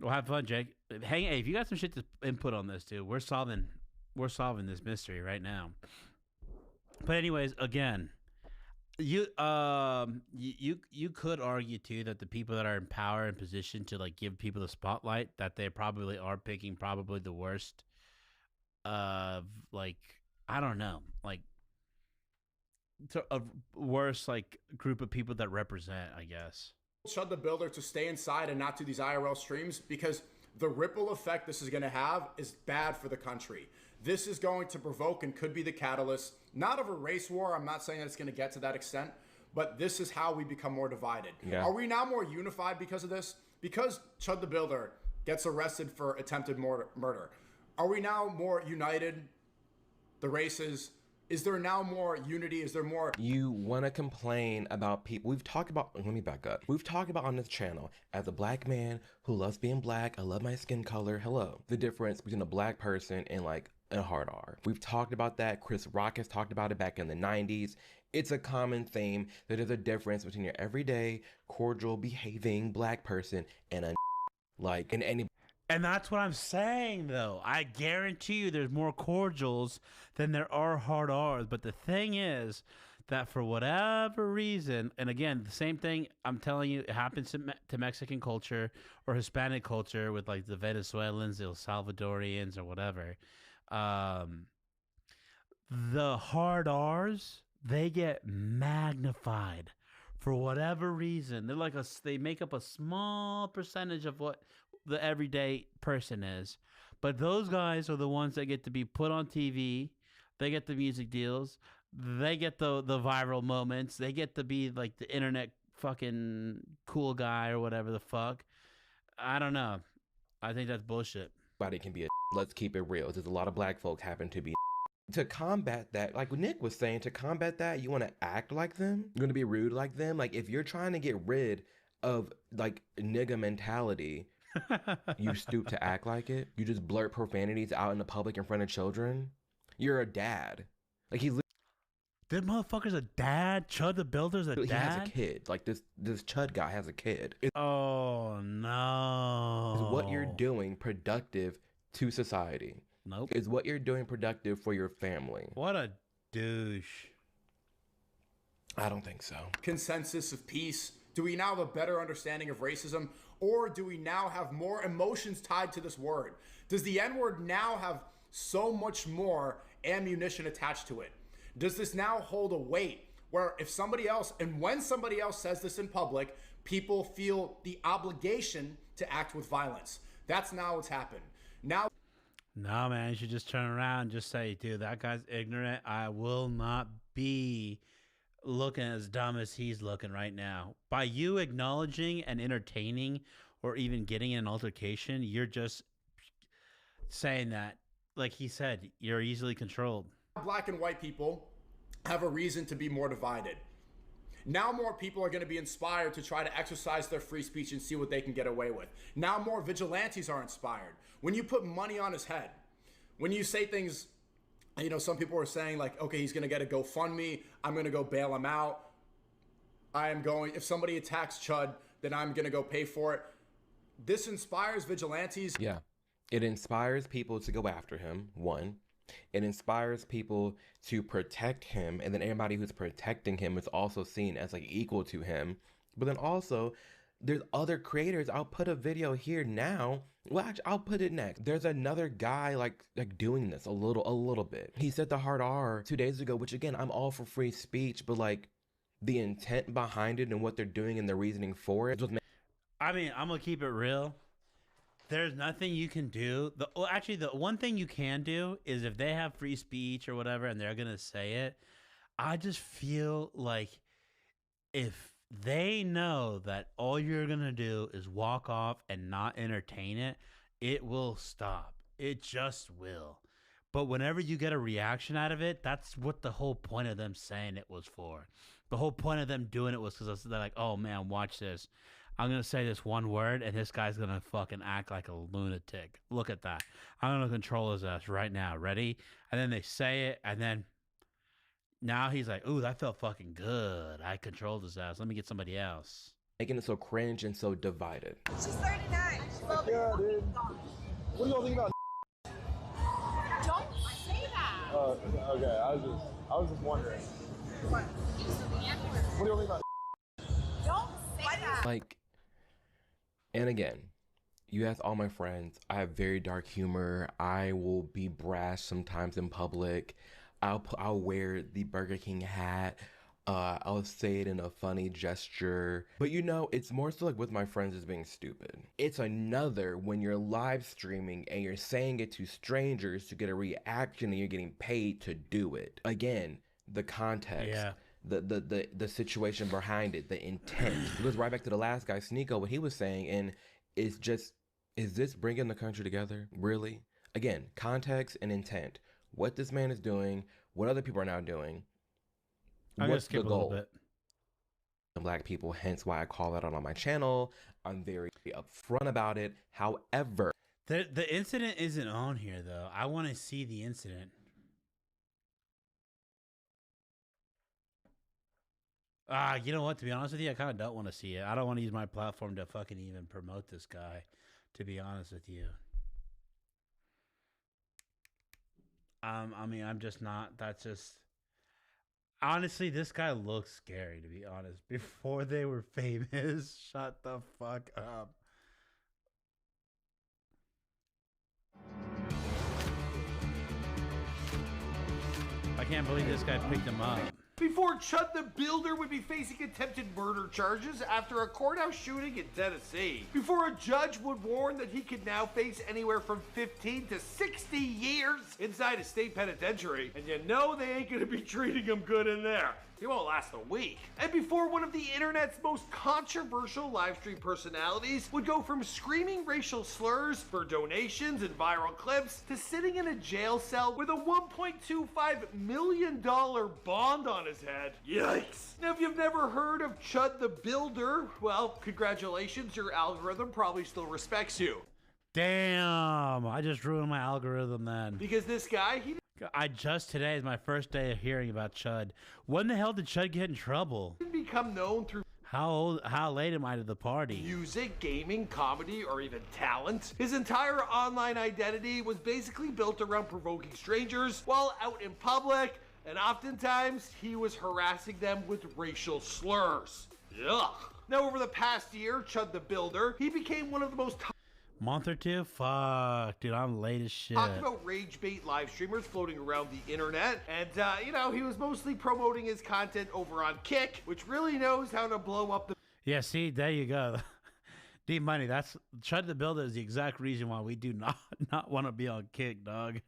Well, have fun, Jake. Hey, if you got some shit to input on this, dude, we're solving this mystery right now. But anyways, again, you could argue too that the people that are in power and position to like give people the spotlight, that they probably are picking probably the worst of like, I don't know, like a worse like group of people that represent, I guess. Chud the Builder to stay inside and not do these IRL streams because the ripple effect this is going to have is bad for the country. This is going to provoke and could be the catalyst, not of a race war. I'm not saying that it's going to get to that extent, but this is how we become more divided. Yeah. Are we now more unified because of this? Because Chud the Builder gets arrested for attempted murder. Are we now more united? The races? Is there now more unity? Is there more? You want to complain about people. We've talked about, let me back up. We've talked about on this channel, as a black man who loves being black, I love my skin color, hello. The difference between a black person and like a hard R. We've talked about that. Chris Rock has talked about it back in the 90s. It's a common theme that there's a difference between your everyday, cordial, behaving black person and a like in any. And that's what I'm saying, though. I guarantee you there's more cordials than there are hard R's. But the thing is that for whatever reason, and again, the same thing I'm telling you, it happens to Mexican culture or Hispanic culture with like the Venezuelans, the El Salvadorians or whatever. The hard R's, they get magnified for whatever reason. They're like they make up a small percentage of what the everyday person is, but those guys are the ones that get to be put on TV, They get the music deals. They get the viral moments. They get to be like the internet fucking cool guy or whatever the fuck. I don't know. I think that's bullshit. Everybody can be a let's keep it real. There's a lot of black folk happen to be to combat that, like Nick was saying, to combat that, you want to act like them? You're going to be rude like them? Like, if you're trying to get rid of, like, nigga mentality, you stoop to act like it? You just blurt profanities out in the public in front of children? You're a dad. Like, This motherfucker's a dad? Chud the Builder's a dad? He has a kid. Like, this Chud guy has a kid. Oh, no. Is what you're doing productive to society? Nope. Is what you're doing productive for your family? What a douche. I don't think so. Consensus of peace? Do we now have a better understanding of racism? Or do we now have more emotions tied to this word? Does the N-word now have so much more ammunition attached to it? Does this now hold a weight where if somebody else, and when somebody else says this in public, people feel the obligation to act with violence? That's now what's happened. Now, no, man, you should just turn around and just say, dude, that guy's ignorant. I will not be looking as dumb as he's looking right now. By you acknowledging and entertaining or even getting in an altercation, you're just saying that, like he said, you're easily controlled. black and white people have a reason to be more divided. Now more people are going to be inspired to try to exercise their free speech and see what they can get away with. Now more vigilantes are inspired. When you put money on his head, when you say things, you know, some people are saying like, okay, he's going to get a GoFundMe. I'm going to go bail him out. If somebody attacks Chud, then I'm going to go pay for it. This inspires vigilantes. Yeah. It inspires people to go after him, one. It inspires people to protect him, and then everybody who's protecting him is also seen as like equal to him. But then also, there's other creators. I'll put a video here now. Well, actually, I'll put it next. There's another guy like doing this a little bit. He said the hard R 2 days ago, which again, I'm all for free speech, but like the intent behind it and what they're doing and the reasoning for it. I mean, I'm gonna keep it real. There's nothing you can do. The one thing you can do is if they have free speech or whatever and they're going to say it, I just feel like if they know that all you're going to do is walk off and not entertain it, it will stop. It just will. But whenever you get a reaction out of it, that's what the whole point of them saying it was for. The whole point of them doing it was because they're like, oh man, watch this. I'm going to say this one word, and this guy's going to fucking act like a lunatic. Look at that. I'm going to control his ass right now. Ready? And then they say it, and then now he's like, ooh, that felt fucking good. I controlled his ass. Let me get somebody else. Making it so cringe and so divided. She's 39. Yeah, dude. What do y'all think about? Don't say that. Okay. I was just wondering. What? What do y'all think about? Don't say that. Like, and again, you ask all my friends, I have very dark humor. I will be brash sometimes in public. I'll wear the Burger King hat. I'll say it in a funny gesture. But you know, it's more so like with my friends is being stupid. It's another when you're live streaming and you're saying it to strangers to get a reaction and you're getting paid to do it. Again, the context. Yeah. The situation behind it, the intent. It goes right back to the last guy, Sneeko, what he was saying, and it's just, is this bringing the country together? Really? Again, context and intent. What this man is doing, what other people are now doing. What's the goal? Black people, hence why I call that out on my channel. I'm very upfront about it. However, the incident isn't on here though. I want to see the incident. You know what? To be honest with you, I kind of don't want to see it. I don't want to use my platform to fucking even promote this guy, to be honest with you. I mean, I'm just not. That's just... Honestly, this guy looks scary, to be honest. Before they were famous, shut the fuck up. I can't believe this guy picked him up. Before Chud the Builder would be facing attempted murder charges after a courthouse shooting in Tennessee. Before a judge would warn that he could now face anywhere from 15 to 60 years inside a state penitentiary. And you know they ain't gonna be treating him good in there. He won't last a week. And before one of the internet's most controversial live stream personalities would go from screaming racial slurs for donations and viral clips to sitting in a jail cell with a $1.25 million bond on his head. Yikes. Now, if you've never heard of Chud the Builder, well, congratulations, your algorithm probably still respects you. Damn, I just ruined my algorithm then. Because this guy, today is my first day of hearing about Chud. When the hell did Chud get in trouble? didn't become known through How late am I to the party? music, gaming, comedy, or even talent. His entire online identity was basically built around provoking strangers while out in public, and oftentimes he was harassing them with racial slurs. Ugh. Now, over the past year, Chud the Builder, he became one of the most Month or two? Fuck, dude, I'm late as shit. talked about rage bait live streamers floating around the internet, and you know, he was mostly promoting his content over on Kick, which really knows how to blow up the Yeah, see, there you go. D-Money, that's Chud the Builder is the exact reason why we do not want to be on Kick, dog.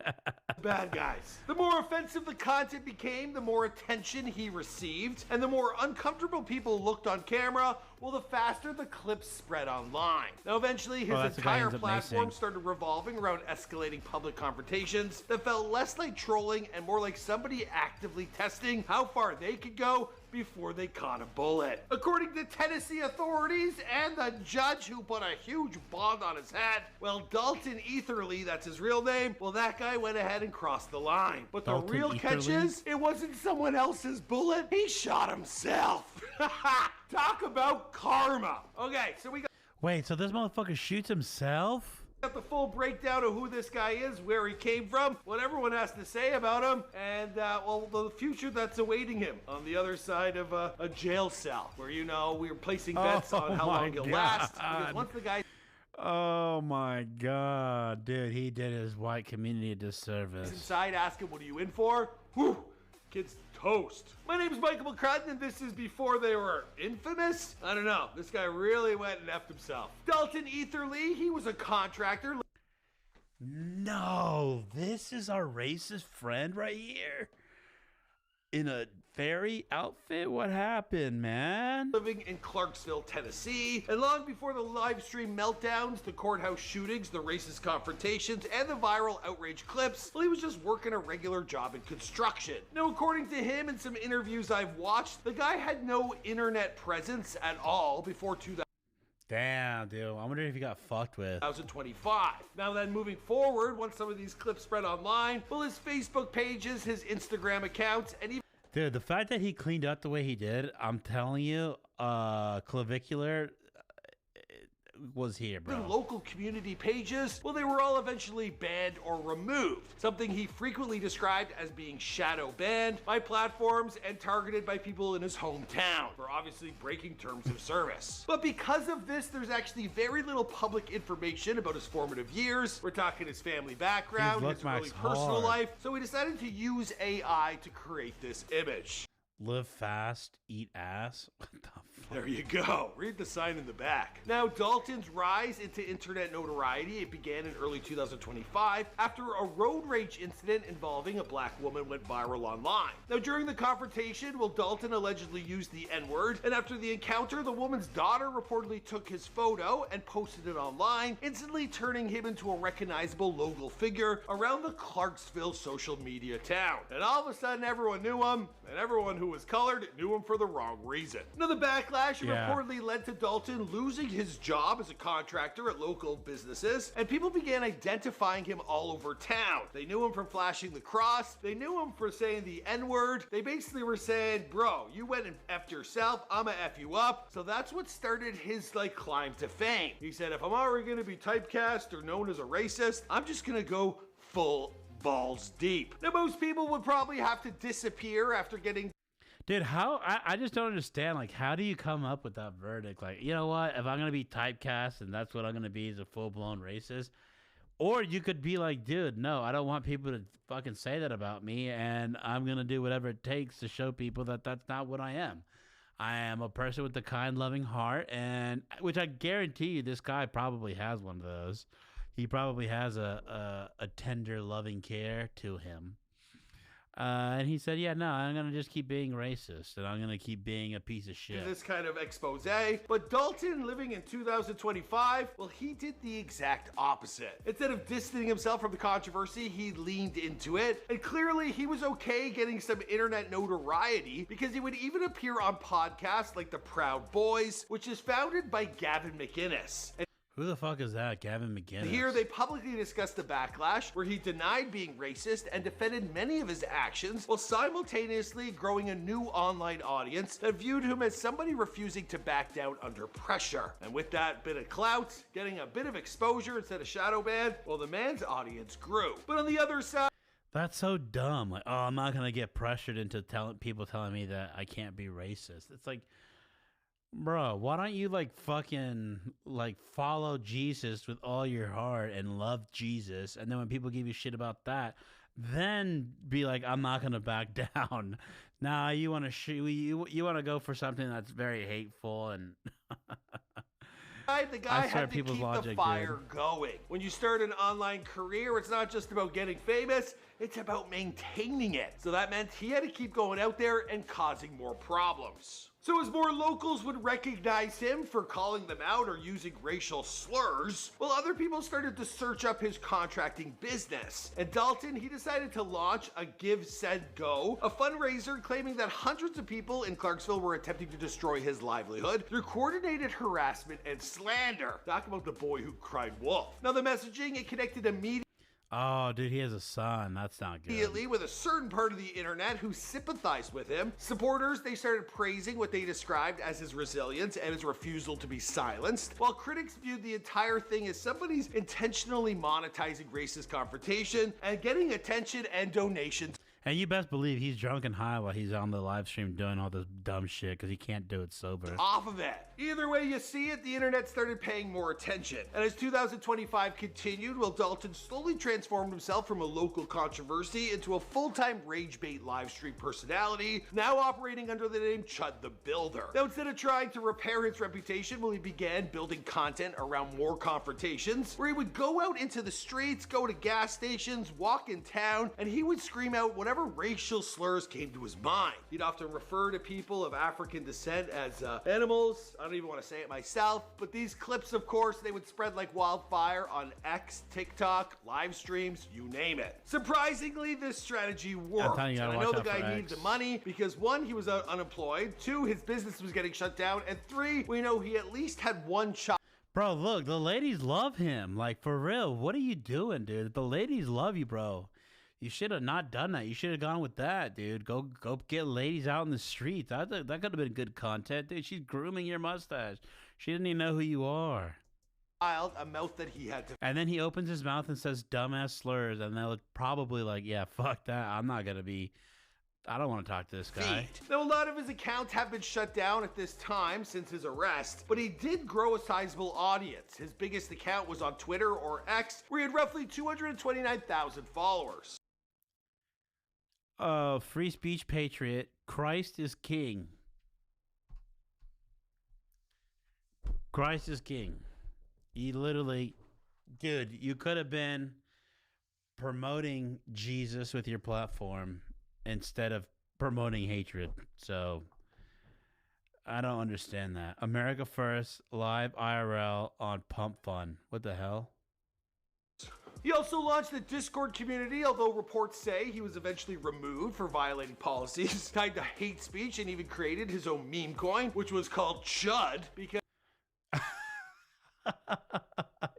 bad guys. The more offensive the content became, the more attention he received, and the more uncomfortable people looked on camera, well, the faster the clips spread online. Now, eventually, his entire platform started revolving around escalating public confrontations that felt less like trolling and more like somebody actively testing how far they could go before they caught a bullet. According to Tennessee authorities and the judge who put a huge bond on his head, well, Dalton Etherly, that's his real name, well, that guy went ahead and crossed the line. But the real catch is, it wasn't someone else's bullet, he shot himself. Talk about karma. Okay, so we got Wait, so this motherfucker shoots himself? the full breakdown of who this guy is, where he came from, what everyone has to say about him, and well, the future that's awaiting him on the other side of a jail cell, where, you know, we're placing bets on how long he'll last. Because once the guy Oh my god, dude, he did his white community a disservice. inside, ask him, what are you in for? Whew, kid's toast. My name's Michael McCrudden, and this is before they were infamous? I don't know. This guy really went and effed himself. Dalton Etherly, he was a contractor. No, this is our racist friend right here. In a fairy outfit? What happened, man? Living in Clarksville, Tennessee, and long before the live stream meltdowns, the courthouse shootings, the racist confrontations, and the viral outrage clips, well, he was just working a regular job in construction. Now, according to him in some interviews I've watched, the guy had no internet presence at all before 2000. Damn, dude. I wonder if he got fucked with. 2025. Now then, moving forward, once some of these clips spread online, well, his Facebook pages, his Instagram accounts, and even Dude, the fact that he cleaned up the way he did, I'm telling you, clavicular was here, bro. The local community pages, well, they were all eventually banned or removed. Something he frequently described as being shadow banned by platforms and targeted by people in his hometown for obviously breaking terms of service. But because of this, there's actually very little public information about his formative years. We're talking his family background, his early personal life. So we decided to use AI to create this image. Live fast, eat ass. What the fuck? There you go. Read the sign in the back. Now, Dalton's rise into internet notoriety, it began in early 2025 after a road rage incident involving a black woman went viral online. Now, during the confrontation, well, Dalton allegedly used the N-word, and after the encounter, the woman's daughter reportedly took his photo and posted it online, instantly turning him into a recognizable local figure around the Clarksville social media town. And all of a sudden, everyone knew him, and everyone who was colored knew him for the wrong reason. Now, the backlash reportedly led to Dalton losing his job as a contractor at local businesses, and people began identifying him all over town. They knew him from flashing the cross, they knew him for saying the N-word, they basically were saying, bro, you went and effed yourself, I'ma F you up. So that's what started his climb to fame. He said, if I'm already gonna be typecast or known as a racist, I'm just gonna go full balls deep. Now, most people would probably have to disappear after getting Dude, how I just don't understand. How do you come up with that verdict? You know what? If I'm gonna be typecast and that's what I'm gonna be as a full blown racist, Or you could be like, dude, no, I don't want people to fucking say that about me, and I'm going to do whatever it takes to show people that that's not what I am. I am a person with a kind, loving heart, and which I guarantee you this guy probably has one of those. He probably has a tender, loving care to him. And he said, yeah, no, I'm going to just keep being racist, and I'm going to keep being a piece of shit. This kind of expose. But Dalton, living in 2025, well, he did the exact opposite. Instead of distancing himself from the controversy, he leaned into it. And clearly, he was okay getting some internet notoriety because he would even appear on podcasts like The Proud Boys, which is founded by Gavin McInnes. Who the fuck is that? Gavin McInnes? Here, they publicly discussed the backlash, where he denied being racist and defended many of his actions, while simultaneously growing a new online audience that viewed him as somebody refusing to back down under pressure. And with that bit of clout, getting a bit of exposure instead of shadow ban, well, the man's audience grew. But on the other side, that's so dumb. Like, oh, I'm not going to get pressured into people telling me that I can't be racist. It's like, bro, why don't you fucking follow Jesus with all your heart and love Jesus, and then when people give you shit about that, then be like, I'm not gonna back down. Nah, you want to you want to go for something that's very hateful and. The guy had to keep the fire going. When you start an online career, it's not just about getting famous, it's about maintaining it. So that meant he had to keep going out there and causing more problems. So as more locals would recognize him for calling them out or using racial slurs, well, other people started to search up his contracting business. And Dalton, he decided to launch a Give, Send, Go, a fundraiser claiming that hundreds of people in Clarksville were attempting to destroy his livelihood through coordinated harassment and slander. Talk about the boy who cried wolf. Now the messaging, it connected immediately. Oh, dude, he has a son. That's not good. Immediately with a certain part of the internet who sympathized with him. Supporters, they started praising what they described as his resilience and his refusal to be silenced, while critics viewed the entire thing as somebody's intentionally monetizing racist confrontation and getting attention and donations. And you best believe he's drunk and high while he's on the live stream doing all this dumb shit because he can't do it sober. Off of it. Either way you see it, the internet started paying more attention. And as 2025 continued, well, Dalton slowly transformed himself from a local controversy into a full-time rage bait live stream personality, now operating under the name Chud the Builder. Now, instead of trying to repair his reputation, well, he began building content around more confrontations, where he would go out into the streets, go to gas stations, walk in town, and he would scream out whatever racial slurs came to his mind. He'd often refer to people of African descent as animals. I don't even want to say it myself, but these clips, of course, they would spread like wildfire on X, TikTok, live streams, you name it. Surprisingly, this strategy worked. And I know the guy needed the money because 1, he was unemployed, 2, his business was getting shut down, and 3, we know he at least had one child. Bro, look, the ladies love him. Like, for real, what are you doing, dude? The ladies love you, bro. You should have not done that. You should have gone with that, dude. Go get ladies out in the streets. That could have been good content, dude. She's grooming your mustache. She didn't even know who you are. A mouth that he had to. And then he opens his mouth and says dumbass slurs, and they're probably like, yeah, fuck that. I don't want to talk to this guy. Now, a lot of his accounts have been shut down at this time since his arrest, but he did grow a sizable audience. His biggest account was on Twitter, or X, where he had roughly 229,000 followers. Free speech patriot, Christ is king. Christ is king. He literally, dude, you could have been promoting Jesus with your platform instead of promoting hatred. So I don't understand that. America First, live IRL on Pump Fun. What the hell? He also launched the Discord community, although reports say he was eventually removed for violating policies tied to hate speech, and even created his own meme coin, which was called Chud, because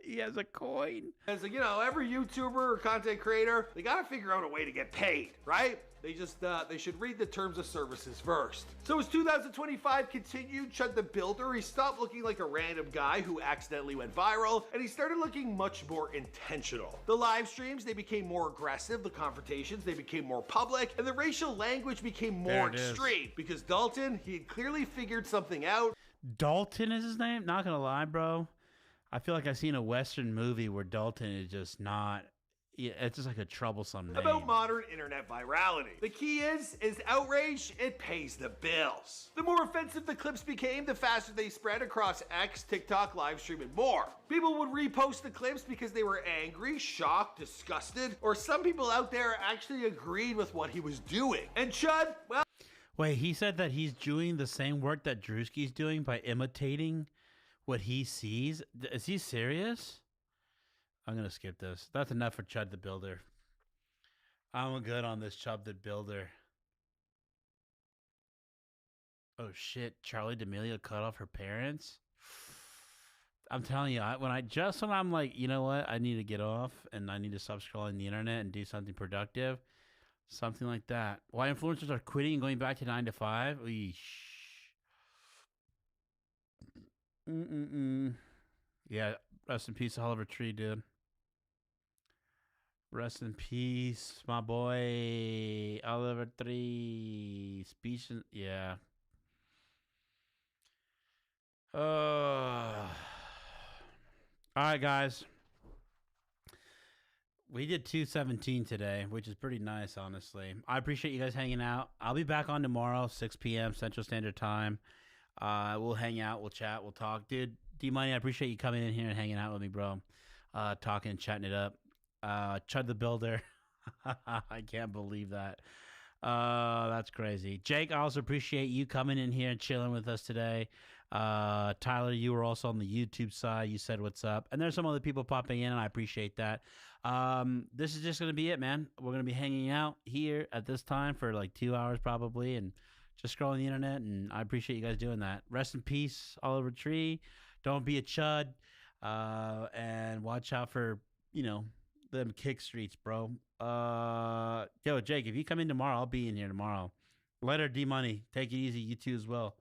he has a coin. As you know, every YouTuber or content creator, they gotta figure out a way to get paid, right? They should read the terms of services first. So as 2025 continued, Chud the Builder, he stopped looking like a random guy who accidentally went viral, and he started looking much more intentional. The live streams, they became more aggressive, the confrontations, they became more public, and the racial language became more extreme, because Dalton, he had clearly figured something out. Dalton is his name? Not gonna lie, bro. I feel like I've seen a Western movie where Dalton is just not. Yeah, it's just like a troublesome name. About modern internet virality. The key is outrage, it pays the bills. The more offensive the clips became, the faster they spread across X, TikTok, livestream, and more. People would repost the clips because they were angry, shocked, disgusted, or some people out there actually agreed with what he was doing. And Chud, well... Wait, he said that he's doing the same work that Drewski's doing by imitating what he sees? Is he serious? I'm going to skip this. That's enough for Chud the Builder. I'm good on this Chud the Builder. Oh, shit. Charlie D'Amelio cut off her parents? I'm telling you, when I'm like, you know what? I need to get off and I need to stop scrolling the internet and do something productive. Something like that. Why influencers are quitting and going back to 9 to 5? Eesh. Yeah, rest in peace, Oliver Tree, dude. Rest in peace, my boy Oliver Tree. Speech, yeah. All right, guys. We did 217 today, which is pretty nice, honestly. I appreciate you guys hanging out. I'll be back on tomorrow, 6 p.m. Central Standard Time. We'll hang out, we'll chat, we'll talk. Dude, D-Money, I appreciate you coming in here and hanging out with me, bro. Talking and chatting it up. Chud the Builder. I can't believe that. That's crazy. Jake, I also appreciate you coming in here and chilling with us today. Tyler, you were also on the YouTube side. You said what's up. And there's some other people popping in, and I appreciate that. This is just going to be it, man. We're going to be hanging out here at this time for like 2 hours probably and just scrolling the internet, and I appreciate you guys doing that. Rest in peace, Oliver Tree. Don't be a chud. And watch out for, them kick streets, bro. Yo, Jake, if you come in tomorrow, I'll be in here tomorrow. Later, D-Money. Take it easy. You too as well.